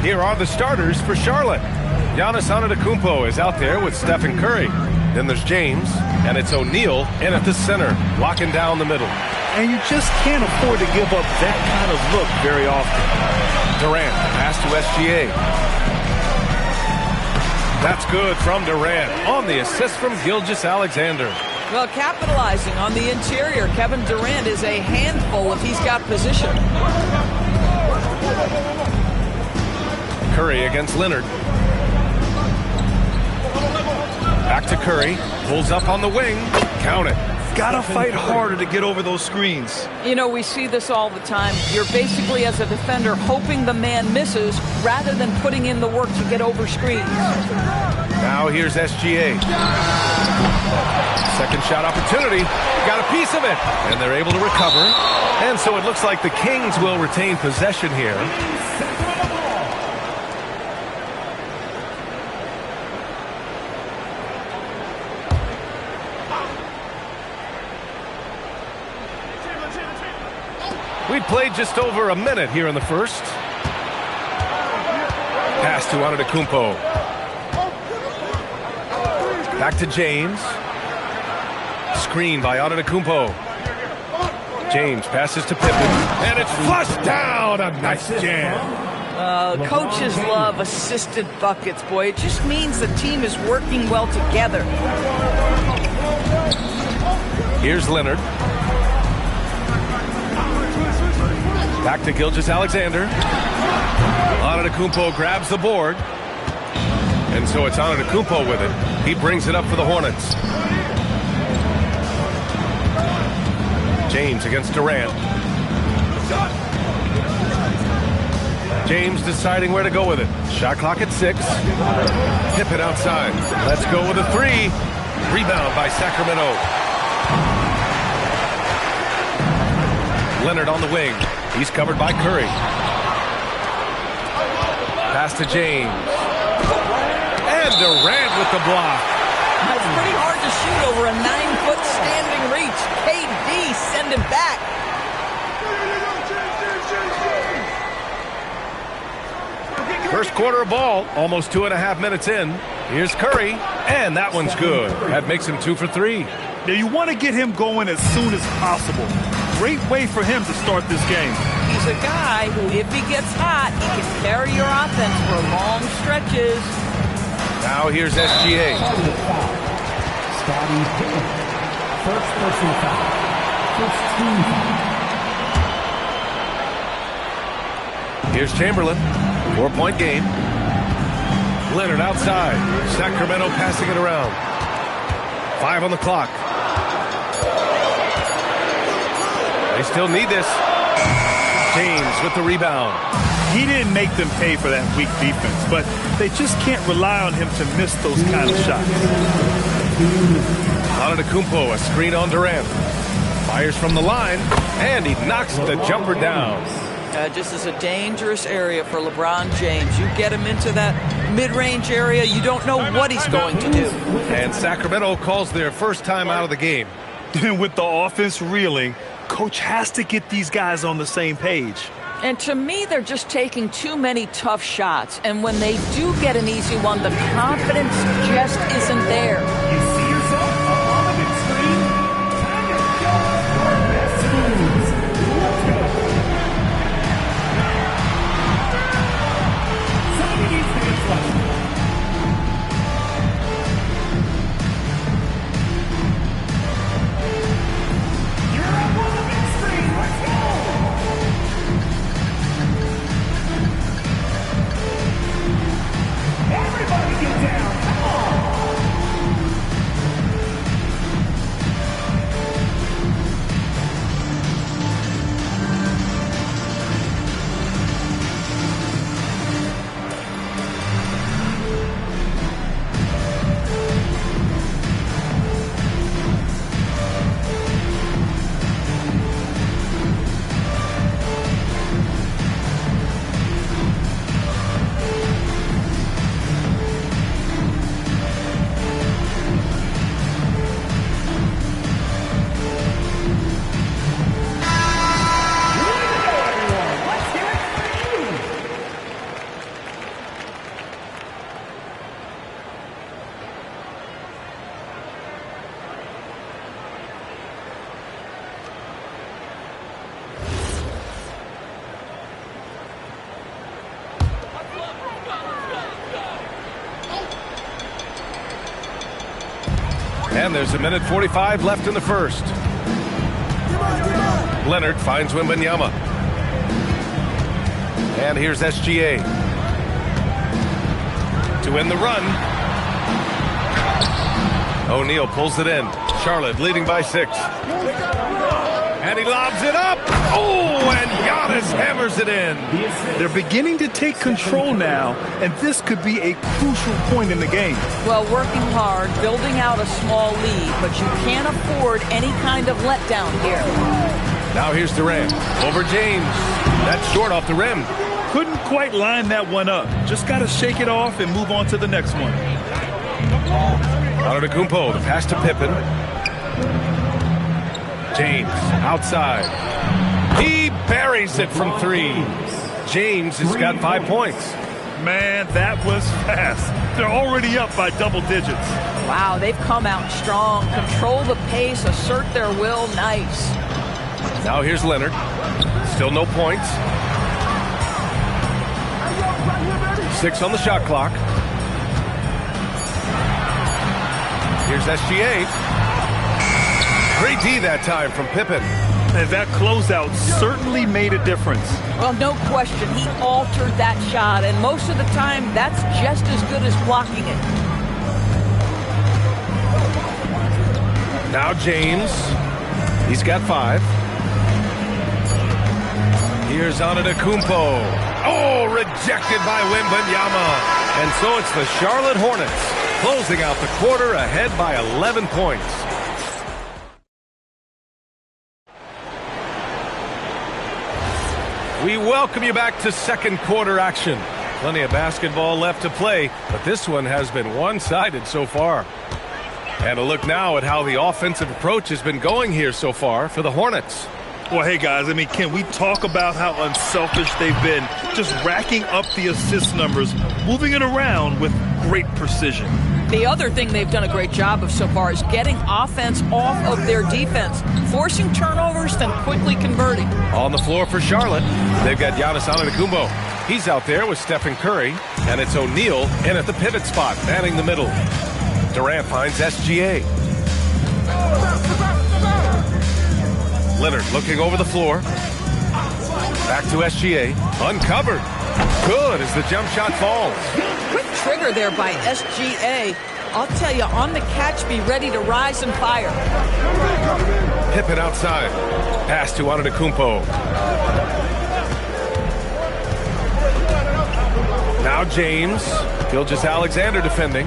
Speaker 1: Here are the starters for Charlotte. Giannis Antetokounmpo is out there with Stephen Curry. Then there's James, and it's O'Neal in at the center, locking down the middle.
Speaker 2: And you just can't afford to give up that kind of look very often.
Speaker 1: Durant, pass to SGA. That's good from Durant on the assist from Gilgeous-Alexander.
Speaker 13: Well, capitalizing on the interior, Kevin Durant is a handful if he's got position.
Speaker 1: Curry against Leonard. Back to Curry. Pulls up on the wing. Count it.
Speaker 2: Gotta fight harder to get over those screens.
Speaker 13: You know, we see this all the time. You're basically, as a defender, hoping the man misses rather than putting in the work to get over screens.
Speaker 1: Now here's SGA. Second shot opportunity. Got a piece of it. And they're able to recover. And so it looks like the Kings will retain possession here. We played just over a minute here in the first. Pass to Antetokounmpo. Back to James. Screen by Antetokounmpo. James passes to Pippen. And it's flushed down. A nice jam.
Speaker 13: Coaches love assisted buckets, boy. It just means the team is working well together.
Speaker 1: Here's Leonard. Back to Gilgeous-Alexander. Antetokounmpo grabs the board. And so it's Antetokounmpo with it. He brings it up for the Hornets. James against Durant. James deciding where to go with it. Shot clock at 6. Pippen outside. Let's go with a 3. Rebound by Sacramento. Leonard on the wing. He's covered by Curry. Pass to James. And Durant with the block.
Speaker 13: It's pretty hard to shoot over a 9-foot standing reach. KD send him back.
Speaker 1: First quarter of ball, almost 2.5 minutes in. Here's Curry, and that one's good. That makes him 2 for 3.
Speaker 2: Now you want to get him going as soon as possible. Great way for him to start this game.
Speaker 13: He's a guy who, if he gets hot, he can carry your offense for long stretches.
Speaker 1: Now here's SGA.
Speaker 5: Scottie Pippen. First personal foul. First team foul.
Speaker 1: Here's Chamberlain. 4-point game. Leonard outside. Sacramento passing it around. 5 on the clock. They still need this. James with the rebound.
Speaker 2: He didn't make them pay for that weak defense, but they just can't rely on him to miss those kind of shots.
Speaker 1: Antetokounmpo, a screen on Durant. Fires from the line, and he knocks the jumper down.
Speaker 13: This is a dangerous area for LeBron James. You get him into that mid-range area, you don't know what he's going to do.
Speaker 1: And Sacramento calls their first time out of the game.
Speaker 2: With the offense reeling, coach has to get these guys on the same page.
Speaker 13: And to me, they're just taking too many tough shots. And when they do get an easy one, the confidence just isn't there.
Speaker 5: You see yourself up on the big screen? Time to show your best moves. Let's go. Somebody needs to get flushed. You're up on the big screen. Let's go. Everybody get down. Come on.
Speaker 1: And there's a minute 45 left in the first. Leonard finds Wembanyama. And here's SGA. To win the run. O'Neal pulls it in. Charlotte leading by 6. And he lobs it up. Oh, and Giannis hammers it in.
Speaker 2: They're beginning to take control now, and this could be a crucial point in the game.
Speaker 13: Well, working hard, building out a small lead, but you can't afford any kind of letdown here.
Speaker 1: Now here's Durant over James. That's short off the rim.
Speaker 2: Couldn't quite line that one up. Just got to shake it off and move on to the next one.
Speaker 1: Antetokounmpo, the pass to Pippen. James outside. He buries it from 3. James has got 5 points.
Speaker 2: Man, that was fast. They're already up by double digits.
Speaker 13: Wow, they've come out strong. Control the pace, assert their will. Nice.
Speaker 1: Now here's Leonard. Still no points. 6 on the shot clock. Here's SGA. Great D that time from Pippen.
Speaker 2: And that closeout certainly made a difference.
Speaker 13: Well, no question. He altered that shot, and most of the time, that's just as good as blocking it.
Speaker 1: Now James. He's got 5. Here's Antetokounmpo. Oh, rejected by Wembanyama. And so it's the Charlotte Hornets closing out the quarter ahead by 11 points. We welcome you back to second quarter action. Plenty of basketball left to play, but this one has been one-sided so far. And a look now at how the offensive approach has been going here so far for the Hornets.
Speaker 2: Well, hey, guys, I mean, can we talk about how unselfish they've been? Just racking up the assist numbers, moving it around with great precision.
Speaker 13: The other thing they've done a great job of so far is getting offense off of their defense, forcing turnovers, then quickly converting.
Speaker 1: On the floor for Charlotte, they've got Giannis Antetokounmpo. He's out there with Stephen Curry, and it's O'Neal in at the pivot spot, manning the middle. Durant finds SGA. Leonard looking over the floor. Back to SGA. Uncovered. Good as the jump shot falls.
Speaker 13: Quick trigger there by SGA. I'll tell you, on the catch, be ready to rise and fire.
Speaker 1: Pippen outside. Pass to Antetokounmpo. Now James. Gilgeous-Alexander defending.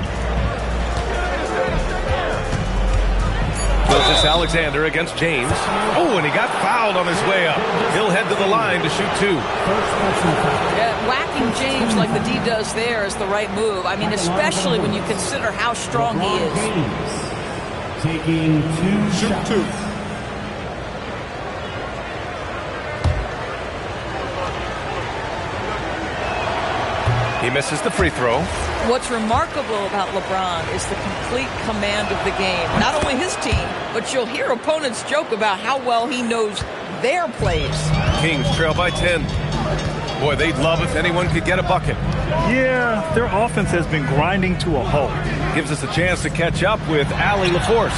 Speaker 1: Gilgeous-Alexander against James. Oh, and he got fouled on his way up. He'll head to the line to shoot 2.
Speaker 13: Yeah, whacking James like the D does there is the right move. I mean, especially when you consider how strong he is.
Speaker 5: Taking 2 shots.
Speaker 6: Shoot 2.
Speaker 1: He misses the free throw.
Speaker 13: What's remarkable about LeBron is the complete command of the game. Not only his team, but you'll hear opponents joke about how well he knows their plays.
Speaker 1: Kings trail by 10. Boy, they'd love if anyone could get a bucket.
Speaker 2: Yeah, their offense has been grinding to a halt.
Speaker 1: Gives us a chance to catch up with Allie LaForce.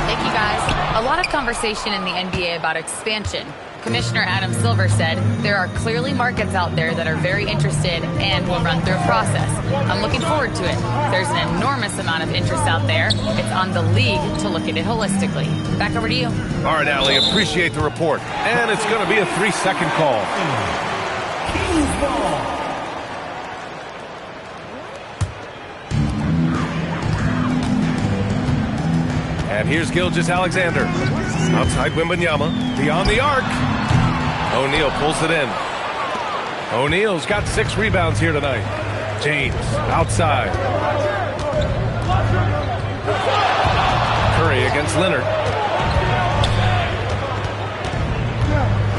Speaker 4: Thank you, guys. A lot of conversation in the NBA about expansion. Commissioner Adam Silver said there are clearly markets out there that are very interested and will run through a process. I'm looking forward to it. There's an enormous amount of interest out there. It's on the league to look at it holistically. Back over to you.
Speaker 1: All right, Allie, appreciate the report. And it's going to be a 3-second call.
Speaker 5: Kings ball.
Speaker 1: And here's Gilgeous-Alexander. Outside Wembanyama. Beyond the arc. O'Neal pulls it in. O'Neal's got 6 rebounds here tonight. James outside. Curry against Leonard.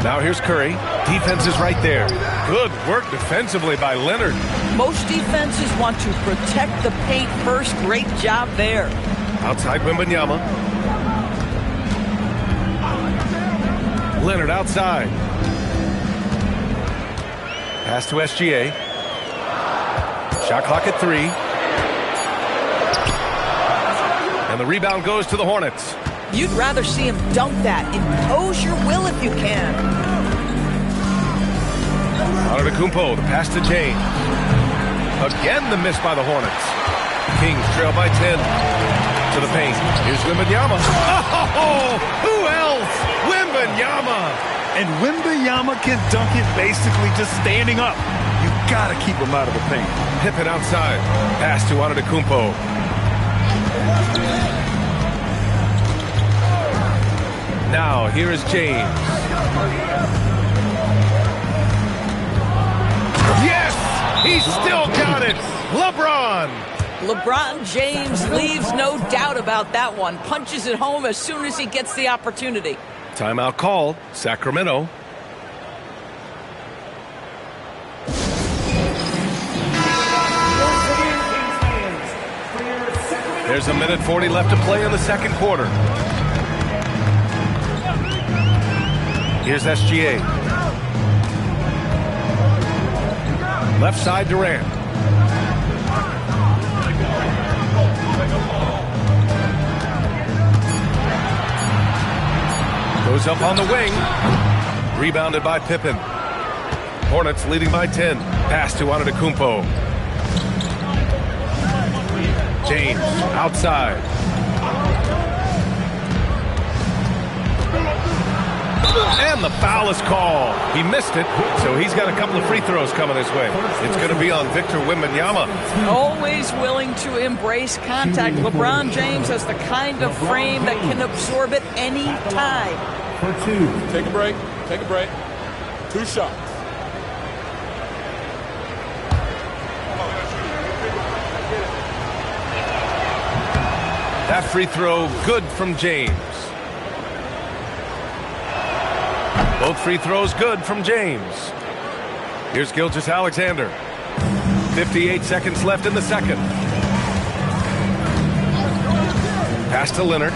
Speaker 1: Now here's Curry. Defense is right there. Good work defensively by Leonard.
Speaker 13: Most defenses want to protect the paint first. Great job there.
Speaker 1: Outside Wembanyama. Leonard outside. Pass to SGA. Shot clock at 3. And the rebound goes to the Hornets.
Speaker 13: You'd rather see him dunk that. Impose your will if you can.
Speaker 1: Antetokounmpo, the pass to James. Again, the miss by the Hornets. Kings trail by 10. To the paint. Here's Wembanyama. Oh, who else? Wembanyama.
Speaker 2: And Wembanyama can dunk it basically just standing up. You got to keep him out of the paint.
Speaker 1: Pippen outside. Pass to Antetokounmpo. Now, here is James. Yes! He's still got it! LeBron!
Speaker 13: LeBron James leaves no doubt about that one. Punches it home as soon as he gets the opportunity.
Speaker 1: Timeout called. Sacramento. There's 1:40 left to play in the second quarter. Here's SGA. Left side, Durant. Goes up on the wing. Rebounded by Pippen. Hornets leading by 10. Pass to Antetokounmpo. James outside. And the foul is called. He missed it, so he's got a couple of free throws coming his way. It's going to be on Victor Wembanyama.
Speaker 13: Always willing to embrace contact. LeBron James has the kind of frame that can absorb it any time.
Speaker 5: For two.
Speaker 6: Take a break. Take a break. 2 shots.
Speaker 1: That free throw good from James. Both free throws good from James. Here's Gilgeous-Alexander. 58 seconds left in the second. Pass to Leonard.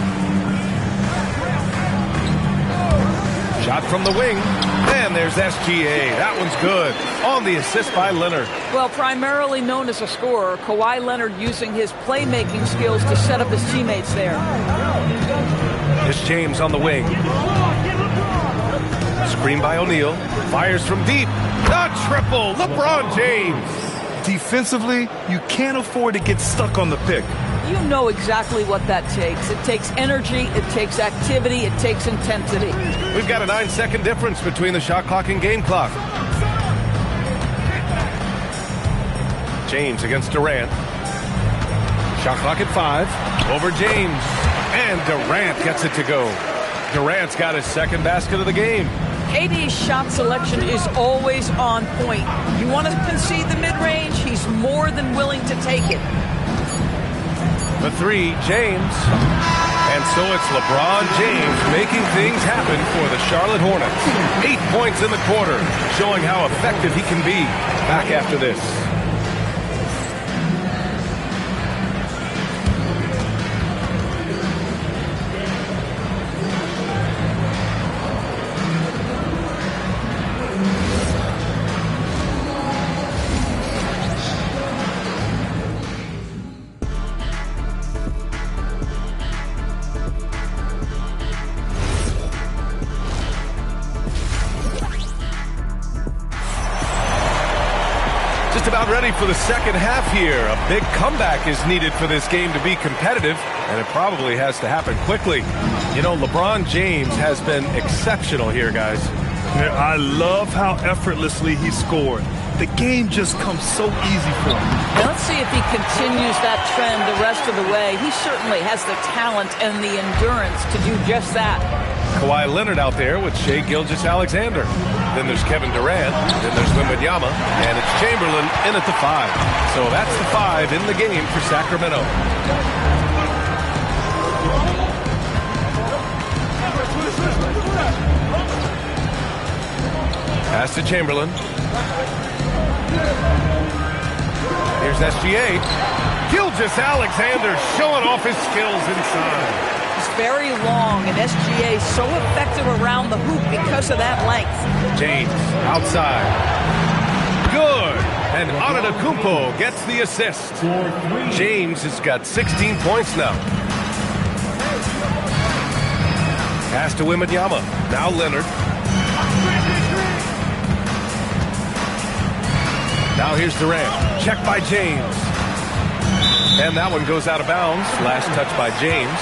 Speaker 1: Shot from the wing. And there's SGA. That one's good. On the assist by Leonard.
Speaker 13: Well, primarily known as a scorer, Kawhi Leonard using his playmaking skills to set up his teammates there.
Speaker 1: Here's James on the wing. Screen by O'Neal. Fires from deep. The triple. LeBron James.
Speaker 2: Defensively, you can't afford to get stuck on the pick.
Speaker 13: You know exactly what that takes. It takes energy, it takes activity, it takes intensity.
Speaker 1: We've got a 9-second difference between the shot clock and game clock. James against Durant. Shot clock at 5. Over James. And Durant gets it to go. Durant's got his second basket of the game.
Speaker 13: KD's shot selection is always on point. You want to concede the mid-range, he's more than willing to take it.
Speaker 1: The 3, James. And so it's LeBron James making things happen for the Charlotte Hornets. 8 points in the quarter, showing how effective he can be. Back after this. About ready for the second half here. A big comeback is needed for this game to be competitive, and it probably has to happen quickly. You know, LeBron James has been exceptional here, guys.
Speaker 2: Yeah, I love how effortlessly he scored. The game just comes so easy for him.
Speaker 13: Let's see if he continues that trend the rest of the way. He certainly has the talent and the endurance to do just that.
Speaker 1: Kawhi Leonard out there with Shai Gilgeous-Alexander. Then there's Kevin Durant. Then there's Wembanyama. And it's Chamberlain in at the 5. So that's the 5 in the game for Sacramento. Pass to Chamberlain. Here's SGA. Gilgeous-Alexander showing off his skills inside.
Speaker 13: He's very long, and SGA is so effective around the hoop because of that length.
Speaker 1: James outside. Good. And Antetokounmpo gets the assist. James has got 16 points now. Pass to Wembanyama. Now Leonard. Now here's Durant. Check by James. And that one goes out of bounds. Last touch by James.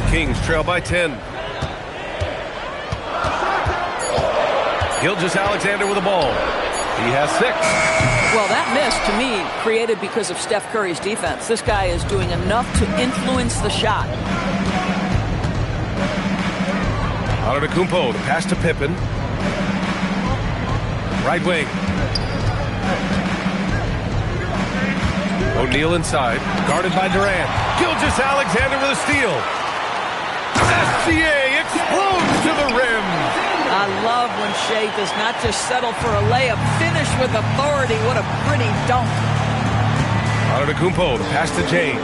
Speaker 1: Kings trail by 10. Gilgeous-Alexander with the ball. He has 6.
Speaker 13: Well, that miss, to me, created because of Steph Curry's defense. This guy is doing enough to influence the shot.
Speaker 1: Antetokounmpo, the pass to Pippen. Right wing. O'Neal inside, guarded by Durant. Gilgeous-Alexander with a steal. SGA explodes to the rim.
Speaker 13: I love when Shea does not just settle for a layup, finish with authority. What a pretty dunk.
Speaker 1: Antetokounmpo, the pass to James.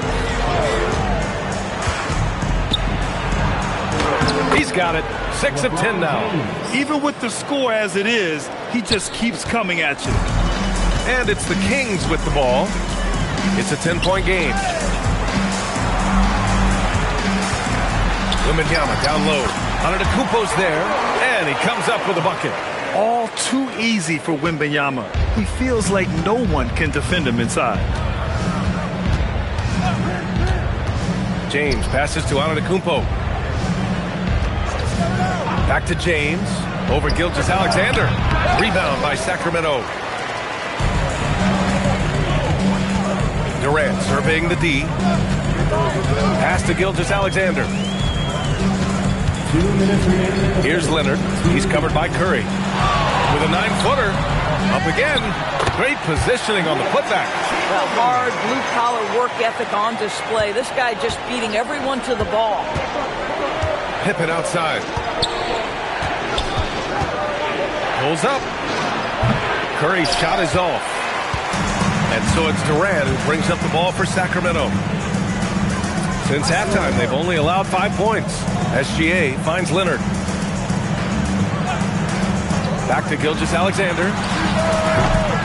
Speaker 1: He's got it. 6 of 10 now.
Speaker 2: Even with the score as it is, he just keeps coming at you.
Speaker 1: And it's the Kings with the ball. It's a 10-point game. Wembanyama down low. Antetokounmpo's there, and he comes up with a bucket.
Speaker 2: All too easy for Wembanyama. He feels like no one can defend him inside.
Speaker 1: James passes to Antetokounmpo. Back to James. Over Gilgeous-Alexander. Rebound by Sacramento. Durant surveying the D. Pass to Gilgeous-Alexander. Here's Leonard. He's covered by Curry. With a 9-footer. Up again. Great positioning on the putback.
Speaker 13: Well, hard blue-collar work ethic on display. This guy just beating everyone to the ball.
Speaker 1: Pippen outside. Pulls up. Curry's shot is off. And so it's Durant who brings up the ball for Sacramento. Since halftime, they've only allowed 5 points. SGA finds Leonard. Back to Gilgeous-Alexander.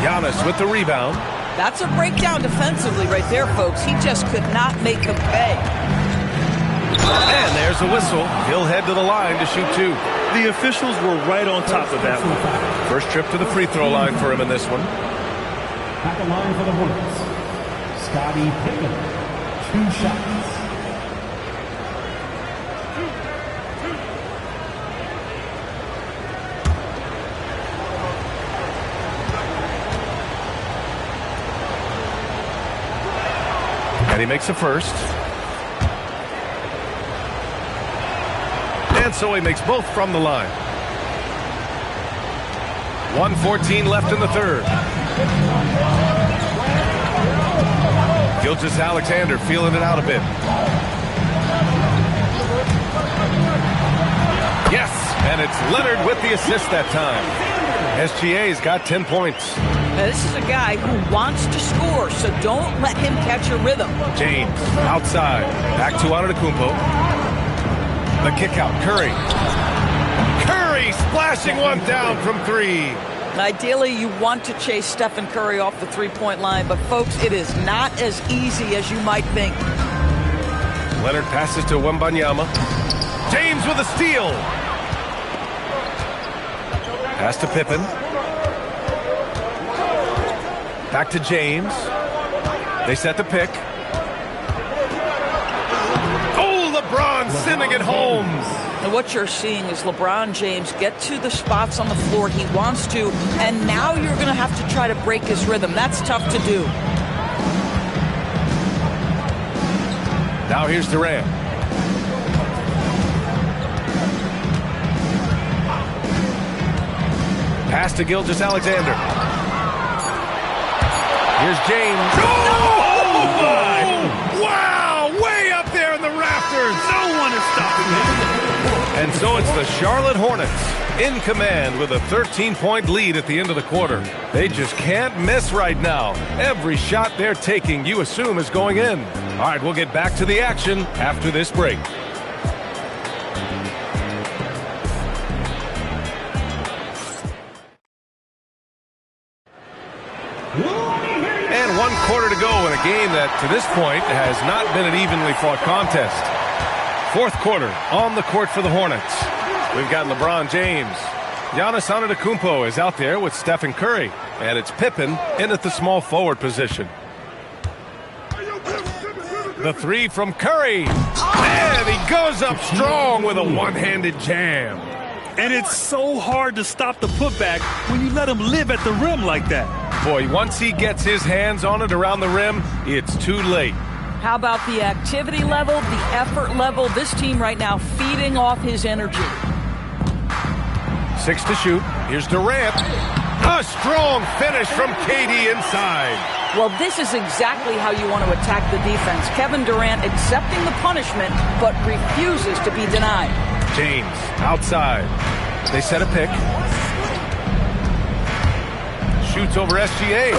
Speaker 1: Giannis with the rebound.
Speaker 13: That's a breakdown defensively right there, folks. He just could not make them pay.
Speaker 1: And there's a whistle. He'll head to the line to shoot 2.
Speaker 2: The officials were right on top of that one.
Speaker 1: First trip to the free throw line for him in this one.
Speaker 5: At the line for the Hornets, Scottie Pippen, 2 shots.
Speaker 1: And he makes a first. And so he makes both from the line. 1:14 left in the third. Gilgeous-Alexander feeling it out a bit. Yes, and it's Leonard with the assist that time. SGA's got 10 points.
Speaker 13: Now, this is a guy who wants to score, so don't let him catch a rhythm.
Speaker 1: James outside. Back to Antetokounmpo. The kick out. Curry. Curry splashing one down from 3.
Speaker 13: Ideally, you want to chase Stephen Curry off the three-point line, but folks, it is not as easy as you might think.
Speaker 1: Leonard passes to Wembanyama. James with a steal. Pass to Pippen. Back to James. They set the pick. Oh, LeBron sending it home.
Speaker 13: And what you're seeing is LeBron James get to the spots on the floor he wants to, and now you're going to have to try to break his rhythm. That's tough to do.
Speaker 1: Now here's Durant. Pass to Gilgeous-Alexander. Here's James. Oh, my! Wow! Way up there in the rafters.
Speaker 2: No one is stopping him.
Speaker 1: And so it's the Charlotte Hornets in command with a 13-point lead at the end of the quarter. They just can't miss right now. Every shot they're taking, you assume, is going in. All right, we'll get back to the action after this break.
Speaker 5: Will he hit
Speaker 1: 1 quarter to go in a game that, to this point, has not been an evenly fought contest. 4th quarter on the court for the Hornets. We've got LeBron James. Giannis Antetokounmpo is out there with Stephen Curry. And it's Pippen in at the small forward position. The 3 from Curry. And he goes up strong with a one-handed jam.
Speaker 2: And it's so hard to stop the putback when you let him live at the rim like that.
Speaker 1: Boy, once he gets his hands on it around the rim, it's too late.
Speaker 13: How about the activity level, the effort level? This team right now feeding off his energy.
Speaker 1: 6 to shoot. Here's Durant. A strong finish from KD inside.
Speaker 13: Well, this is exactly how you want to attack the defense. Kevin Durant accepting the punishment, but refuses to be denied.
Speaker 1: James outside. They set a pick. Shoots over SGA.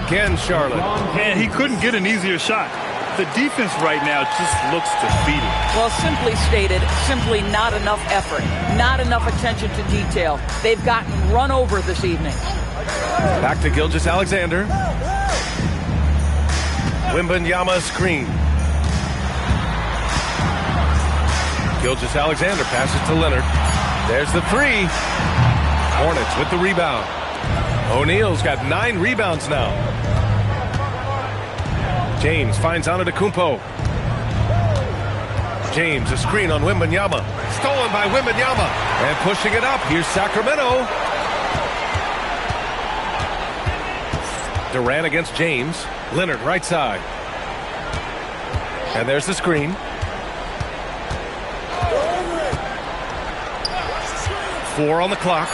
Speaker 1: Again, Charlotte.
Speaker 2: And he couldn't get an easier shot. The defense right now just looks defeated.
Speaker 13: Well, simply stated, simply not enough effort, not enough attention to detail. They've gotten run over this evening.
Speaker 1: Back to Gilgeous-Alexander. Wembanyama screen. Gilgeous-Alexander passes to Leonard. There's the 3. Hornets with the rebound. O'Neal's got 9 rebounds now. James finds Antetokounmpo. James, a screen on Wembanyama. Stolen by Wembanyama. And pushing it up. Here's Sacramento. Durant against James. Leonard right side. And there's the screen. Four on the clock.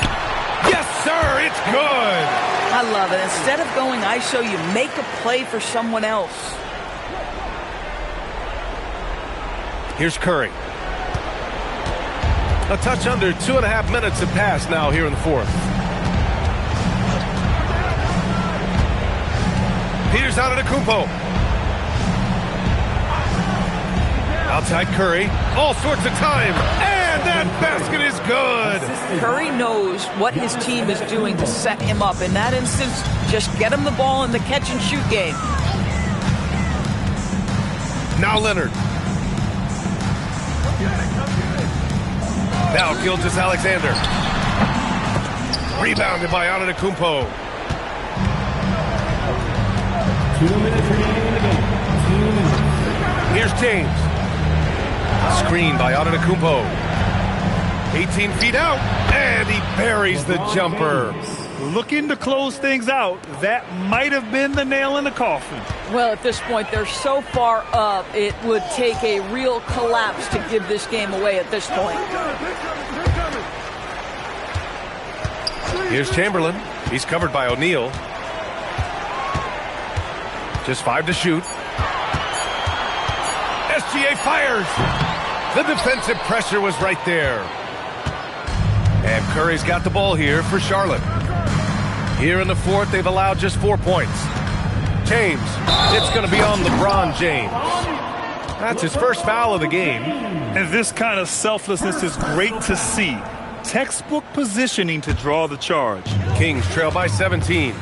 Speaker 1: Yes, sir, it's good.
Speaker 13: I love it. Instead of going ISO, you make a play for someone else.
Speaker 1: Here's Curry. A touch under 2.5 minutes have passed now here in the 4th. Here's Antetokounmpo. Outside Curry. All sorts of time. And that basket is good.
Speaker 13: Curry knows what his team is doing to set him up. In that instance, just get him the ball in the catch-and-shoot game.
Speaker 1: Now Leonard. Now Gilgeous-Alexander. Rebounded by Antetokounmpo.
Speaker 5: 2 minutes remaining in the game. 2 minutes.
Speaker 1: Here's James. Screen by Antetokounmpo. 18 feet out, and he buries the jumper.
Speaker 2: Looking to close things out. That might have been the nail in the coffin.
Speaker 13: Well, at this point, they're so far up, it would take a real collapse to give this game away at this point.
Speaker 1: Here's Chamberlain. He's covered by O'Neal. Just 5 to shoot. SGA fires. The defensive pressure was right there. And Curry's got the ball here for Charlotte. Here in the 4th, they've allowed just 4 points. James, it's going to be on LeBron James. That's his first foul of the game.
Speaker 2: And this kind of selflessness is great to see. Textbook positioning to draw the charge.
Speaker 1: Kings trail by 17.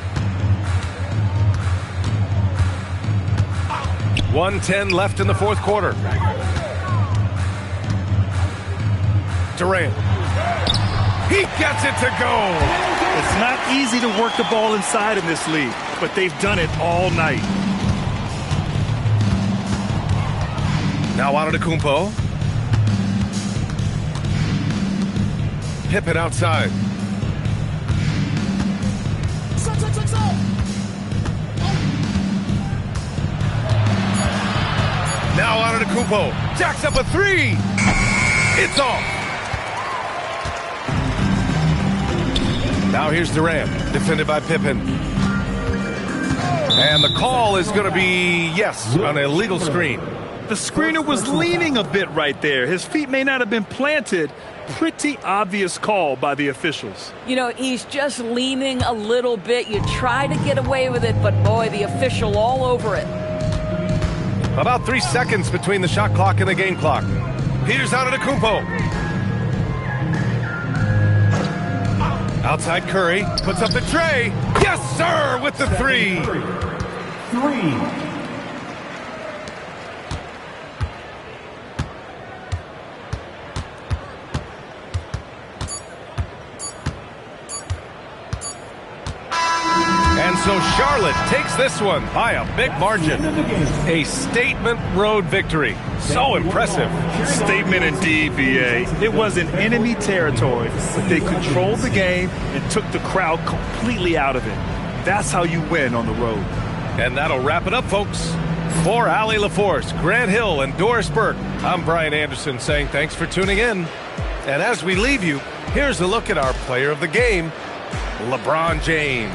Speaker 1: 1:10 left in the 4th quarter. Durant. He gets it to go.
Speaker 2: It's not easy to work the ball inside in this league, but they've done it all night.
Speaker 1: Now Antetokounmpo. Pippen outside. Now Antetokounmpo jacks up a 3. It's off. Now here's Durant, defended by Pippen. And the call is going to be, yes, an illegal screen.
Speaker 2: The screener was leaning a bit right there. His feet may not have been planted. Pretty obvious call by the officials.
Speaker 13: You know, he's just leaning a little bit. You try to get away with it, but boy, the official all over it.
Speaker 1: About 3 seconds between the shot clock and the game clock. Here's Antetokounmpo. Outside Curry, puts up the tray. Yes, sir, with the 3.
Speaker 5: 3.
Speaker 1: And so Charlotte takes this one by a big margin. A statement road victory. So impressive.
Speaker 2: Statement indeed, BA. It was in enemy territory, but they controlled the game and took the crowd completely out of it. That's how you win on the road.
Speaker 1: And that'll wrap it up, folks. For Allie LaForce, Grant Hill, and Doris Burke, I'm Brian Anderson saying thanks for tuning in. And as we leave you, here's a look at our player of the game, LeBron James.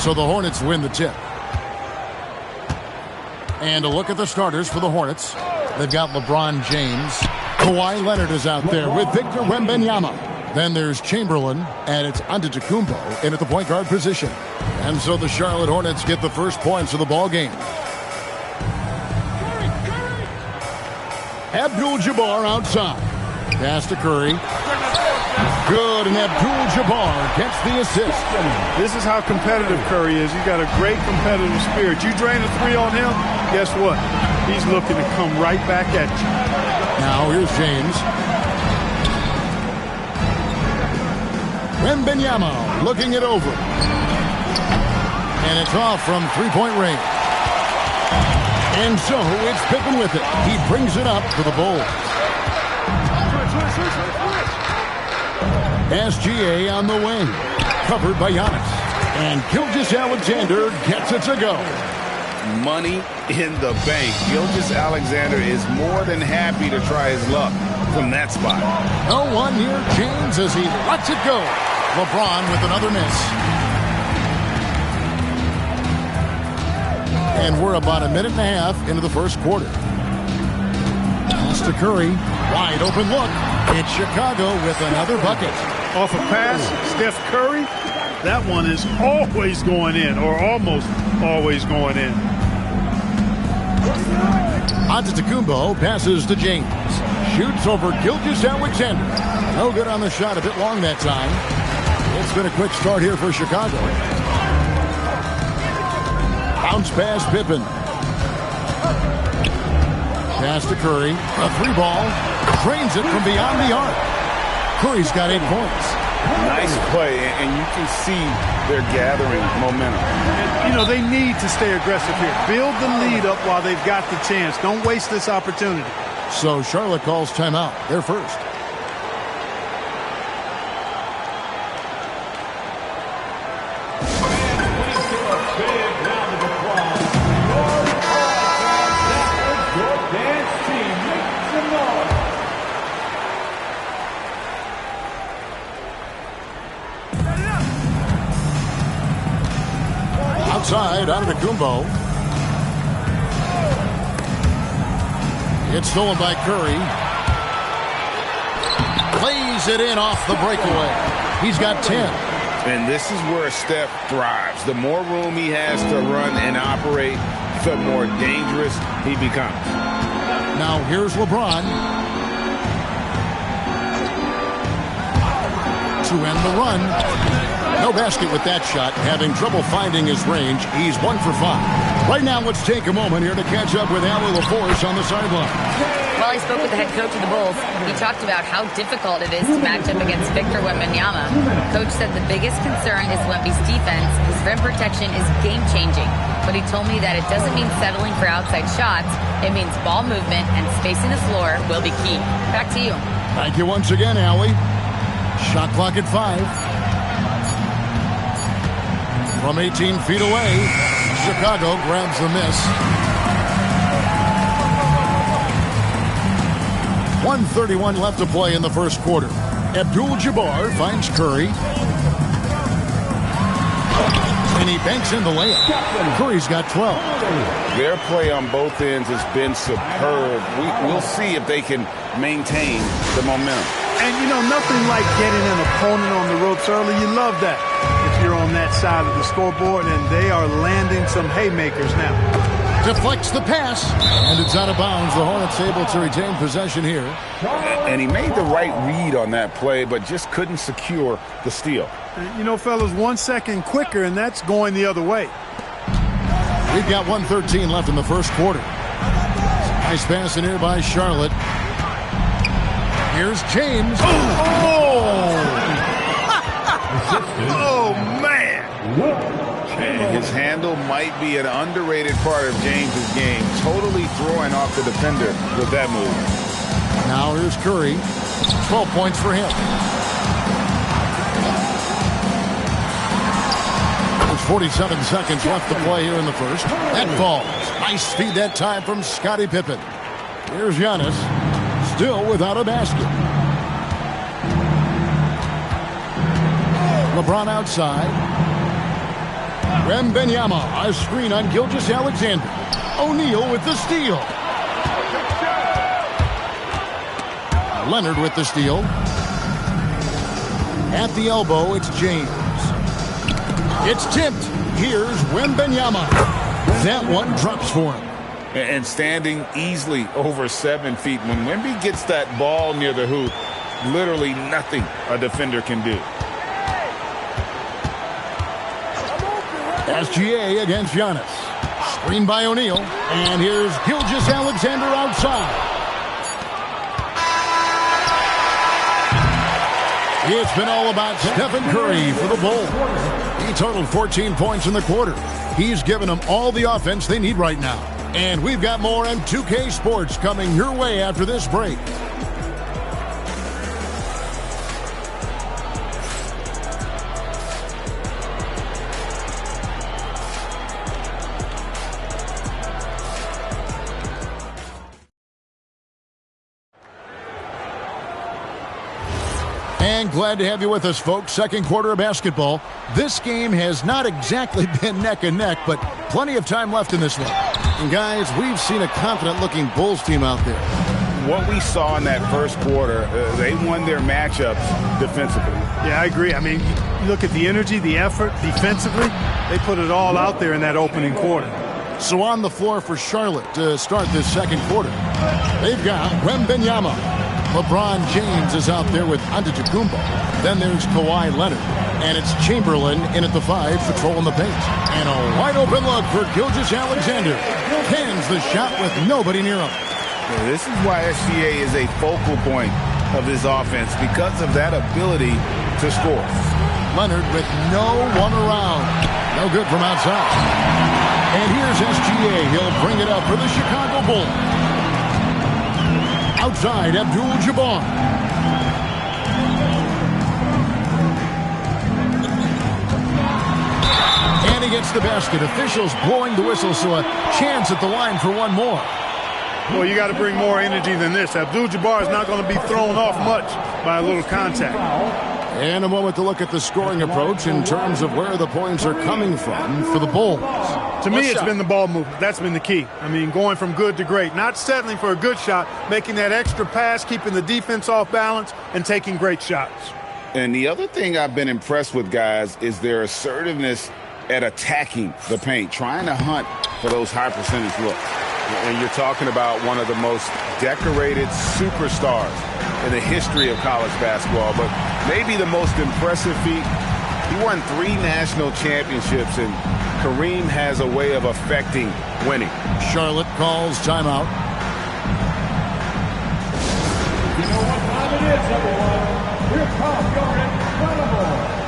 Speaker 7: So the Hornets win the tip. And a look at the starters for the Hornets. They've got LeBron James. Kawhi Leonard is out there with Victor Wembanyama. Then there's Chamberlain, and it's Antetokounmpo in at the point guard position. And so the Charlotte Hornets get the first points of the ball game. Abdul-Jabbar outside. Pass to Curry. Good, and Abdul-Jabbar gets the assist.
Speaker 3: This is how competitive Curry is. He's got a great competitive spirit. You drain a three on him, guess what? He's looking to come right back at you.
Speaker 7: Now here's James. Wembanyama looking it over. And it's off from three-point range. And so it's Pippen with it. He brings it up for the Bulls. SGA on the wing. Covered by Giannis. And Gilgeous-Alexander gets it to go.
Speaker 12: Money in the bank. Gilgeous-Alexander is more than happy to try his luck from that spot.
Speaker 7: No one near James as he lets it go. LeBron with another miss. And we're about a minute and a half into the first quarter. Pass to Curry. Wide open look. It's Chicago with another bucket.
Speaker 3: Off a pass, Steph Curry. That one is always going in, or almost always going in.
Speaker 7: Antetokounmpo passes to James. Shoots over Gilgeous-Alexander. No good on the shot, a bit long that time. It's been a quick start here for Chicago. Bounce pass Pippen. Pass to Curry. A three ball. Drains it from beyond the arc. Curry's got 8 points.
Speaker 12: Nice play, and you can see they're gathering momentum.
Speaker 3: And, you know, they need to stay aggressive here. Build the lead up while they've got the chance. Don't waste this opportunity.
Speaker 7: So Charlotte calls timeout. They're first. Outside, Antetokounmpo. It's stolen by Curry. Plays it in off the breakaway. He's got 10.
Speaker 12: And this is where Steph thrives. The more room he has to run and operate, the more dangerous he becomes.
Speaker 7: Now here's LeBron. To end the run. No basket with that shot. Having trouble finding his range. He's 1 for 5. Right now, let's take a moment here to catch up with Allie LaForce on the sideline.
Speaker 4: While I spoke with the head coach of the Bulls, he talked about how difficult it is to match up against Victor Wembanyama. Coach said the biggest concern is Wemby's defense. His rim protection is game-changing. But he told me that it doesn't mean settling for outside shots. It means ball movement and spacing the floor will be key. Back to you.
Speaker 7: Thank you once again, Allie. Shot clock at 5. From 18 feet away, Chicago grabs the miss. 1:31 left to play in the first quarter. Abdul-Jabbar finds Curry. And he banks in the layup. Curry's got 12.
Speaker 12: Their play on both ends has been superb. We'll see if they can maintain the momentum.
Speaker 3: And, you know, nothing like getting an opponent on the ropes early. You love that if you're on that side of the scoreboard, and they are landing some haymakers now.
Speaker 7: Deflects the pass, and it's out of bounds. The Hornets able to retain possession here.
Speaker 12: And he made the right read on that play, but just couldn't secure the steal.
Speaker 3: You know, fellas, 1 second quicker, and that's going the other way.
Speaker 7: We've got 1:13 left in the first quarter. Nice pass in here by Charlotte. Here's James.
Speaker 3: Oh, oh man.
Speaker 12: And his handle might be an underrated part of James's game. Totally throwing off the defender with that move.
Speaker 7: Now here's Curry. 12 points for him. There's 47 seconds left to play here in the first. That falls. Nice feed that time from Scottie Pippen. Here's Giannis. Still without a basket. LeBron outside. Wembanyama, a screen on Gilgeous-Alexander. O'Neal with the steal. Leonard with the steal. At the elbow, it's James. It's tipped. Here's Wembanyama. That one drops for him.
Speaker 12: And standing easily over 7 feet. When Wemby gets that ball near the hoop, literally nothing a defender can do.
Speaker 7: SGA against Giannis. Screen by O'Neal. And here's Gilgeous-Alexander outside. It's been all about Stephen Curry for the Bulls. He totaled 14 points in the quarter. He's given them all the offense they need right now. And we've got more on 2K Sports coming your way after this break. And glad to have you with us, folks. Second quarter of basketball. This game has not exactly been neck and neck, but plenty of time left in this one. And guys, we've seen a confident-looking Bulls team out there.
Speaker 12: What we saw in that first quarter, they won their matchups defensively.
Speaker 3: Yeah, I agree. I mean, you look at the energy, the effort defensively, they put it all out there in that opening quarter.
Speaker 7: So on the floor for Charlotte to start this second quarter, they've got Wembanyama. LeBron James is out there with Antetokounmpo. Then there's Kawhi Leonard. And it's Chamberlain in at the 5, patrolling the paint. And a wide-open look for Gilgeous-Alexander. Pins the shot with nobody near him.
Speaker 12: Yeah, this is why SGA is a focal point of this offense, because of that ability to score.
Speaker 7: Leonard with no one around. No good from outside. And here's SGA. He'll bring it up for the Chicago Bulls. Outside, Abdul-Jabbar. And he gets the basket. Officials blowing the whistle, so a chance at the line for one more.
Speaker 3: Well, you got to bring more energy than this. Abdul-Jabbar is not going to be thrown off much by a little contact.
Speaker 7: And a moment to look at the scoring approach in terms of where the points are coming from for the Bulls.
Speaker 3: To me, it's been the ball movement. That's been the key. I mean, going from good to great. Not settling for a good shot, making that extra pass, keeping the defense off balance, and taking great shots.
Speaker 12: And the other thing I've been impressed with, guys, is their assertiveness at attacking the paint, trying to hunt for those high percentage looks.
Speaker 8: And you're talking about one of the most decorated superstars in the history of college basketball, but maybe the most impressive feat. He won 3 national championships, and Kareem has a way of affecting winning.
Speaker 7: Charlotte calls timeout.
Speaker 5: You know what time it is, everyone. Here comes your incredible.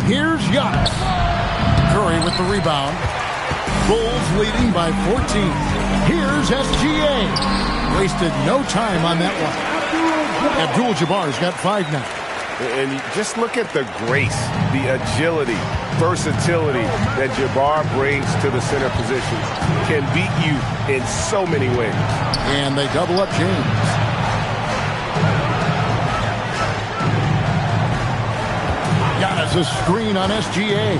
Speaker 7: Here's Giannis. Curry with the rebound. Bulls leading by 14. Here's SGA. Wasted no time on that one. Abdul-Jabbar's got 5 now.
Speaker 8: And you just look at the grace, the agility, versatility that Jabbar brings to the center position. Can beat you in so many ways.
Speaker 7: And they double up James. Giannis a screen on SGA.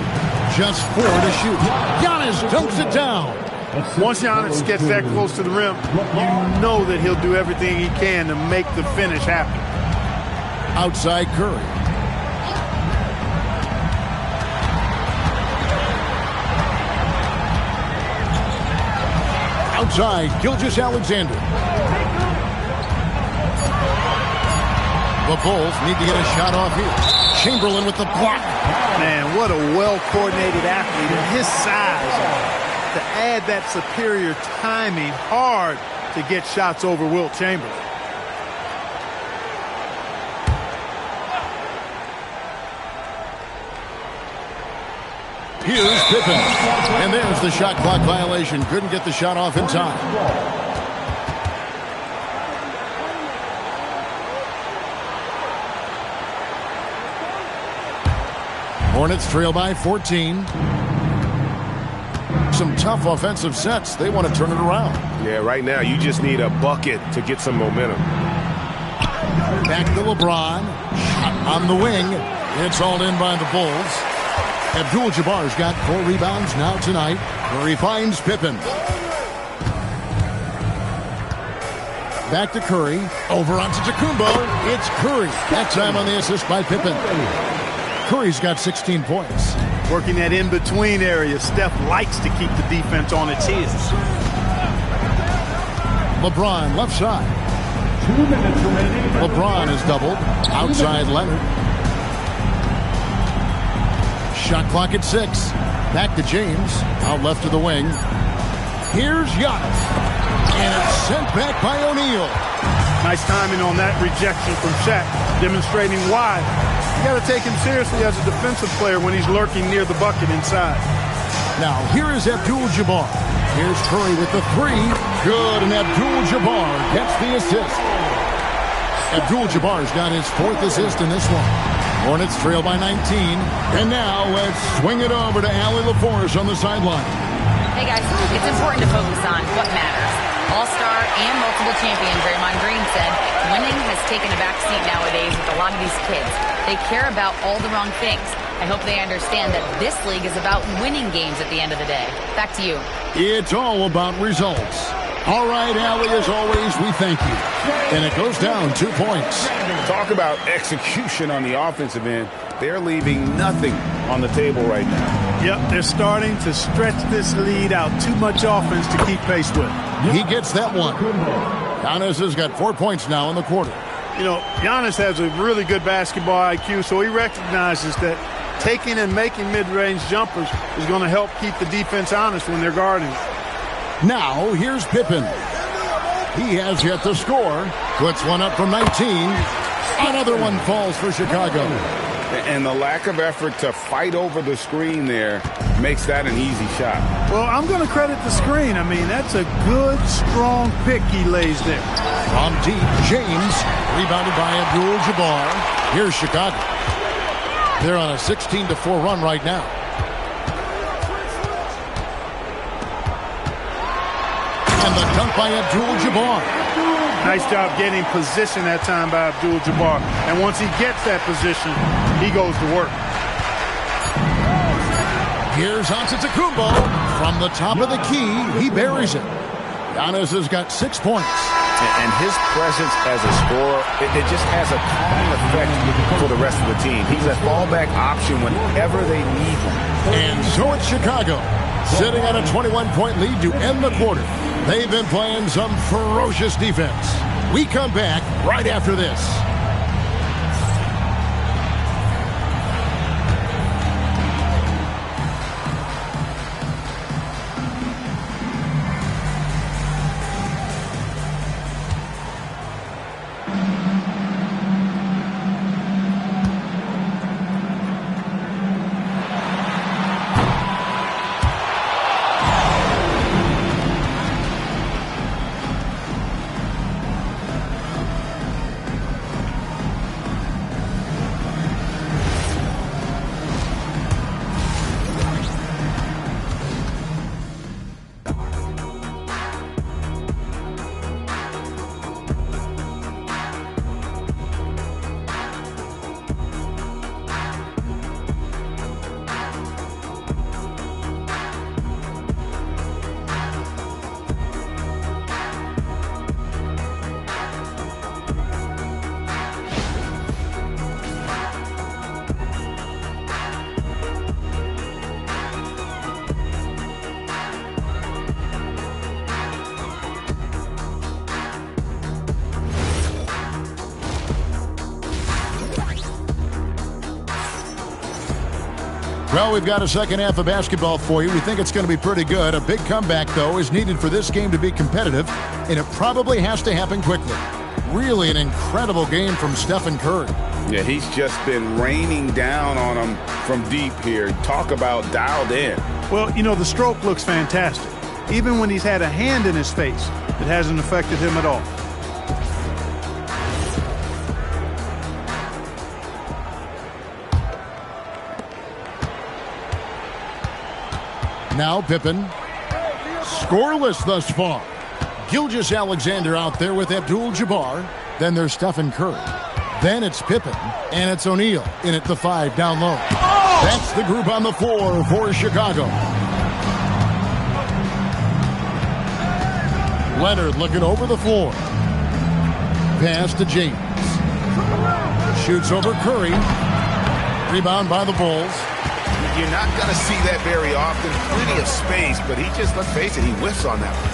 Speaker 7: Just 4 to shoot. Giannis dunks it down.
Speaker 3: Once Giannis gets that close to the rim, you know that he'll do everything he can to make the finish happen.
Speaker 7: Outside Curry. Outside Gilgeous-Alexander. The Bulls need to get a shot off here. Chamberlain with the block.
Speaker 3: Man, what a well-coordinated athlete at his size. To add that superior timing, hard to get shots over Wilt Chamberlain.
Speaker 7: Here's Pippen. And there's the shot clock violation. Couldn't get the shot off in time. Hornets trail by 14. Some tough offensive sets. They want to turn it around.
Speaker 8: Yeah, right now you just need a bucket to get some momentum.
Speaker 7: Back to LeBron. Shot on the wing. It's hauled in by the Bulls. Abdul-Jabbar's got 4 rebounds now tonight. Curry finds Pippen. Back to Curry. Over onto Tacumbo. It's Curry. That time on the assist by Pippen. Curry's got 16 points.
Speaker 3: Working that in-between area. Steph likes to keep the defense on its heels.
Speaker 7: LeBron left side.
Speaker 5: 2 minutes remaining.
Speaker 7: LeBron is doubled. Outside Leonard. Shot clock at 6. Back to James. Out left to the wing. Here's Giannis. And it's sent back by O'Neal.
Speaker 3: Nice timing on that rejection from Shaq, demonstrating why. You got to take him seriously as a defensive player when he's lurking near the bucket inside.
Speaker 7: Now here is Abdul-Jabbar. Here's Curry with the 3. Good, and Abdul-Jabbar gets the assist. Abdul-Jabbar's got his 4th assist in this one. Hornets trail by 19. And now let's swing it over to Allie LaForce on the sideline.
Speaker 4: Hey guys, it's important to focus on what matters. All-star and multiple champion Draymond Green said winning has taken a backseat nowadays with a lot of these kids. They care about all the wrong things. I hope they understand that this league is about winning games at the end of the day. Back to you.
Speaker 7: It's all about results. All right, Allie, as always, we thank you. And it goes down 2 points.
Speaker 12: Talk about execution on the offensive end. They're leaving nothing on the table right now.
Speaker 3: Yep, they're starting to stretch this lead out. Too much offense to keep pace with.
Speaker 7: He gets that one. Giannis has got 4 points now in the quarter.
Speaker 3: You know, Giannis has a really good basketball IQ, so he recognizes that taking and making mid-range jumpers is going to help keep the defense honest when they're guarding.
Speaker 7: Now, here's Pippen. He has yet to score. Puts one up from 19. Another one falls for Chicago.
Speaker 12: And the lack of effort to fight over the screen there makes that an easy shot.
Speaker 3: Well, I'm going to credit the screen. I mean, that's a good, strong pick he lays there.
Speaker 7: From deep, James, rebounded by Abdul-Jabbar. Here's Chicago. They're on a 16-4 run right now. And the dunk by Abdul-Jabbar.
Speaker 3: Nice job getting position that time by Abdul-Jabbar. And once he gets that position, he goes to work.
Speaker 7: Here's Antetokounmpo. From the top of the key, he buries it. Giannis has got 6 points.
Speaker 12: And his presence as a scorer, it just has a calming effect for the rest of the team. He's a fallback option whenever they need him.
Speaker 7: And so it's Chicago, sitting on a 21-point lead to end the quarter. They've been playing some ferocious defense. We come back right after this. Well, we've got a second half of basketball for you. We think it's going to be pretty good. A big comeback, though, is needed for this game to be competitive, and it probably has to happen quickly. Really an incredible game from Stephen Curry.
Speaker 12: Yeah, he's just been raining down on them from deep here. Talk about dialed in.
Speaker 3: Well, you know, the stroke looks fantastic. Even when he's had a hand in his face, it hasn't affected him at all.
Speaker 7: Now Pippen. Scoreless thus far. Gilgeous-Alexander out there with Abdul-Jabbar. Then there's Stephen Curry. Then it's Pippen, and it's O'Neal in at the 5 down low. That's the group on the floor for Chicago. Leonard looking over the floor. Pass to James. Shoots over Curry. Rebound by the Bulls.
Speaker 12: You're not going to see that very often. Plenty of space, but he just, let's face it, he whiffs on that one.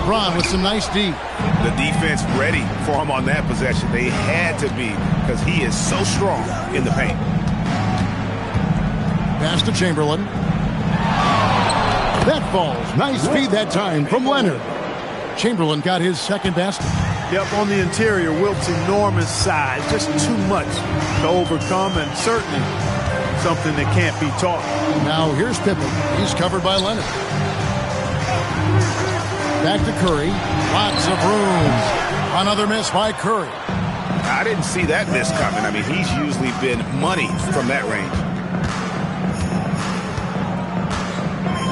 Speaker 7: LeBron with some nice D.
Speaker 12: The defense ready for him on that possession. They had to be because he is so strong in the paint.
Speaker 7: Pass to Chamberlain. That falls. Nice feed that time from Leonard. Chamberlain got his second basket.
Speaker 3: Yep, on the interior, Wilt's enormous size. Just too much to overcome, and certainly something that can't be taught.
Speaker 7: Now here's Pippen. He's covered by Leonard. Back to Curry. Lots of room. Another miss by Curry.
Speaker 12: I didn't see that miss coming. I mean, he's usually been money from that range.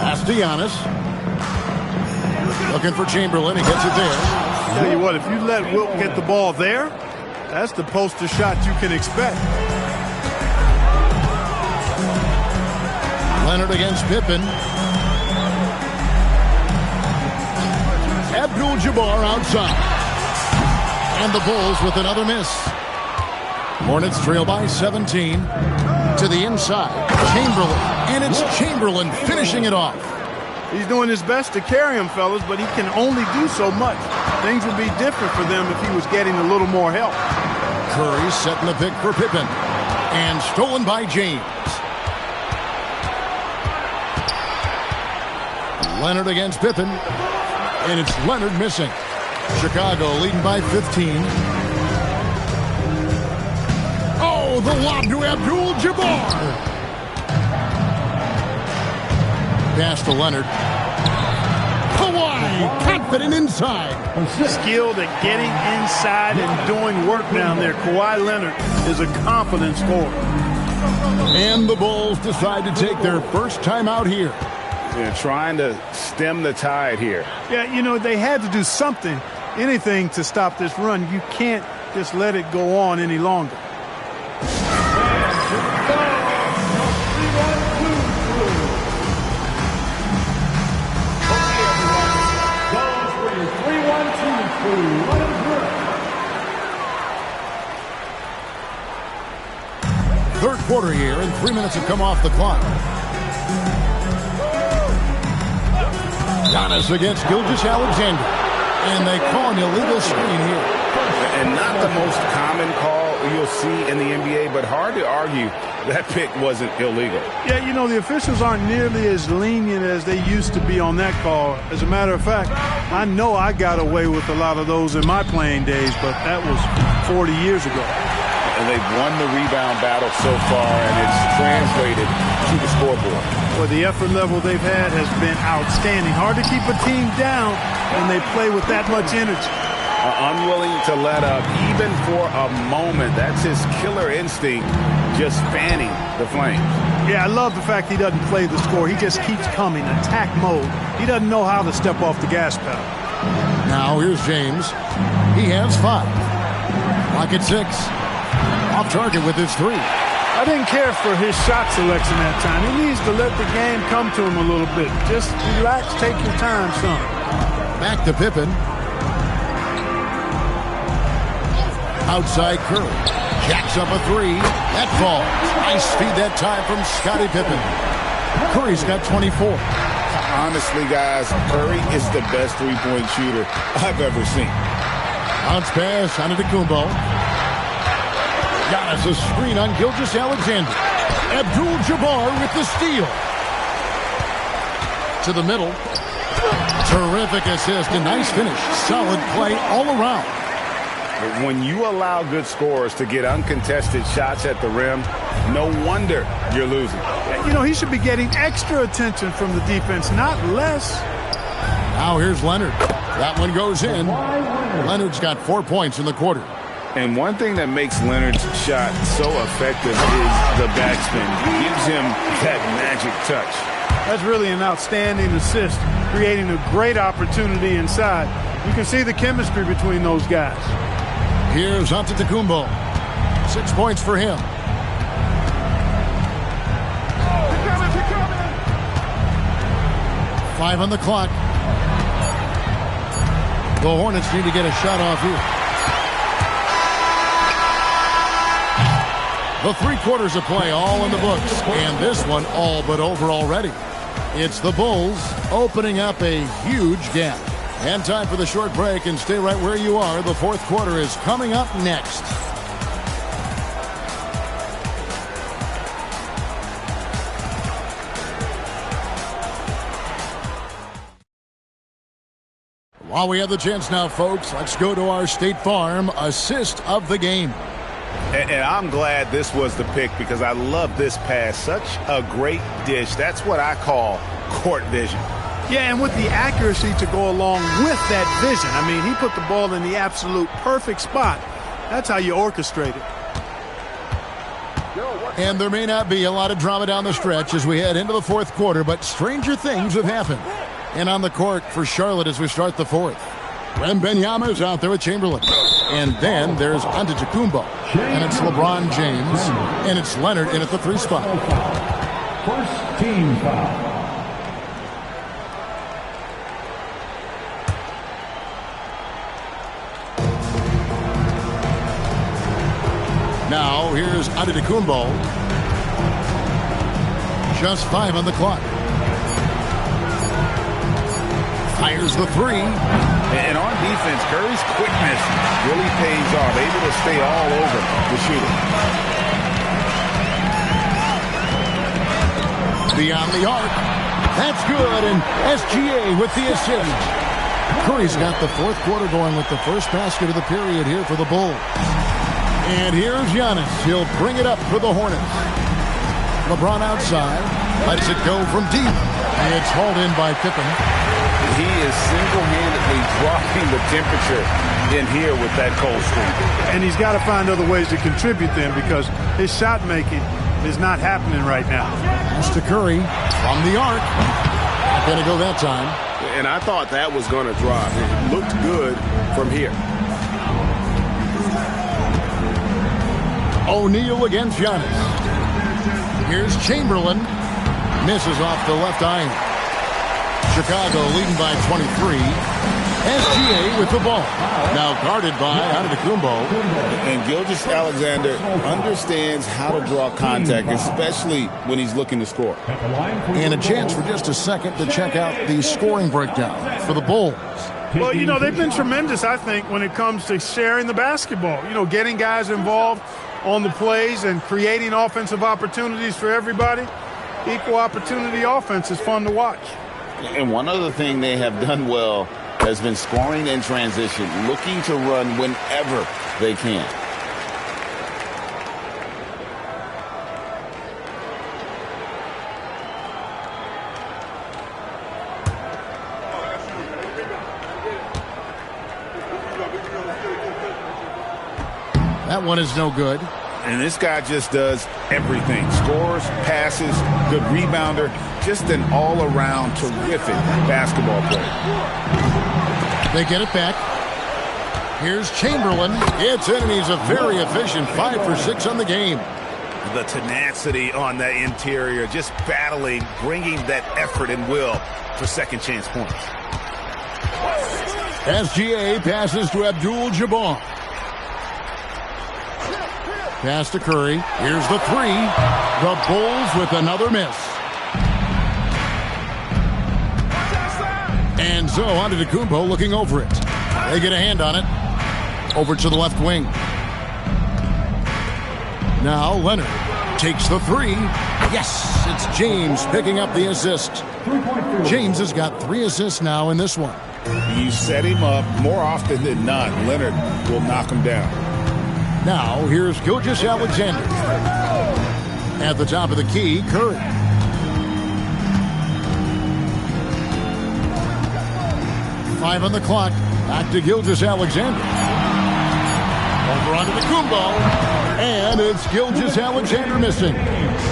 Speaker 7: Pass to Giannis. Looking for Chamberlain. He gets it there.
Speaker 3: Tell you what, if you let Wilt get the ball there, that's the poster shot you can expect.
Speaker 7: Leonard against Pippen. Abdul-Jabbar outside. And the Bulls with another miss. Hornets trail by 17. To the inside. Chamberlain. And it's Chamberlain finishing it off.
Speaker 3: He's doing his best to carry him, fellas, but he can only do so much. Things would be different for them if he was getting a little more help.
Speaker 7: Curry setting the pick for Pippen. And stolen by James. Leonard against Pippen. And it's Leonard missing. Chicago leading by 15. Oh, the lob to Abdul-Jabbar. Pass to Leonard. Kawhi, confident inside.
Speaker 3: Skilled at getting inside and doing work down there. Kawhi Leonard is a confident scorer.
Speaker 7: And the Bulls decide to take their first time out here.
Speaker 12: Yeah, trying to stem the tide here.
Speaker 3: Yeah, you know, they had to do something, anything to stop this run. You can't just let it go on any longer.
Speaker 7: Third quarter here, and 3 minutes have come off the clock. Giannis against Gilgeous-Alexander. And they call an illegal screen here.
Speaker 12: And not the most common call you'll see in the NBA, but hard to argue that pick wasn't illegal.
Speaker 3: Yeah, you know, the officials aren't nearly as lenient as they used to be on that call. As a matter of fact, I know I got away with a lot of those in my playing days, but that was 40 years ago.
Speaker 12: And they've won the rebound battle so far, and it's translated to the scoreboard.
Speaker 3: Well, the effort level they've had has been outstanding. Hard to keep a team down when they play with that much energy.
Speaker 12: Unwilling to let up, even for a moment. That's his killer instinct, just fanning the flames.
Speaker 3: Yeah, I love the fact he doesn't play the score. He just keeps coming, attack mode. He doesn't know how to step off the gas pedal.
Speaker 7: Now here's James. He has 5. Clock at 6. Off target with his 3.
Speaker 3: I didn't care for his shot selection that time. He needs to let the game come to him a little bit. Just relax, take your time, son.
Speaker 7: Back to Pippen. Outside Curry. Jacks up a 3. That falls. Nice feed that time from Scottie Pippen. Curry's got 24.
Speaker 12: Honestly, guys, Curry is the best three-point shooter I've ever seen.
Speaker 7: Bounce pass on Antetokounmpo. Giannis a screen on Gilgeous-Alexander. Abdul-Jabbar with the steal. To the middle. Terrific assist and nice finish. Solid play all around.
Speaker 12: When you allow good scorers to get uncontested shots at the rim, no wonder you're losing.
Speaker 3: You know, he should be getting extra attention from the defense, not less.
Speaker 7: Now here's Leonard. That one goes in. Leonard's got 4 points in the quarter.
Speaker 12: And one thing that makes Leonard's shot so effective is the backspin. It gives him that magic touch.
Speaker 3: That's really an outstanding assist, creating a great opportunity inside. You can see the chemistry between those guys.
Speaker 7: Here's Antetokounmpo. 6 points for him. Five on the clock. The Hornets need to get a shot off here. The 3 quarters of play all in the books, and this one all but over already. It's the Bulls opening up a huge gap. And time for the short break, and stay right where you are. The fourth quarter is coming up next. While we have the chance now, folks, let's go to our State Farm assist of the game.
Speaker 12: And I'm glad this was the pick because I love this pass. Such a great dish. That's what I call court vision.
Speaker 3: Yeah, and with the accuracy to go along with that vision. I mean, he put the ball in the absolute perfect spot. That's how you orchestrate it.
Speaker 7: And there may not be a lot of drama down the stretch as we head into the fourth quarter, but stranger things have happened. And on the court for Charlotte as we start the fourth. Wembanyama is out there with Chamberlain. And then there's Antetokounmpo. And it's LeBron James. And it's Leonard in at the 3 spot.
Speaker 5: First team foul.
Speaker 7: Now here's Antetokounmpo. Just 5 on the clock. Fires the 3.
Speaker 12: And on defense, Curry's quickness really pays off. Able to stay all over the shooter.
Speaker 7: Beyond the arc. That's good. And SGA with the assist. Curry's got the fourth quarter going with the first basket of the period here for the Bulls. And here's Giannis. He'll bring it up for the Hornets. LeBron outside. Lets it go from deep. And it's hauled in by Pippen.
Speaker 12: He is single-handedly dropping the temperature in here with that cold streak.
Speaker 3: And he's got to find other ways to contribute then because his shot making is not happening right now.
Speaker 7: Pass to Curry from the arc. Not going to go that time.
Speaker 8: And I thought that was going to drop. It looked good from here.
Speaker 7: O'Neal against Giannis. Here's Chamberlain. Misses off the left iron. Chicago leading by 23. SGA with the ball. Now guarded by Antetokounmpo.
Speaker 12: And Gilgeous-Alexander understands how to draw contact, especially when he's looking to score.
Speaker 7: And a chance for just a second to check out the scoring breakdown for the Bulls.
Speaker 3: Well, you know, they've been tremendous, I think, when it comes to sharing the basketball. You know, getting guys involved on the plays and creating offensive opportunities for everybody. Equal opportunity offense is fun to watch.
Speaker 12: And one other thing they have done well has been scoring in transition, looking to run whenever they can.
Speaker 7: That one is no good.
Speaker 12: And this guy just does everything. Scores, passes, good rebounder. Just an all-around terrific basketball player.
Speaker 7: They get it back. Here's Chamberlain. It's in, and he's a very efficient 5 for 6 on the game.
Speaker 8: The tenacity on that interior, just battling, bringing that effort and will for second chance points.
Speaker 7: SGA passes to Abdul-Jabbar. Pass to Curry. Here's the 3. The Bulls with another miss. And so Antetokounmpo looking over it. They get a hand on it. Over to the left wing. Now Leonard takes the 3. Yes, it's James picking up the assist. James has got 3 assists now in this one.
Speaker 12: You set him up more often than not. Leonard will knock him down.
Speaker 7: Now, here's Gilgeous-Alexander. At the top of the key, Curry. Five on the clock. Back to Gilgeous-Alexander. Over onto the Kumbo. And it's Gilgeous-Alexander missing.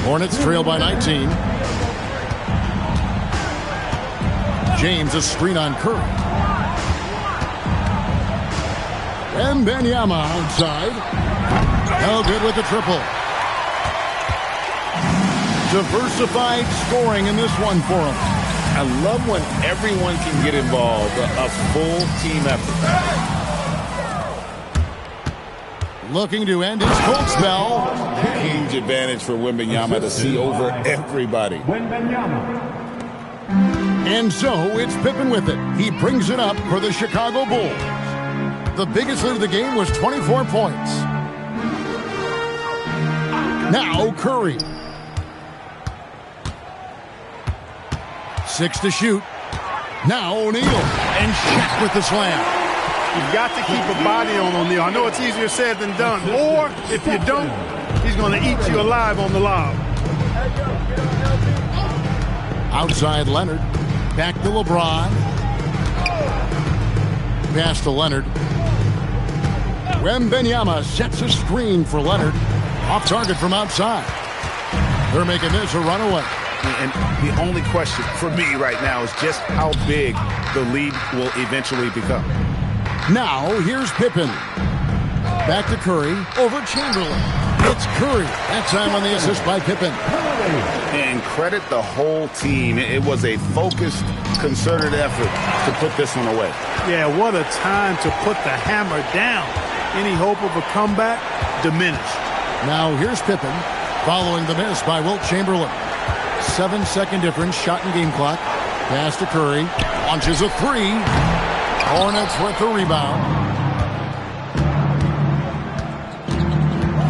Speaker 7: Hornets trail by 19. James a screen on Curry. Wembanyama outside. No good with the triple. Diversified scoring in this one for him.
Speaker 12: I love when everyone can get involved, a full team effort.
Speaker 7: Looking to end his cold spell.
Speaker 12: Huge advantage for Wembanyama to see over everybody.
Speaker 7: And so it's Pippen with it. He brings it up for the Chicago Bulls. The biggest lead of the game was 24 points. Now Curry. 6 to shoot. Now O'Neal. And Shaq with the slam.
Speaker 3: You've got to keep a body on O'Neal. I know it's easier said than done. Or, if you don't, he's going to eat you alive on the lob.
Speaker 7: Outside Leonard. Back to LeBron. Pass to Leonard. Wembanyama sets a screen for Leonard. Off target from outside. They're making this a runaway.
Speaker 8: And the only question for me right now is just how big the lead will eventually become.
Speaker 7: Now, here's Pippen. Back to Curry. Over Chamberlain. It's Curry. That time on the assist by Pippen.
Speaker 8: And credit the whole team. It was a focused, concerted effort to put this one away.
Speaker 3: Yeah, what a time to put the hammer down. Any hope of a comeback diminished.
Speaker 7: Now, here's Pippen. Following the miss by Wilt Chamberlain. 7-second difference. Shot in game clock. Pass to Curry. Launches a three. Hornets with the rebound.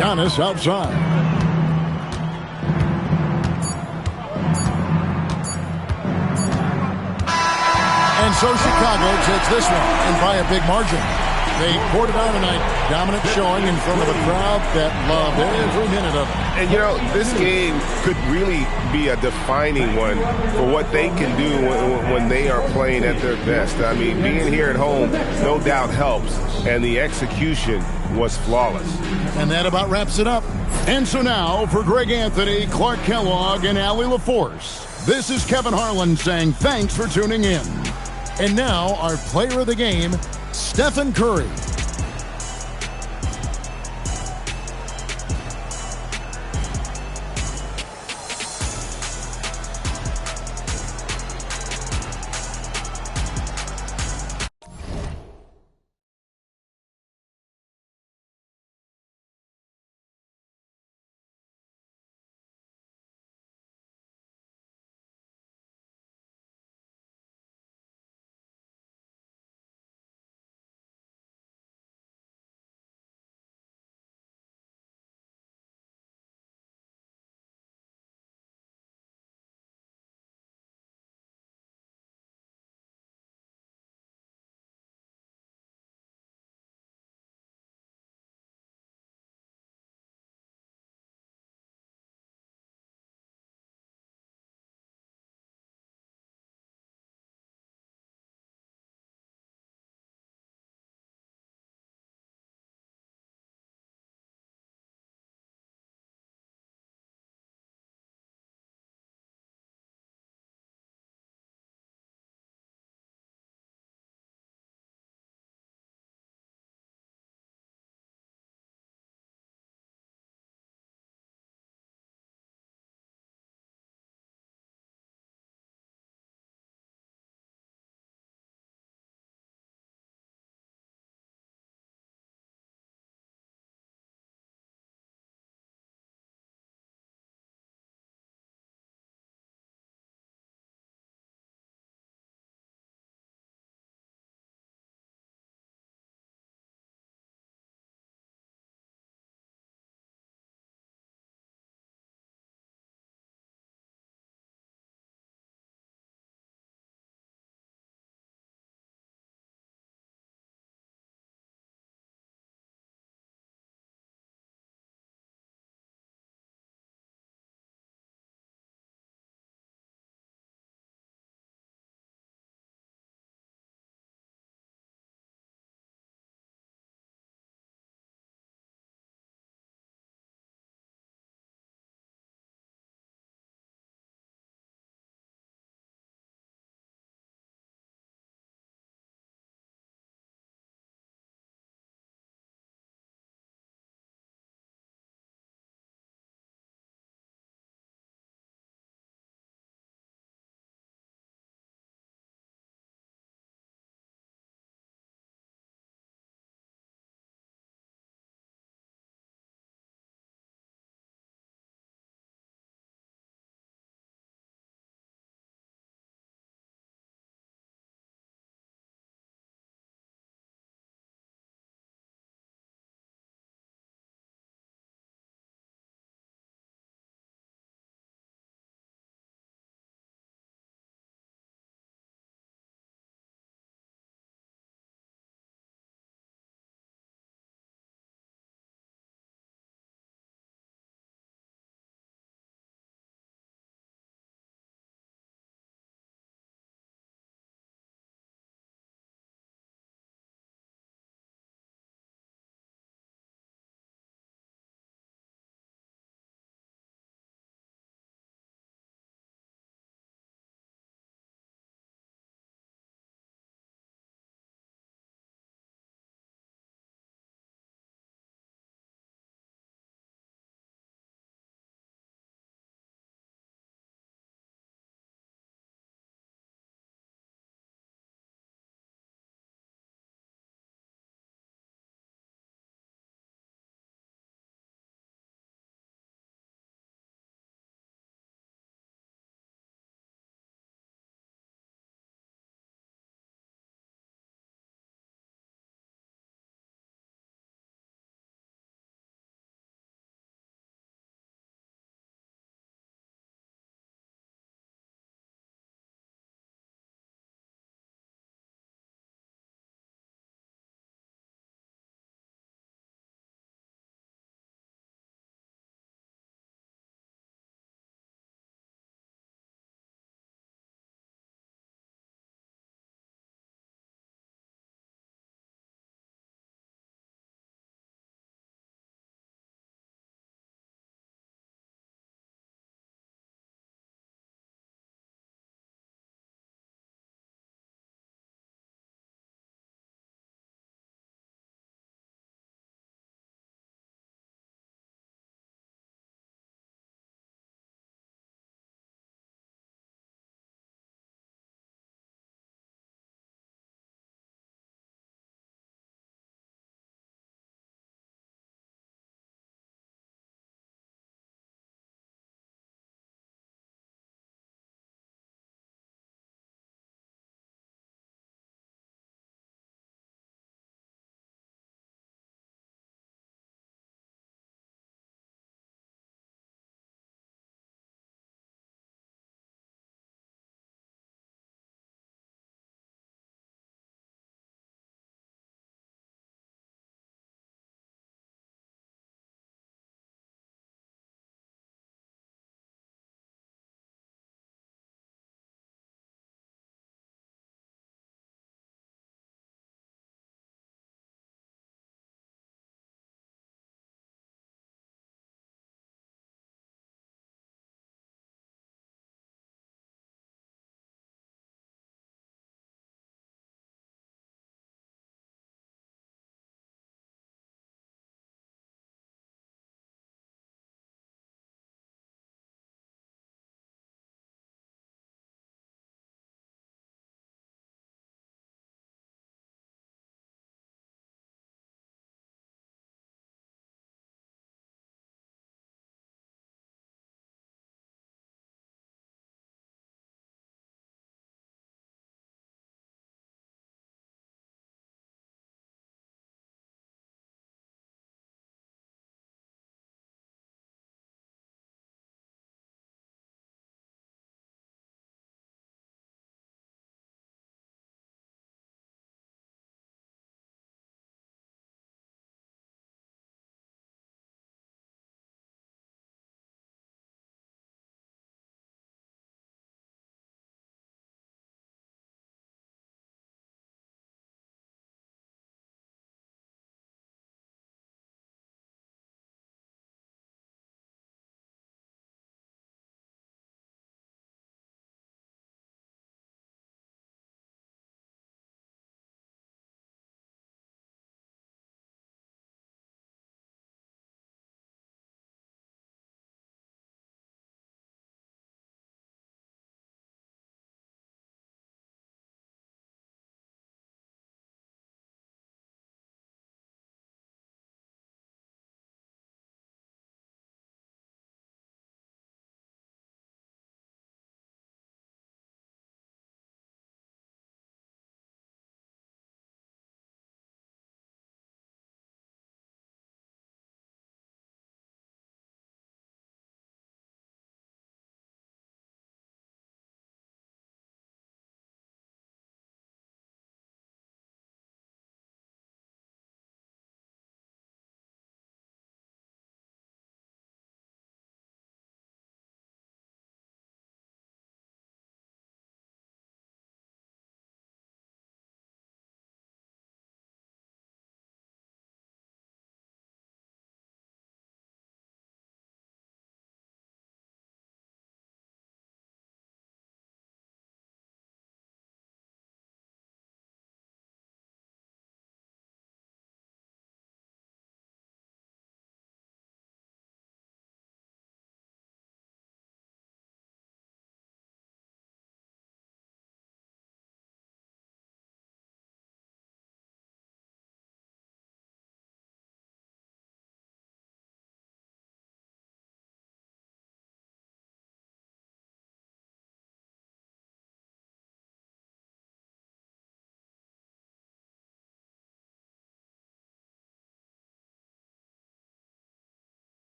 Speaker 7: Giannis outside. And so Chicago takes this one, and by a big margin. They poured it on tonight. Dominant showing in front of a crowd that loved every minute of it.
Speaker 8: And, you know, this game could really be a defining one for what they can do when they are playing at their best. I mean, being here at home no doubt helps, and the execution was flawless.
Speaker 7: And that about wraps it up. And so now, for Greg Anthony, Clark Kellogg, and Allie LaForce, this is Kevin Harlan saying thanks for tuning in. And now, our player of the game, Stephen Curry.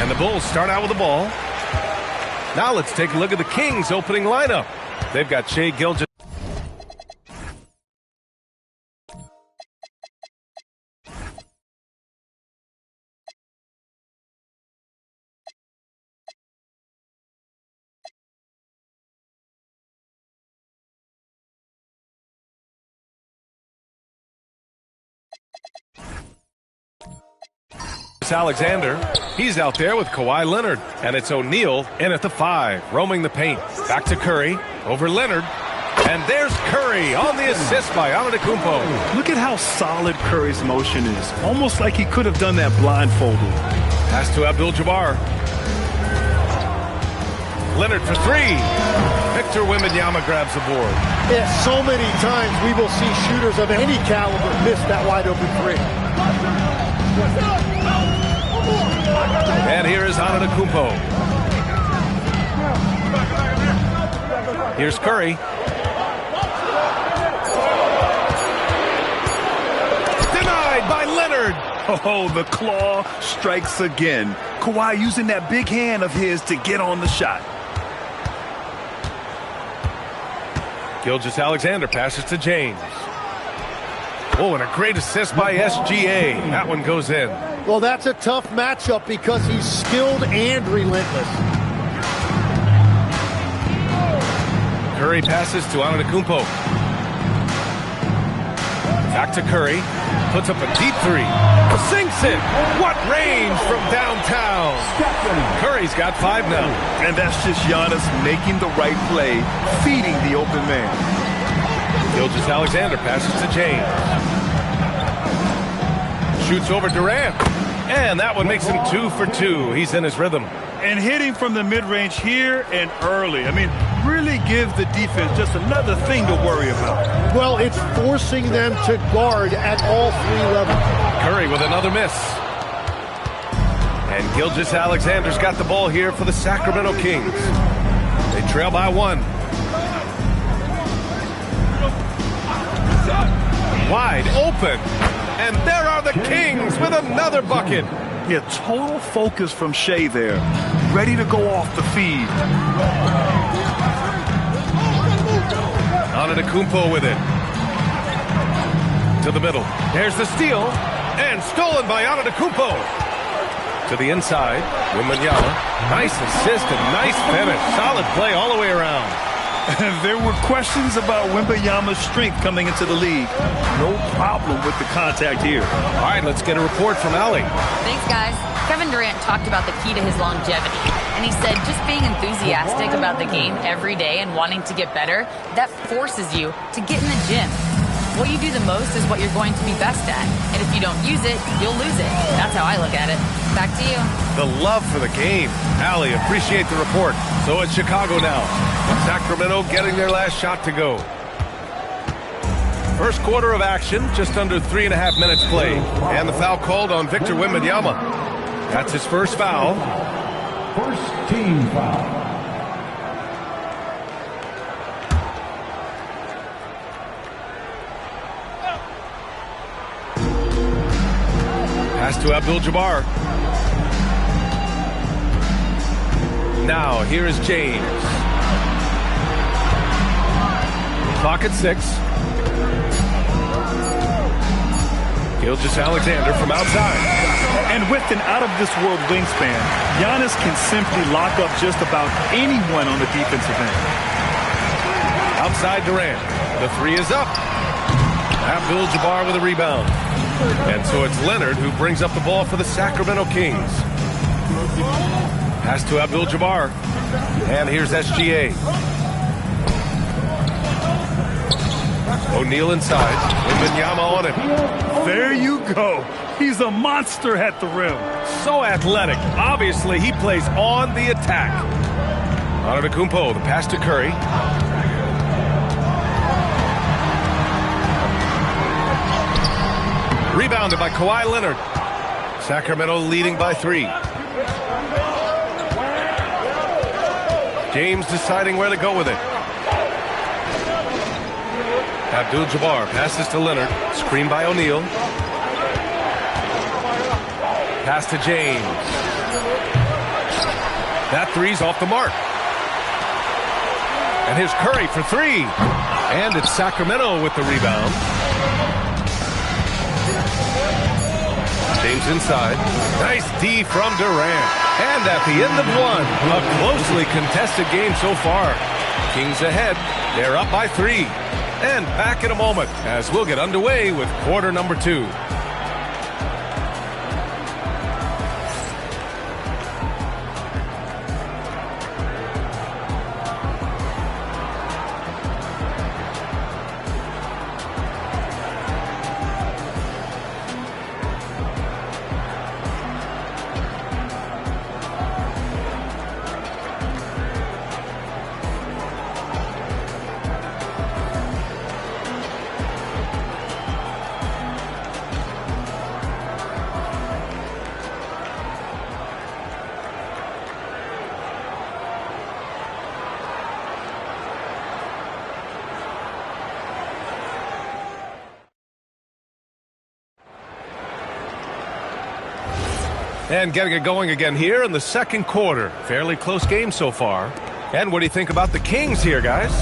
Speaker 1: And the Bulls start out with the ball. Now let's take a look at the Kings' opening lineup. They've got Shai Gilgeous. Alexander, he's out there with Kawhi Leonard, and it's O'Neal in at the 5, roaming the paint. Back to Curry, over Leonard, and there's Curry on the assist by Antetokounmpo.
Speaker 2: Look at how solid Curry's motion is, almost like he could have done that blindfolded.
Speaker 1: Pass to Abdul-Jabbar. Leonard for 3. Victor Wembanyama grabs the board.
Speaker 9: Yeah, so many times we will see shooters of any caliber miss that wide open 3.
Speaker 1: And here is Antetokounmpo. Here's Curry. Denied by Leonard.
Speaker 2: Oh, the claw strikes again. Kawhi using that big hand of his to get on the shot.
Speaker 1: Gilgeous-Alexander passes to James. Oh, and a great assist by SGA. That one goes in.
Speaker 9: Well, that's a tough matchup because he's skilled and relentless.
Speaker 1: Curry passes to Antetokounmpo. Back to Curry. Puts up a deep 3. Sinks it. What range from downtown. Curry's got 5 now.
Speaker 2: And that's just Giannis making the right play, feeding the open man.
Speaker 1: Gilgeous-Alexander passes to James. Shoots over Durant. And that one makes him 2 for 2. He's in his rhythm.
Speaker 2: And hitting from the mid-range here and early. I mean, really give the defense just another thing to worry about.
Speaker 9: Well, it's forcing them to guard at all 3 levels.
Speaker 1: Curry with another miss. And Gilgeous-Alexander's got the ball here for the Sacramento Kings. They trail by 1. Wide open. And there are the Kings with another bucket.
Speaker 2: Yeah, total focus from Shai there. Ready to go off the feed.
Speaker 1: Antetokounmpo with it. To the middle. There's the steal. And stolen by Antetokounmpo. To the inside. Wembanyama. Nice assist and nice finish. Solid play all the way around.
Speaker 2: There were questions about Wembanyama's strength coming into the league. No problem with the contact here.
Speaker 1: All right, let's get a report from Allie.
Speaker 4: Thanks, guys. Kevin Durant talked about the key to his longevity, And he said just being enthusiastic about the game every day and wanting to get better, that forces you to get in the gym. What you do the most is what you're going to be best at. And if you don't use it, you'll lose it. That's how I look at it. Back to you.
Speaker 1: The love for the game. Allie, appreciate the report. So it's Chicago now. Sacramento getting their last shot to go. First quarter of action, just under 3.5 minutes played. And the foul called on Victor Wembanyama. That's his first foul.
Speaker 5: First team foul.
Speaker 1: Pass to Abdul-Jabbar. Now, here is James. Clock at 6. Gilgeous-Alexander from outside.
Speaker 2: And with an out-of-this-world wingspan, Giannis can simply lock up just about anyone on the defensive end.
Speaker 1: Outside Durant. The 3 is up. Abdul-Jabbar with a rebound. And so it's Leonard who brings up the ball for the Sacramento Kings. Pass to Abdul-Jabbar. And here's SGA. O'Neal inside. Wembanyama on him.
Speaker 2: There you go. He's a monster at the rim.
Speaker 1: So athletic. Obviously, he plays on the attack. Antetokounmpo, the pass to Curry. Rebounded by Kawhi Leonard. Sacramento leading by 3. James deciding where to go with it. Abdul-Jabbar passes to Leonard. Screen by O'Neal. Pass to James. That 3's off the mark. And here's Curry for 3. And it's Sacramento with the rebound. James inside. Nice D from Durant. And at the end of one, a closely contested game so far. Kings ahead. They're up by 3. And back in a moment as we'll get underway with quarter number 2. And getting it going again here in the second quarter. Fairly close game so far. And what do you think about the Kings here, guys?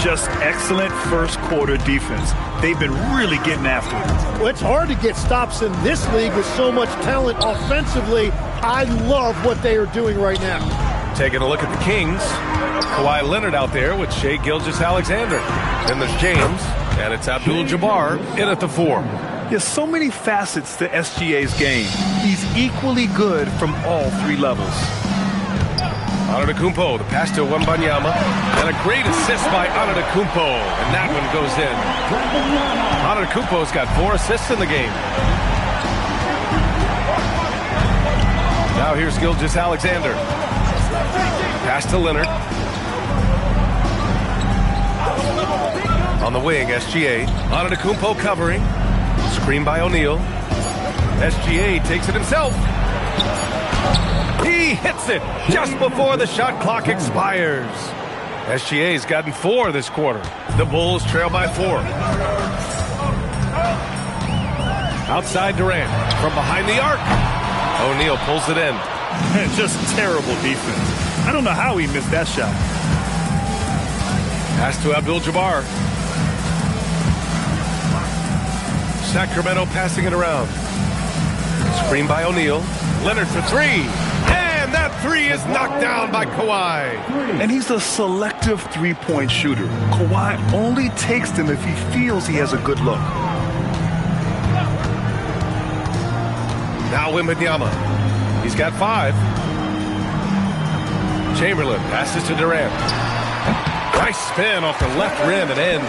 Speaker 2: Just excellent first quarter defense. They've been really getting after it.
Speaker 9: Well, it's hard to get stops in this league with so much talent offensively. I love what they are doing right now.
Speaker 1: Taking a look at the Kings. Kawhi Leonard out there with Shai Gilgeous-Alexander. Then there's James, and it's Abdul-Jabbar in at the 4.
Speaker 2: There's so many facets to SGA's game. He's equally good from all 3 levels.
Speaker 1: Antetokounmpo, the pass to Wembanyama, and a great assist by Antetokounmpo, and that one goes in. Antetokounmpo's got 4 assists in the game. Now here's Gilgeous-Alexander. Pass to Leonard. On the wing, SGA. Antetokounmpo covering. Screen by O'Neal. SGA takes it himself. He hits it just before the shot clock expires. SGA's gotten 4 this quarter. The Bulls trail by 4. Outside Durant from behind the arc. O'Neal pulls it in.
Speaker 2: Just terrible defense. I don't know how he missed that shot.
Speaker 1: Pass to Abdul-Jabbar. Sacramento passing it around. Screen by O'Neal. Leonard for 3. And that 3 is knocked down by Kawhi.
Speaker 2: And he's a selective three-point shooter. Kawhi only takes them if he feels he has a good look.
Speaker 1: Now Wembanyama. He's got 5. Chamberlain passes to Durant. Nice spin off the left rim and in.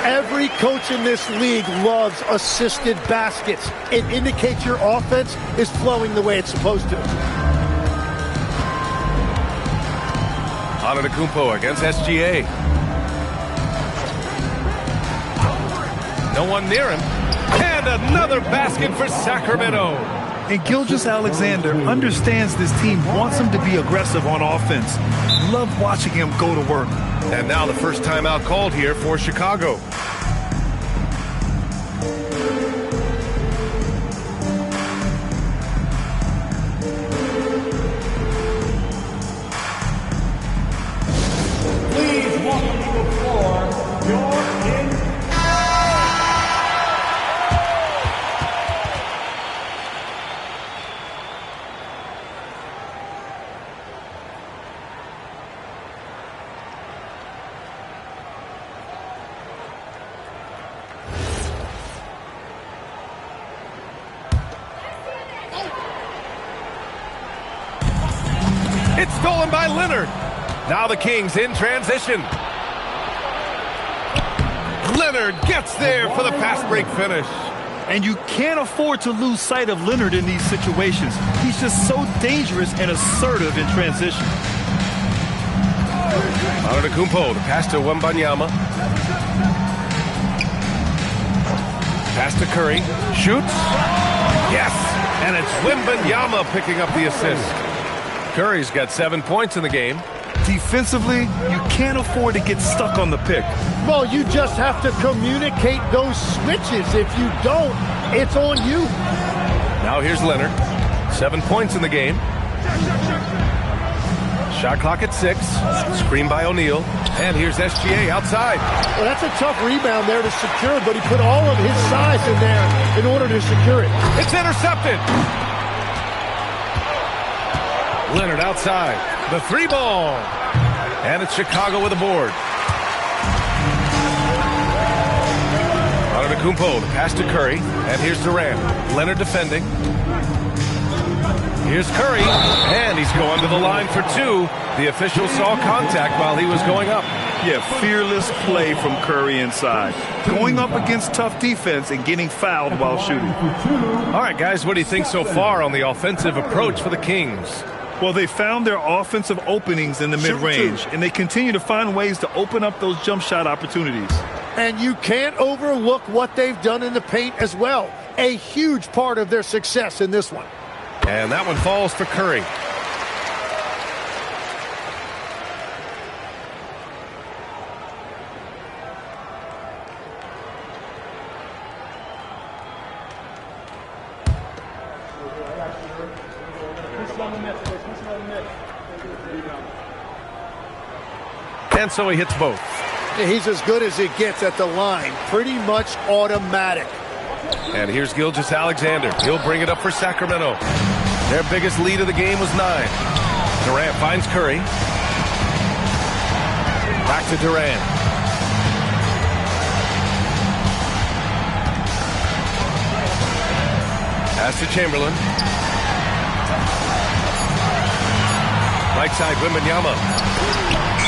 Speaker 9: Every coach in this league loves assisted baskets. It indicates your offense is flowing the way it's supposed to.
Speaker 1: Antetokounmpo against SGA. No one near him. And another basket for Sacramento.
Speaker 2: And Gilgeous-Alexander understands this team wants him to be aggressive on offense. Love watching him go to work.
Speaker 1: And now the first timeout called here for Chicago.
Speaker 5: Please welcome to the floor,
Speaker 1: It's stolen by Leonard. Now the Kings in transition. Leonard gets there for the fast break finish.
Speaker 2: And you can't afford to lose sight of Leonard in these situations. He's just so dangerous and assertive in transition.
Speaker 1: Antetokounmpo, the pass to Wembanyama. Pass to Curry. Shoots. Yes! And it's Wembanyama picking up the assist. Curry's got 7 points in the game.
Speaker 2: Defensively, you can't afford to get stuck on the pick.
Speaker 9: Well, you just have to communicate those switches. If you don't, it's on you.
Speaker 1: Now here's Leonard. 7 points in the game. Shot clock at 6. Screen by O'Neal. And here's SGA outside.
Speaker 9: Well, that's a tough rebound there to secure, but he put all of his size in there in order to secure it.
Speaker 1: It's intercepted. Leonard outside. The 3-ball. And it's Chicago with a board. Antetokounmpo, the pass to Curry. And here's Durant. Leonard defending. Here's Curry. And he's going to the line for 2. The official saw contact while he was going up.
Speaker 2: Yeah, fearless play from Curry inside. Going up against tough defense and getting fouled while shooting.
Speaker 1: All right, guys, what do you think so far on the offensive approach for the Kings?
Speaker 2: Well, they found their offensive openings in the mid-range, and they continue to find ways to open up those jump shot opportunities.
Speaker 9: And you can't overlook what they've done in the paint as well. A huge part of their success in this one.
Speaker 1: And that one falls for Curry. And so he hits both.
Speaker 9: He's as good as it gets at the line. Pretty much automatic.
Speaker 1: And here's Gilgeous-Alexander. He'll bring it up for Sacramento. Their biggest lead of the game was 9. Durant finds Curry. Back to Durant. Pass to Chamberlain. Right side, Wembanyama.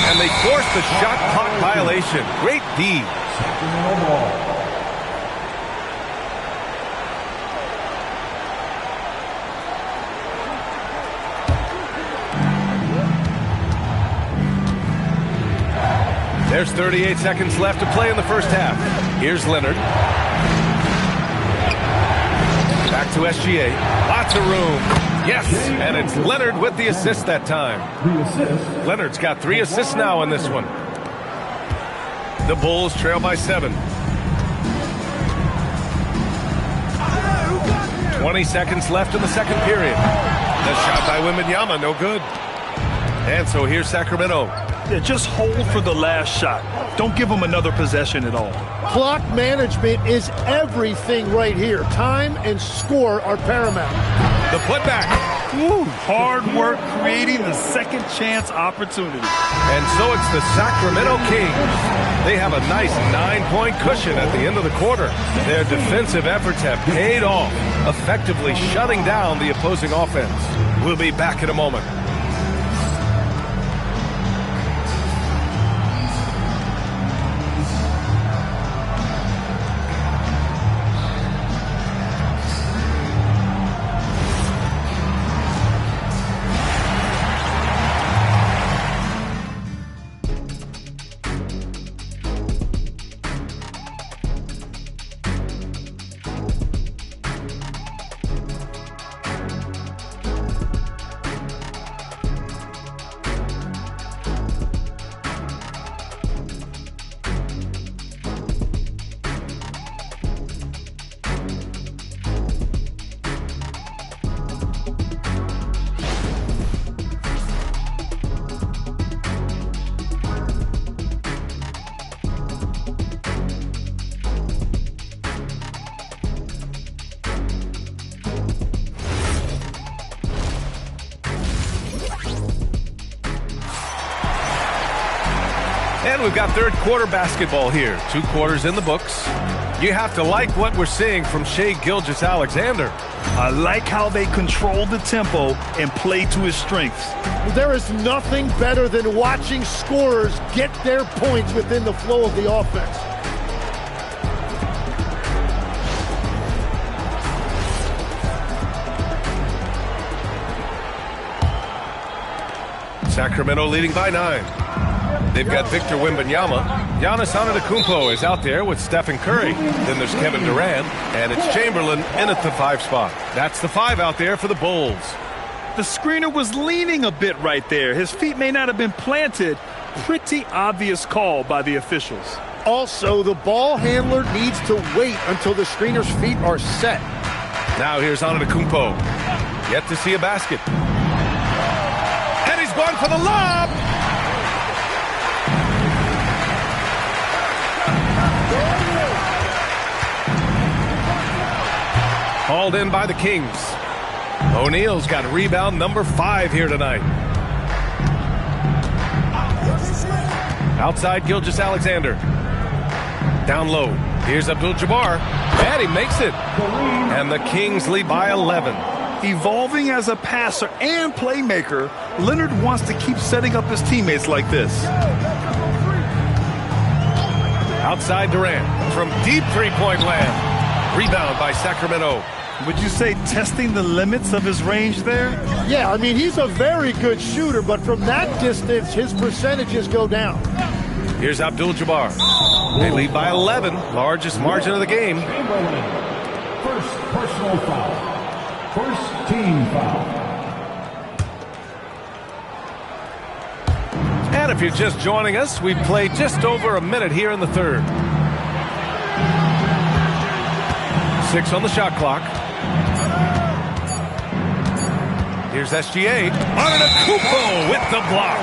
Speaker 1: And they force the shot clock violation. Great D. There's 38 seconds left to play in the first half. Here's Leonard. Back to SGA. Lots of room. Yes, and it's Leonard with the assist that time. Leonard's got 3 assists now in this one. The Bulls trail by 7. 20 seconds left in the second period. The shot by Wembanyama, no good. And so here's Sacramento.
Speaker 2: Yeah, just hold for the last shot. Don't give them another possession at all.
Speaker 9: Clock management is everything right here. Time and score are paramount.
Speaker 1: The putback.
Speaker 2: Woo, hard work creating the second chance opportunity.
Speaker 1: And so it's the Sacramento Kings. They have a nice 9-point cushion at the end of the quarter. Their defensive efforts have paid off, effectively shutting down the opposing offense. We'll be back in a moment. And we've got third quarter basketball here. 2 quarters in the books. You have to like what we're seeing from Shai Gilgeous-Alexander.
Speaker 2: I like how they control the tempo and play to his strengths.
Speaker 9: There is nothing better than watching scorers get their points within the flow of the offense.
Speaker 1: Sacramento leading by 9. They've got Victor Wembanyama. Giannis Antetokounmpo is out there with Stephen Curry. Then there's Kevin Durant, and it's Chamberlain in at the 5 spot. That's the 5 out there for the Bulls.
Speaker 2: The screener was leaning a bit right there. His feet may not have been planted. Pretty obvious call by the officials.
Speaker 9: Also, the ball handler needs to wait until the screener's feet are set.
Speaker 1: Now here's Antetokounmpo. Yet to see a basket. And he's going for the lob. Hauled in by the Kings. O'Neal's got rebound number 5 here tonight. Outside Gilgeous-Alexander. Down low. Here's Abdul-Jabbar. And he makes it. And the Kings lead by 11.
Speaker 2: Evolving as a passer and playmaker, Leonard wants to keep setting up his teammates like this.
Speaker 1: Outside Durant from deep three-point land. Rebound by Sacramento.
Speaker 2: Would you say testing the limits of his range there?
Speaker 9: Yeah, I mean, he's a very good shooter, but from that distance, his percentages go down.
Speaker 1: Here's Abdul-Jabbar. They lead by 11, largest margin of the game.
Speaker 5: First personal foul. First team foul.
Speaker 1: And if you're just joining us, we've played just over a minute here in the third. 6 on the shot clock. Here's SGA. Antetokounmpo with the block.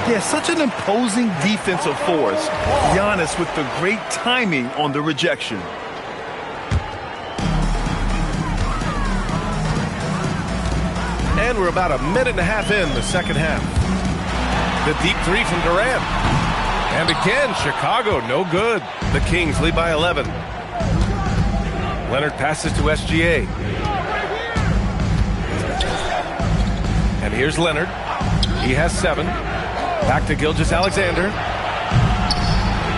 Speaker 2: Yeah, such an imposing defensive force. Giannis with the great timing on the rejection.
Speaker 1: And we're about a minute and a half in the second half. The deep 3 from Durant. And again, Chicago, no good. The Kings lead by 11. Leonard passes to SGA. And here's Leonard. He has 7. Back to Gilgeous-Alexander.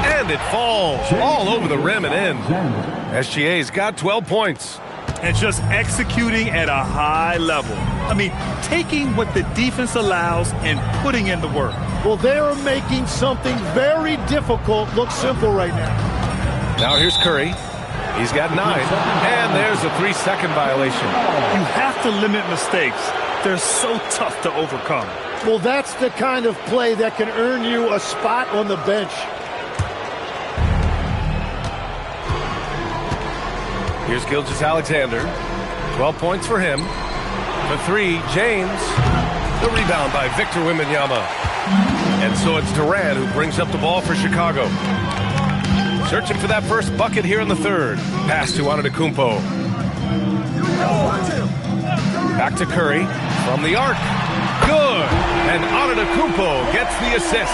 Speaker 1: And it falls all over the rim and in. SGA's got 12 points.
Speaker 2: And just executing at a high level. I mean, taking what the defense allows and putting in the work.
Speaker 9: Well, they're making something very difficult look simple right now.
Speaker 1: Now here's Curry. He's got 9. And there's a 3-second violation.
Speaker 2: You have to limit mistakes. They're so tough to overcome.
Speaker 9: Well, that's the kind of play that can earn you a spot on the bench.
Speaker 1: Here's Gilgeous-Alexander. 12 points for him. For 3, James. The rebound by Victor Wembanyama. And so it's Durant who brings up the ball for Chicago. Searching for that first bucket here in the third. Pass to Antetokounmpo. Back to Curry from the arc. Good. And Antetokounmpo gets the assist.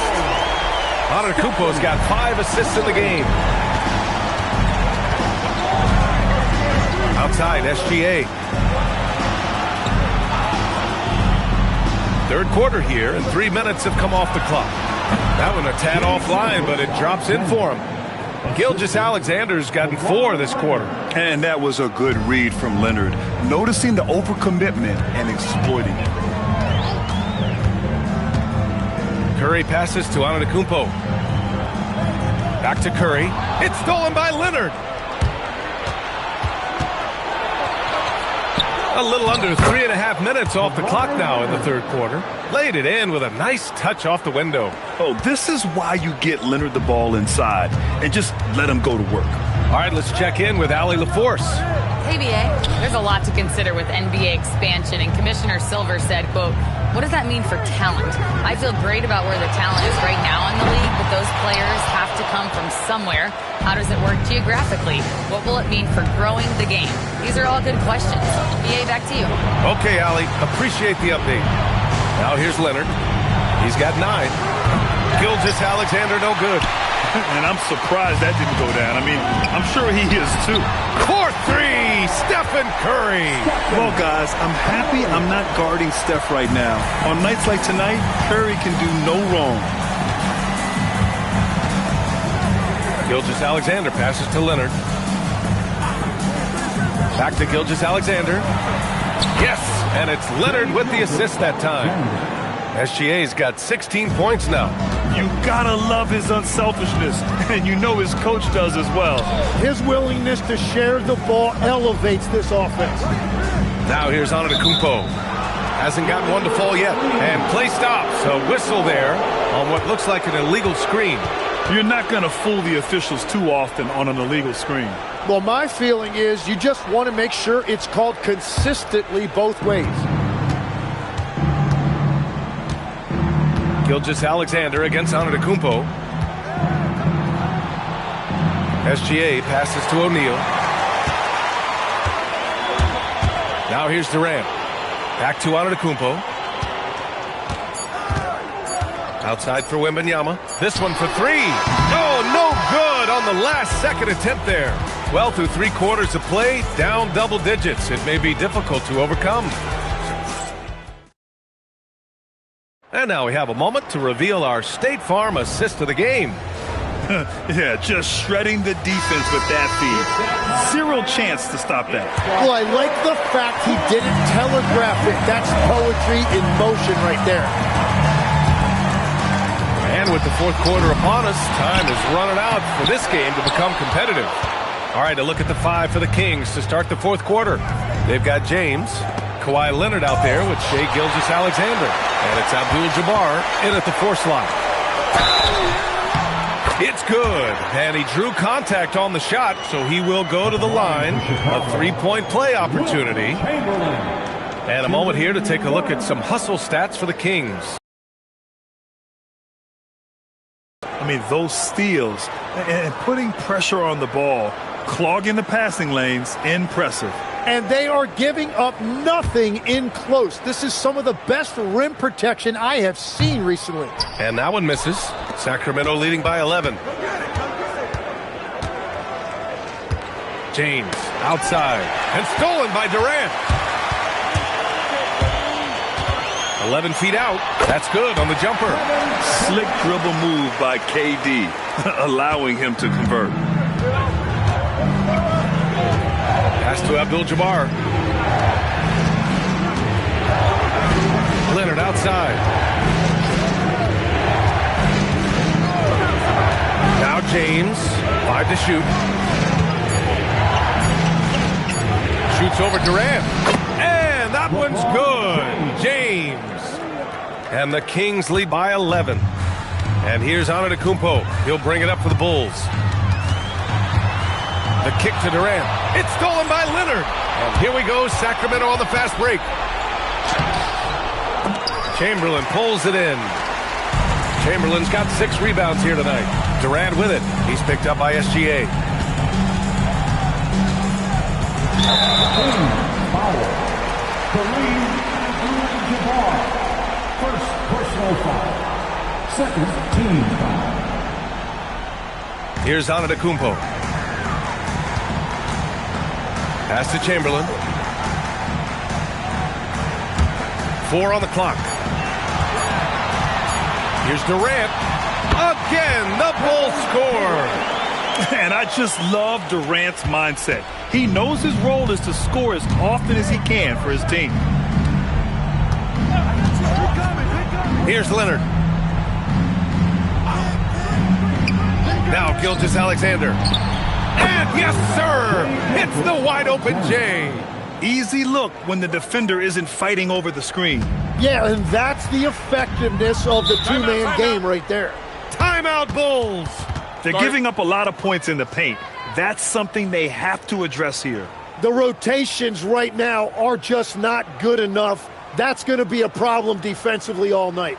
Speaker 1: Antetokounmpo's got 5 assists in the game. Outside, SGA. Third quarter here, and 3 minutes have come off the clock. That one a tad offline, but it drops in for him. Gilgeous-Alexander's gotten 4 this quarter.
Speaker 2: And that was a good read from Leonard, noticing the overcommitment and exploiting it.
Speaker 1: Curry passes to Antetokounmpo. Back to Curry. It's stolen by Leonard. A little under 3.5 minutes off the clock now in the third quarter. Laid it in with a nice touch off the window.
Speaker 2: Oh, this is why you get Leonard the ball inside and just let him go to work.
Speaker 1: All right, let's check in with Allie LaForce.
Speaker 4: Hey, BA. There's a lot to consider with NBA expansion, and Commissioner Silver said, quote, "What does that mean for talent? I feel great about where the talent is right now in the league, but those players have to come from somewhere. How does it work geographically? What will it mean for growing the game?" These are all good questions. BA, back to you.
Speaker 1: Okay, Allie. Appreciate the update. Now here's Leonard. He's got 9. Gilgeous-Alexander, no good.
Speaker 2: And I'm surprised that didn't go down. I mean, I'm sure he is too.
Speaker 1: 4-3, Stephen Curry.
Speaker 2: Well, guys, I'm happy I'm not guarding Steph right now. On nights like tonight, Curry can do no wrong.
Speaker 1: Gilgeous-Alexander passes to Leonard. Back to Gilgeous-Alexander. Yes, and it's Leonard with the assist that time. SGA's got 16 points now.
Speaker 2: You gotta love his unselfishness, and you know his coach does as well.
Speaker 9: His willingness to share the ball elevates this offense.
Speaker 1: Now here's Antetokounmpo. Hasn't gotten one to fall yet. And play stops. A whistle there on what looks like an illegal screen.
Speaker 2: You're not going to fool the officials too often on an illegal screen.
Speaker 9: Well, my feeling is you just want to make sure it's called consistently both ways.
Speaker 1: Gilgeous-Alexander against Antetokounmpo. SGA passes to O'Neal. Now here's Durant. Back to Antetokounmpo. Outside for Wembanyama. This one for three. Oh, no good on the last second attempt there. Well, through 3 quarters of play, down double digits. It may be difficult to overcome. And now we have a moment to reveal our State Farm assist of the game.
Speaker 2: Yeah, just shredding the defense with that feed. 0 chance to stop that.
Speaker 9: Well, I like the fact he didn't telegraph it. That's poetry in motion right there.
Speaker 1: And with the 4th quarter upon us, time is running out for this game to become competitive. All right, a look at the 5 for the Kings to start the 4th quarter. They've got James, Kawhi Leonard out there with Shai Gilgeous-Alexander. And it's Abdul-Jabbar in at the 4 slot. It's good. And he drew contact on the shot, so he will go to the line. A 3-point play opportunity. And a moment here to take a look at some hustle stats for the Kings.
Speaker 2: I mean, those steals and putting pressure on the ball, clogging the passing lanes, impressive.
Speaker 9: And they are giving up nothing in close. This is some of the best rim protection I have seen recently.
Speaker 1: And that one misses. Sacramento leading by 11. James outside and stolen by Durant. 11 feet out. That's good on the jumper.
Speaker 2: Slick dribble move by KD, allowing him to convert.
Speaker 1: Pass to Abdul-Jabbar. Leonard outside. Now James, 5 to shoot. Shoots over Durant. And that one's good. James. And the Kings lead by 11. And here's Antetokounmpo. He'll bring it up for the Bulls. The kick to Durant. It's stolen by Leonard. And here we go, Sacramento on the fast break. Chamberlain pulls it in. Chamberlain's got 6 rebounds here tonight. Durant with it. He's picked up by SGA.
Speaker 5: Foul. Kareem Abdul-Jabbar. First personal foul. Second team foul.
Speaker 1: Here's Antetokounmpo. Pass to Chamberlain. 4 on the clock. Here's Durant. Again, the Bulls score.
Speaker 2: And I just love Durant's mindset. He knows his role is to score as often as he can for his team.
Speaker 1: Here's Leonard. Now Gilgeous-Alexander. And yes, sir! It's the wide open J.
Speaker 2: Easy look when the defender isn't fighting over the screen.
Speaker 9: Yeah, and that's the effectiveness of the two-man game right there.
Speaker 1: Timeout, Bulls!
Speaker 2: They're giving up a lot of points in the paint. That's something they have to address here.
Speaker 9: The rotations right now are just not good enough. That's going to be a problem defensively all night.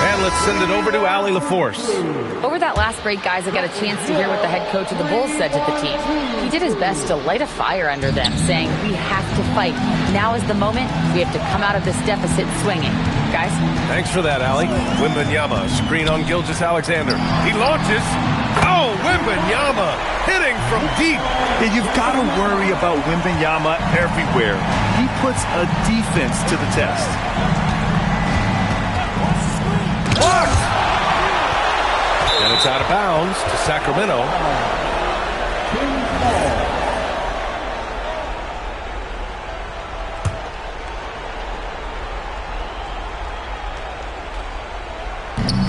Speaker 1: And let's send it over to Allie LaForce.
Speaker 4: Over that last break, guys, I got a chance to hear what the head coach of the Bulls said to the team. He did his best to light a fire under them, saying, we have to fight. Now is the moment. We have to come out of this deficit swinging. guys.
Speaker 1: Thanks for that, Allie. Wembanyama, screen on Gilgeous-Alexander. He launches. Oh, Wembanyama hitting from deep.
Speaker 2: Yeah, you've got to worry about Wembanyama everywhere. He puts a defense to the test.
Speaker 1: Blocked! And it's out of bounds to Sacramento.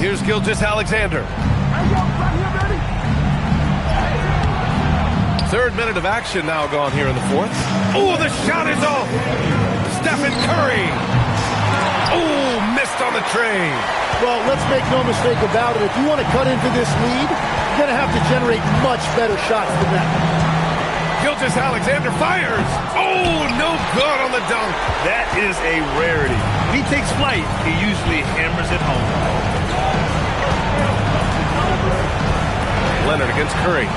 Speaker 1: Here's Gilgeous-Alexander. Third minute of action now gone here in the fourth. Oh, the shot is off. Stephen Curry. Oh, missed on the tray.
Speaker 9: Well, let's make no mistake about it. If you want to cut into this lead, you're going to have to generate much better shots than that.
Speaker 1: Gilgeous-Alexander fires. Oh, no good on the dunk.
Speaker 2: That is a rarity. When he takes flight, he usually hammers it home.
Speaker 1: Leonard against Curry.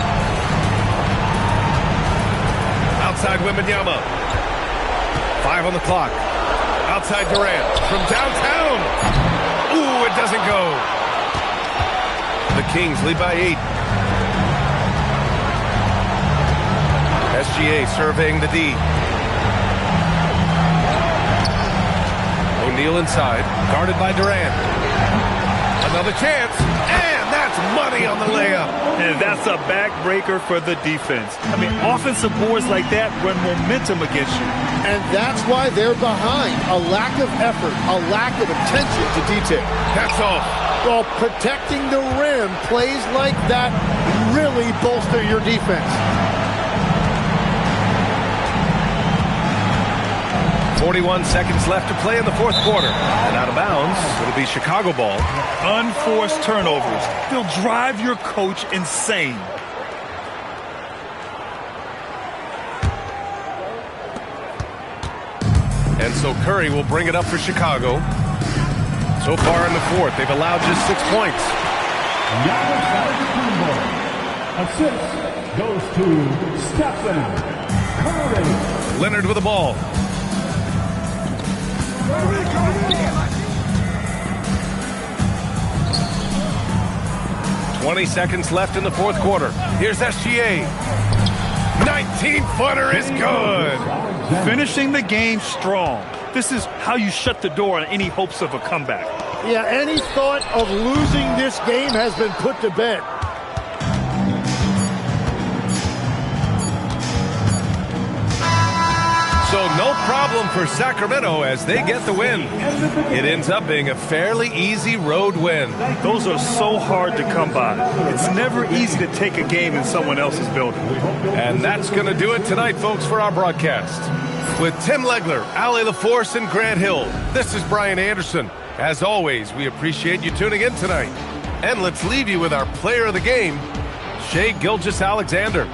Speaker 1: Outside Wembanyama. 5 on the clock. Outside Durant. From downtown. Ooh, it doesn't go. The Kings lead by 8. SGA surveying the D. O'Neal inside. Guarded by Durant. Another chance. And that's money on the layup.
Speaker 2: And that's a backbreaker for the defense. I mean, offensive boards like that run momentum against you.
Speaker 9: And that's why they're behind. A lack of effort, a lack of attention to detail.
Speaker 1: That's all.
Speaker 9: Well, protecting the rim, plays like that really bolster your defense.
Speaker 1: 41 seconds left to play in the fourth quarter. And out of bounds, it'll be Chicago ball.
Speaker 2: Unforced turnovers. They'll drive your coach insane.
Speaker 1: And so Curry will bring it up for Chicago. So far in the fourth, they've allowed just 6 points.
Speaker 5: Assist goes to Stephen Curry.
Speaker 1: Leonard with the ball. "20 seconds left in the fourth quarter. Here's SGA. 19-footer is good.
Speaker 2: Finishing the game strong. This is how you shut the door on any hopes of a comeback.
Speaker 9: Yeah, any thought of losing this game has been put to bed.
Speaker 1: So no problem for Sacramento as they get the win. It ends up being a fairly easy road win.
Speaker 2: Those are so hard to come by. It's never easy to take a game in someone else's building.
Speaker 1: And that's going to do it tonight, folks, for our broadcast. With Tim Legler, Allie LaForce, and Grant Hill, this is Brian Anderson. As always, we appreciate you tuning in tonight. And let's leave you with our player of the game, Shai Gilgeous-Alexander.